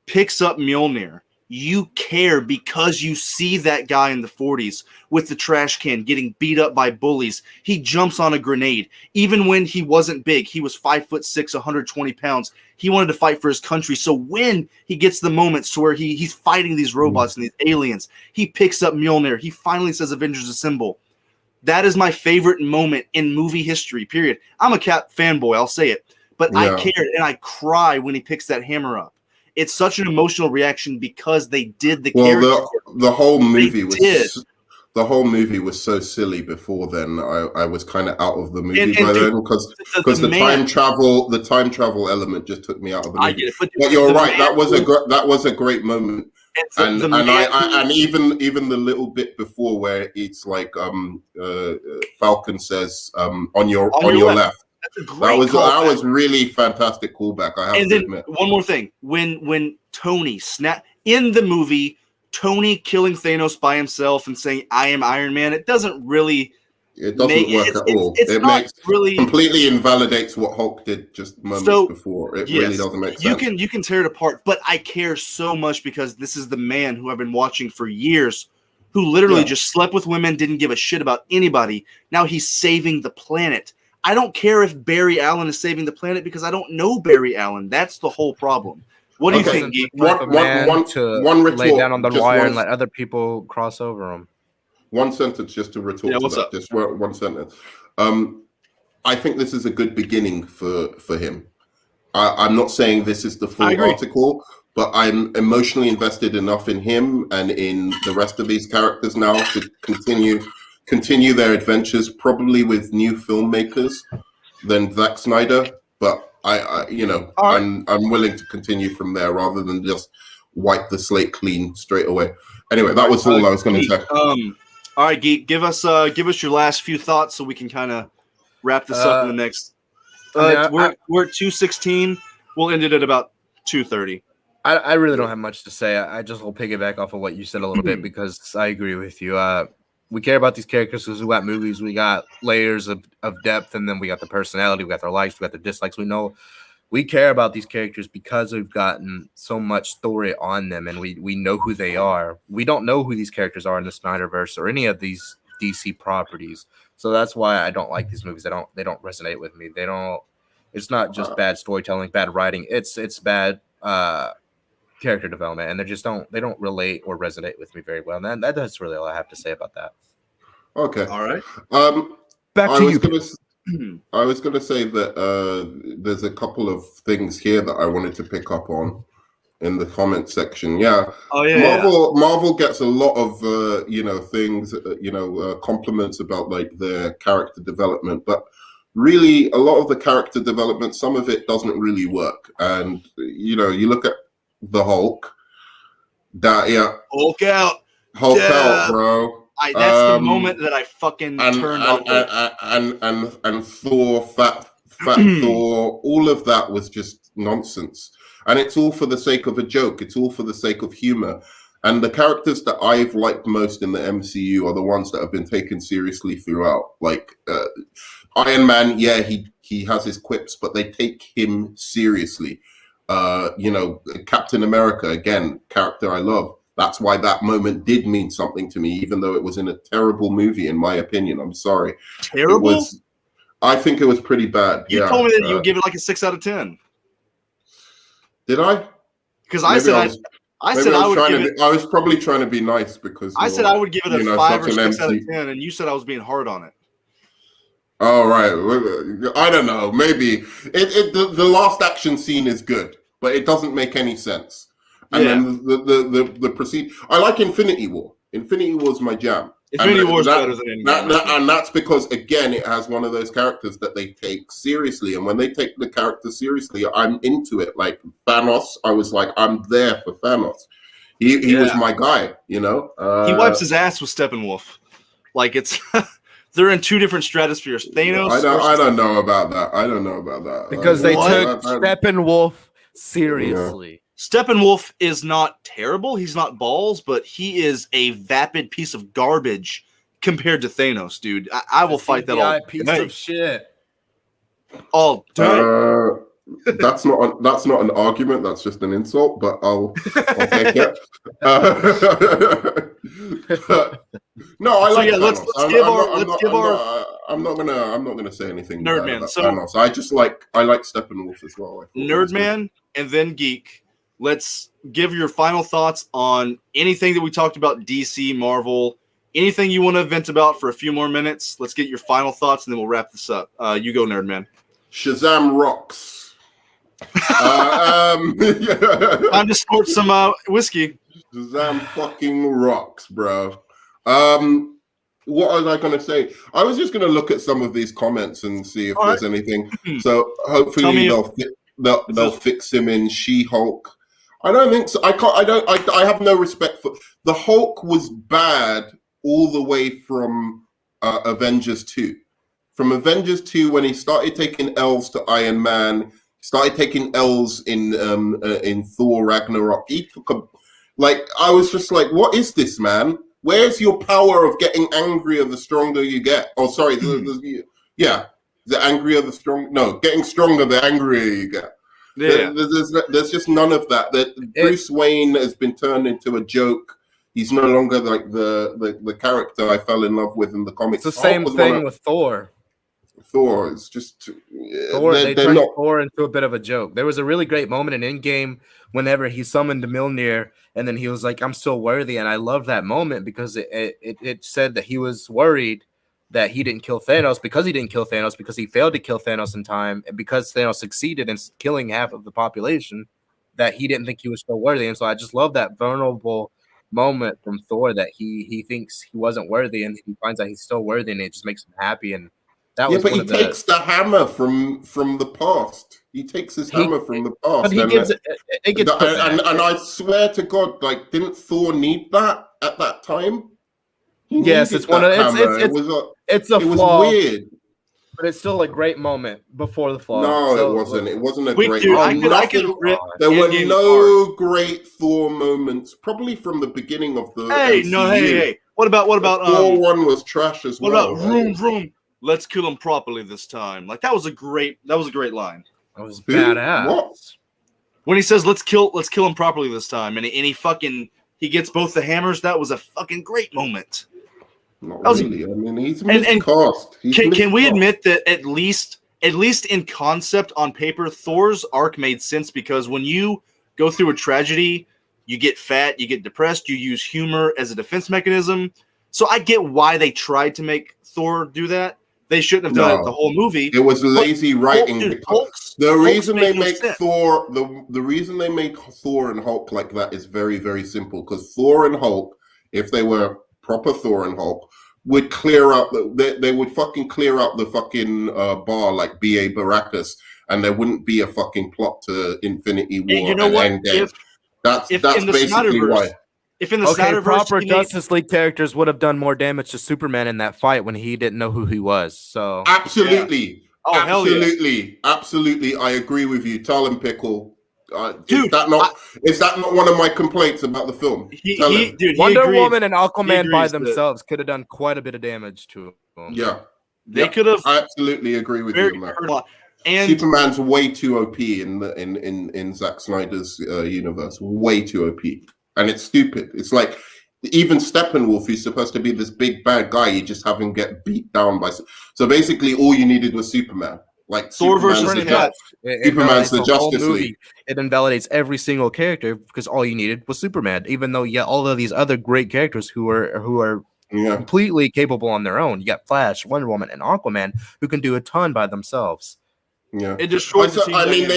[SPEAKER 1] picks up Mjolnir, you care because you see that guy in the 40s with the trash can getting beat up by bullies. He jumps on a grenade. Even when he wasn't big, he was 5'6", 120 pounds. He wanted to fight for his country. So when he gets the moments to where he's fighting these robots and these aliens, he picks up Mjolnir. He finally says Avengers Assemble. That is my favorite moment in movie history, period. I'm a Cap fanboy, I'll say it. But I cared and I cry when he picks that hammer up. It's such an emotional reaction because they did the character.
[SPEAKER 2] The whole movie was so silly before then. I was kind of out of the movie by then because the time travel element just took me out of the movie.
[SPEAKER 1] I get it,
[SPEAKER 2] but you're right. That was a great moment. And even the little bit before where it's like Falcon says on your left. That was really fantastic callback. I have to admit.
[SPEAKER 1] One more thing: when Tony in the movie, Tony killing Thanos by himself and saying "I am Iron Man," it doesn't really.
[SPEAKER 2] It doesn't work at all. It completely invalidates what Hulk did just moments before. It really doesn't make sense.
[SPEAKER 1] You can tear it apart, but I care so much because this is the man who I've been watching for years, who literally just slept with women, didn't give a shit about anybody. Now he's saving the planet. I don't care if Barry Allen is saving the planet because I don't know Barry Allen. That's the whole problem. What do you think, Geek?
[SPEAKER 5] One lay down on the wire and let other people cross over him.
[SPEAKER 2] One sentence just to retort to that. Just one sentence. I think this is a good beginning for him. I'm not saying this is the full article, but I'm emotionally invested enough in him and in the rest of these characters now to continue their adventures, probably with new filmmakers than Zack Snyder. But I'm willing to continue from there rather than just wipe the slate clean straight away. Anyway, that was all I was going to say.
[SPEAKER 1] All right, Geek, give us your last few thoughts so we can kind of wrap this up in the next. We're at 2:16. We'll end it at about 2:30.
[SPEAKER 5] I really don't have much to say. I just will piggyback off of what you said a little bit because I agree with you. We care about these characters because we got movies, we got layers of depth, and then we got the personality, we got their likes, we got their dislikes. We know we care about these characters because we've gotten so much story on them, and we know who they are. We don't know who these characters are in the Snyderverse or any of these DC properties, so that's why I don't like these movies. They don't resonate with me. They don't. It's not just bad storytelling, bad writing. It's bad character development, and they don't relate or resonate with me very well. And that's really all I have to say about that.
[SPEAKER 2] Okay.
[SPEAKER 1] All right.
[SPEAKER 5] Back to you.
[SPEAKER 2] I was going to say that there's a couple of things here that I wanted to pick up on in the comment section. Yeah.
[SPEAKER 1] Oh yeah.
[SPEAKER 2] Marvel gets a lot of things, compliments about like their character development, but really a lot of the character development, some of it doesn't really work. And you look at the Hulk.
[SPEAKER 1] Hulk out,
[SPEAKER 2] bro.
[SPEAKER 1] That's the moment that I fucking turned off.
[SPEAKER 2] And Thor, fat Thor, all of that was just nonsense. And it's all for the sake of a joke. It's all for the sake of humor. And the characters that I've liked most in the MCU are the ones that have been taken seriously throughout. Like Iron Man, yeah, he has his quips, but they take him seriously. Captain America, again, character I love. That's why that moment did mean something to me, even though it was in a terrible movie, in my opinion. I'm sorry.
[SPEAKER 1] Terrible?
[SPEAKER 2] I think it was pretty bad.
[SPEAKER 1] You told me that you would give it like a 6 out of 10.
[SPEAKER 2] Did I?
[SPEAKER 1] Because I was
[SPEAKER 2] probably trying to be nice because
[SPEAKER 1] I said I would give it a 5 or 6 out of 10, and you said I was being hard on it.
[SPEAKER 2] Oh, right. I don't know. Maybe the last action scene is good, but it doesn't make any sense. And then the proceed. I like Infinity War. Infinity War is my jam.
[SPEAKER 1] Infinity War is better than Endgame.
[SPEAKER 2] And that's because, again, it has one of those characters that they take seriously. And when they take the character seriously, I'm into it. Like Thanos, I was like, I'm there for Thanos. He was my guy, you know.
[SPEAKER 1] He wipes his ass with Steppenwolf. Like it's they're in two different stratospheres. Thanos.
[SPEAKER 2] I don't know about that. I don't know about that
[SPEAKER 5] because they took Steppenwolf seriously.
[SPEAKER 1] Yeah. Steppenwolf is not terrible. He's not balls, but he is a vapid piece of garbage compared to Thanos, dude. I will fight that all.
[SPEAKER 5] Piece of shit.
[SPEAKER 1] All day.
[SPEAKER 2] That's not an argument. That's just an insult. But I'll take it. No, I like.
[SPEAKER 1] Let's give our.
[SPEAKER 2] I'm not gonna say anything.
[SPEAKER 1] Nerdman.
[SPEAKER 2] About Thanos. I like Steppenwolf as well.
[SPEAKER 1] Nerdman and then Geek. Let's give your final thoughts on anything that we talked about, DC, Marvel, anything you want to vent about for a few more minutes. Let's get your final thoughts, and then we'll wrap this up. You go, Nerdman.
[SPEAKER 2] Shazam rocks.
[SPEAKER 1] Time to snort some whiskey.
[SPEAKER 2] Shazam fucking rocks, bro. What was I going to say? I was just going to look at some of these comments and see if there's anything. So hopefully they'll fix him in She-Hulk. I don't think so. I have no respect for the Hulk. Was bad all the way from Avengers 2. From Avengers 2, when he started taking L's to Iron Man, started taking L's in Thor Ragnarok. He took I was just like, what is this, man? Where's your power of getting angrier the stronger you get? Oh, sorry, the angrier the strong. No, getting stronger the angrier you get. Yeah. There's just none of that. Bruce Wayne has been turned into a joke. He's no longer like the character I fell in love with in the comics.
[SPEAKER 5] It's the same thing with Thor.
[SPEAKER 2] Thor is just
[SPEAKER 5] Thor. They turned Thor into a bit of a joke. There was a really great moment in Endgame whenever he summoned Mjolnir, and then he was like, "I'm still worthy," and I love that moment because it said that he was worried that he didn't kill Thanos because he failed to kill Thanos in time, and because Thanos succeeded in killing half of the population, that he didn't think he was still worthy. And so I just love that vulnerable moment from Thor that he thinks he wasn't worthy, and he finds out he's still worthy, and it just makes him happy. And that was
[SPEAKER 2] but he takes the hammer from the past. He takes his hammer from the past.
[SPEAKER 5] But he gives it gets
[SPEAKER 2] and I swear to God, like, didn't Thor need that at that time?
[SPEAKER 5] Yes, it's one of it's a flaw.
[SPEAKER 2] Was weird,
[SPEAKER 5] but it's still a great moment before the flaw.
[SPEAKER 2] No, it wasn't. It wasn't a great.
[SPEAKER 1] Dude,
[SPEAKER 2] there were no great Thor moments. Probably from the beginning of the.
[SPEAKER 1] Hey. What about
[SPEAKER 2] Thor one was trash as well.
[SPEAKER 1] What about vroom? Let's kill him properly this time. Like that was a great line.
[SPEAKER 5] That was badass.
[SPEAKER 2] What?
[SPEAKER 1] When he says let's kill him properly this time, and he gets both the hammers. That was a fucking great moment.
[SPEAKER 2] Not really. I mean, he's miscast.
[SPEAKER 1] Can we admit that at least in concept on paper, Thor's arc made sense because when you go through a tragedy, you get fat, you get depressed, you use humor as a defense mechanism. So I get why they tried to make Thor do that. They shouldn't have done it the whole movie.
[SPEAKER 2] It was lazy writing. The reason they make Thor, the reason they make Thor and Hulk like that is very, very simple. Because Thor and Hulk, if they were proper Thor and Hulk, would clear out they would fucking clear out the fucking bar like B.A. Baracus, and there wouldn't be a fucking plot to Infinity War.
[SPEAKER 1] And you know what?
[SPEAKER 2] Endgame. That's basically why.
[SPEAKER 1] If in the Snyderverse,
[SPEAKER 5] proper Justice League characters would have done more damage to Superman in that fight when he didn't know who he was. So
[SPEAKER 2] absolutely,
[SPEAKER 1] absolutely,
[SPEAKER 2] absolutely, I agree with you, Talon Pickle. Dude, is that not one of my complaints about the film?
[SPEAKER 5] Wonder Woman and Aquaman by themselves could have done quite a bit of damage to him.
[SPEAKER 2] Yeah,
[SPEAKER 1] they could have.
[SPEAKER 2] I absolutely agree with you on that. And Superman's way too OP in Zack Snyder's universe. Way too OP. And it's stupid. It's like even Steppenwolf, who's supposed to be this big bad guy, you just have him get beat down by. So basically, all you needed was Superman. Like
[SPEAKER 1] Thor versus
[SPEAKER 2] Superman's the Justice League.
[SPEAKER 5] It invalidates every single character because all you needed was Superman. Even though all of these other great characters who are completely capable on their own. You got Flash, Wonder Woman, and Aquaman who can do a ton by themselves.
[SPEAKER 2] Yeah,
[SPEAKER 1] it destroys the team.
[SPEAKER 2] I mean,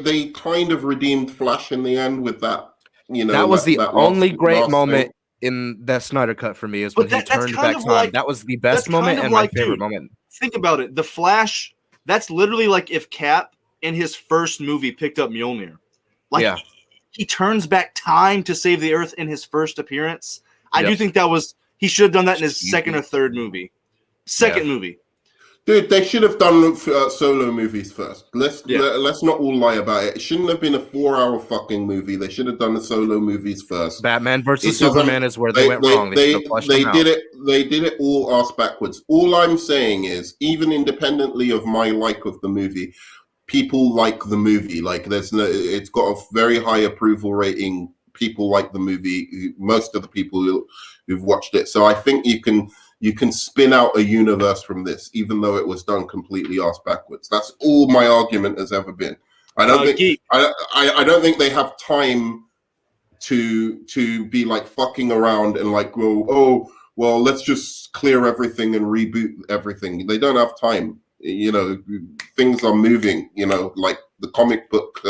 [SPEAKER 2] they kind of redeemed Flash in the end with that.
[SPEAKER 5] That was the only great moment in that Snyder Cut for me, is when he turned back time.
[SPEAKER 1] Like,
[SPEAKER 5] that was the best moment and my favorite moment.
[SPEAKER 1] Think about it. The Flash, that's literally like if Cap in his first movie picked up Mjolnir. Like, he turns back time to save the Earth in his first appearance. I do think he should have done that in his second or third movie. Movie.
[SPEAKER 2] Dude, they should have done solo movies first. Let's not all lie about it. It shouldn't have been a 4-hour fucking movie. They should have done the solo movies first.
[SPEAKER 5] Batman versus Superman is where they went wrong.
[SPEAKER 2] They did it all ass backwards. All I'm saying is, even independently of my like of the movie, people like the movie. Like, it's got a very high approval rating. People like the movie. Most of the people who've watched it. So I think you can spin out a universe from this, even though it was done completely ass backwards. That's all my argument has ever been. I don't think they have time to be like fucking around and like, well, let's just clear everything and reboot everything. They don't have time. Things are moving. Like the comic book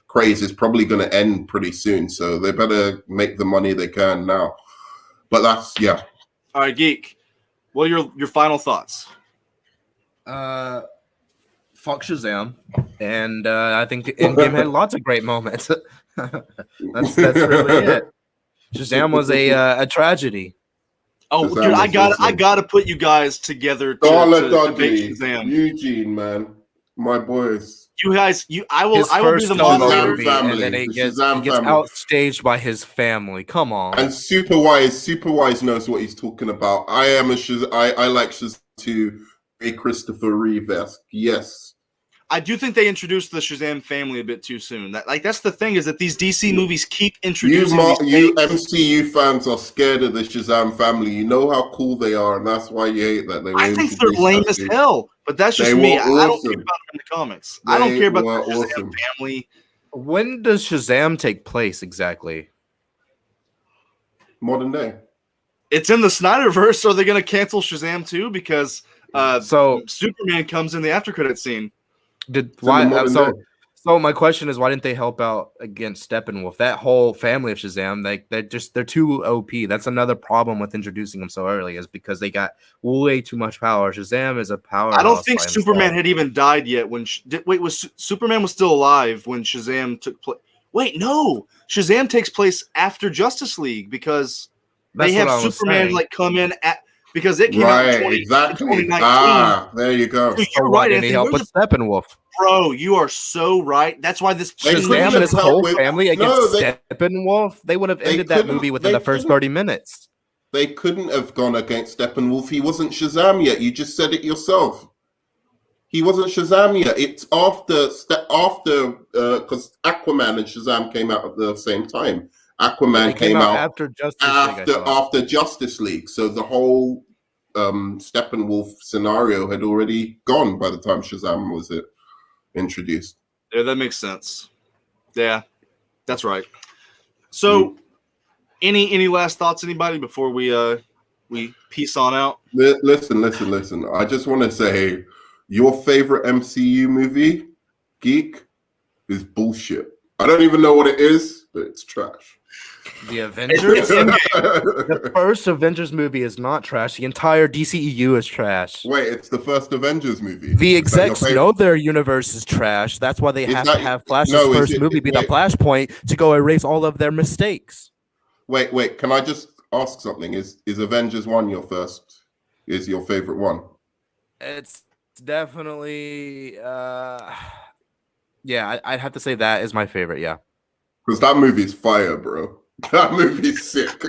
[SPEAKER 2] craze is probably going to end pretty soon, so they better make the money they can now. But that's
[SPEAKER 1] All right, Geek. What are your final thoughts?
[SPEAKER 5] Fuck Shazam, and I think Endgame had lots of great moments. that's really it. Shazam was a tragedy.
[SPEAKER 1] Oh, Shazam, dude, I gotta put you guys together to debate Shazam.
[SPEAKER 2] Eugene, man, my boys.
[SPEAKER 1] You guys, I will be the moderator.
[SPEAKER 5] And then he gets outstaged by his family. Come on.
[SPEAKER 2] And Superwise knows what he's talking about. I like Shazam to a Christopher Reeve-esque. Yes.
[SPEAKER 1] I do think they introduced the Shazam family a bit too soon. That's the thing, is that these DC movies keep introducing
[SPEAKER 2] you MCU fans are scared of the Shazam family. You know how cool they are, and that's why you hate that.
[SPEAKER 1] I think they're lame as hell, but that's just me. I don't care about them in the comics. I don't care about the Shazam family.
[SPEAKER 5] When does Shazam take place exactly?
[SPEAKER 2] Modern day.
[SPEAKER 5] It's
[SPEAKER 1] in the Snyderverse. Are they going to cancel Shazam too? Because Superman comes in the after credit scene.
[SPEAKER 5] So my question is, why didn't they help out against Steppenwolf? That whole family of Shazam, they're too OP. That's another problem with introducing them so early, is because they got way too much power. Shazam is a power.
[SPEAKER 1] I don't think Superman had even died yet when. Superman was still alive when Shazam took place? Wait, no, Shazam takes place after Justice League, because they have Superman come in at. Because it came out in 2019.
[SPEAKER 2] There you go.
[SPEAKER 1] You're right, Anthony.
[SPEAKER 5] Help with Steppenwolf.
[SPEAKER 1] Bro, you are so right. That's why this
[SPEAKER 5] Shazam and his whole family against Steppenwolf, they would have ended that movie within the first 30 minutes.
[SPEAKER 2] They couldn't have gone against Steppenwolf. He wasn't Shazam yet. You just said it yourself. He wasn't Shazam yet. It's after because Aquaman and Shazam came out at the same time. Aquaman came out after Justice League. So the whole Steppenwolf scenario had already gone by the time Shazam was introduced.
[SPEAKER 1] Yeah, that makes sense. Yeah, that's right. So, any last thoughts, anybody, before we peace on out?
[SPEAKER 2] Listen. I just want to say, your favorite MCU movie, Geek, is bullshit. I don't even know what it is, but it's trash.
[SPEAKER 5] The Avengers? The first Avengers movie is not trash. The entire DCEU is trash.
[SPEAKER 2] Wait, it's the first Avengers movie.
[SPEAKER 5] The execs know their universe is trash. That's why they have to have Flash's first movie be the flashpoint to go erase all of their mistakes.
[SPEAKER 2] Wait. Can I just ask something? Is Avengers 1 your favorite one?
[SPEAKER 5] It's definitely... yeah, I'd have to say that is my favorite, yeah.
[SPEAKER 2] Because that movie's fire, bro. That movie's sick.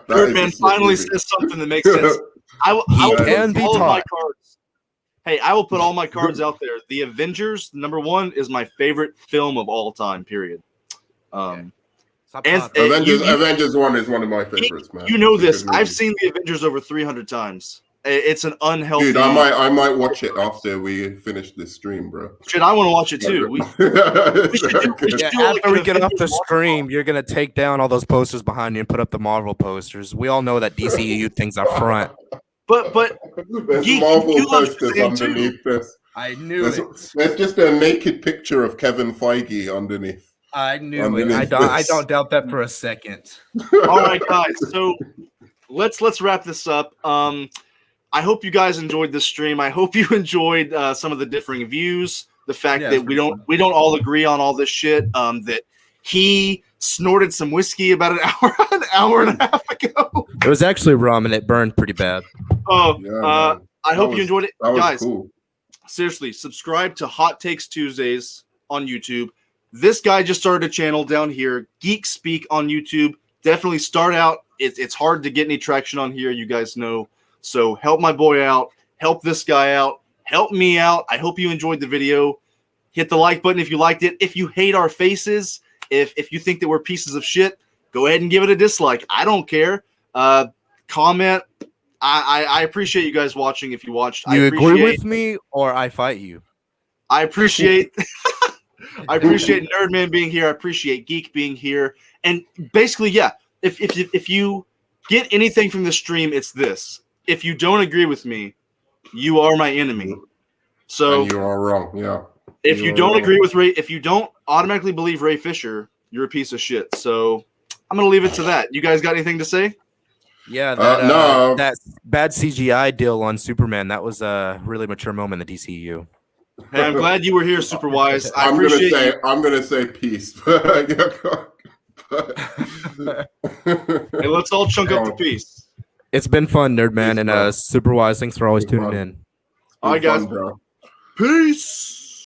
[SPEAKER 1] Birdman finally says something that makes sense. I will put all my cards. Hey, I will put all my cards out there. The Avengers, #1, is my favorite film of all time, period.
[SPEAKER 2] Avengers 1 is one of my favorites, man.
[SPEAKER 1] You know this. I've seen the Avengers over 300 times. It's an unhealthy.
[SPEAKER 2] Dude, I might watch it after we finish this stream, bro.
[SPEAKER 1] Shit, I want to watch it too. We should
[SPEAKER 5] after we get off the stream, you're gonna take down all those posters behind you and put up the Marvel posters. We all know that DCEU things are front.
[SPEAKER 1] But
[SPEAKER 2] there's Marvel posters underneath this.
[SPEAKER 5] I knew it.
[SPEAKER 2] There's just a naked picture of Kevin Feige underneath.
[SPEAKER 5] I knew it. I don't doubt that for a second.
[SPEAKER 1] All right, guys. So let's wrap this up. I hope you guys enjoyed this stream. I hope you enjoyed some of the differing views. The fact that we don't all agree on all this shit. That he snorted some whiskey about an hour and a half ago.
[SPEAKER 5] It was actually rum and it burned pretty bad.
[SPEAKER 1] Oh, yeah, I hope you enjoyed it, guys. Cool. Seriously, subscribe to Hot Takes Tuesdays on YouTube. This guy just started a channel down here, GeekSpeak on YouTube. Definitely start out. It's hard to get any traction on here, you guys know. So help my boy out. Help this guy out. Help me out. I hope you enjoyed the video. Hit the like button if you liked it. If you hate our faces, if you think that we're pieces of shit, go ahead and give it a dislike. I don't care. Comment. I appreciate you guys watching. If you watched,
[SPEAKER 5] you agree with me or I fight you.
[SPEAKER 1] I appreciate I appreciate Nerdman being here. I appreciate Geek being here. And basically, yeah, if you get anything from the stream, it's this. If you don't agree with me, you are my enemy. So
[SPEAKER 2] and you are wrong. Yeah.
[SPEAKER 1] If you don't agree with Ray, if you don't automatically believe Ray Fisher, you're a piece of shit. So I'm gonna leave it to that. You guys got anything to say?
[SPEAKER 5] Yeah, that bad CGI deal on Superman, that was a really mature moment in the DCEU.
[SPEAKER 1] Hey, I'm glad you were here, Superwise. I'm
[SPEAKER 2] gonna say peace.
[SPEAKER 1] Hey, let's all chunk up the peace.
[SPEAKER 5] It's been fun, Nerdman, and Superwise. Thanks for always tuning in.
[SPEAKER 1] All right, guys. Peace.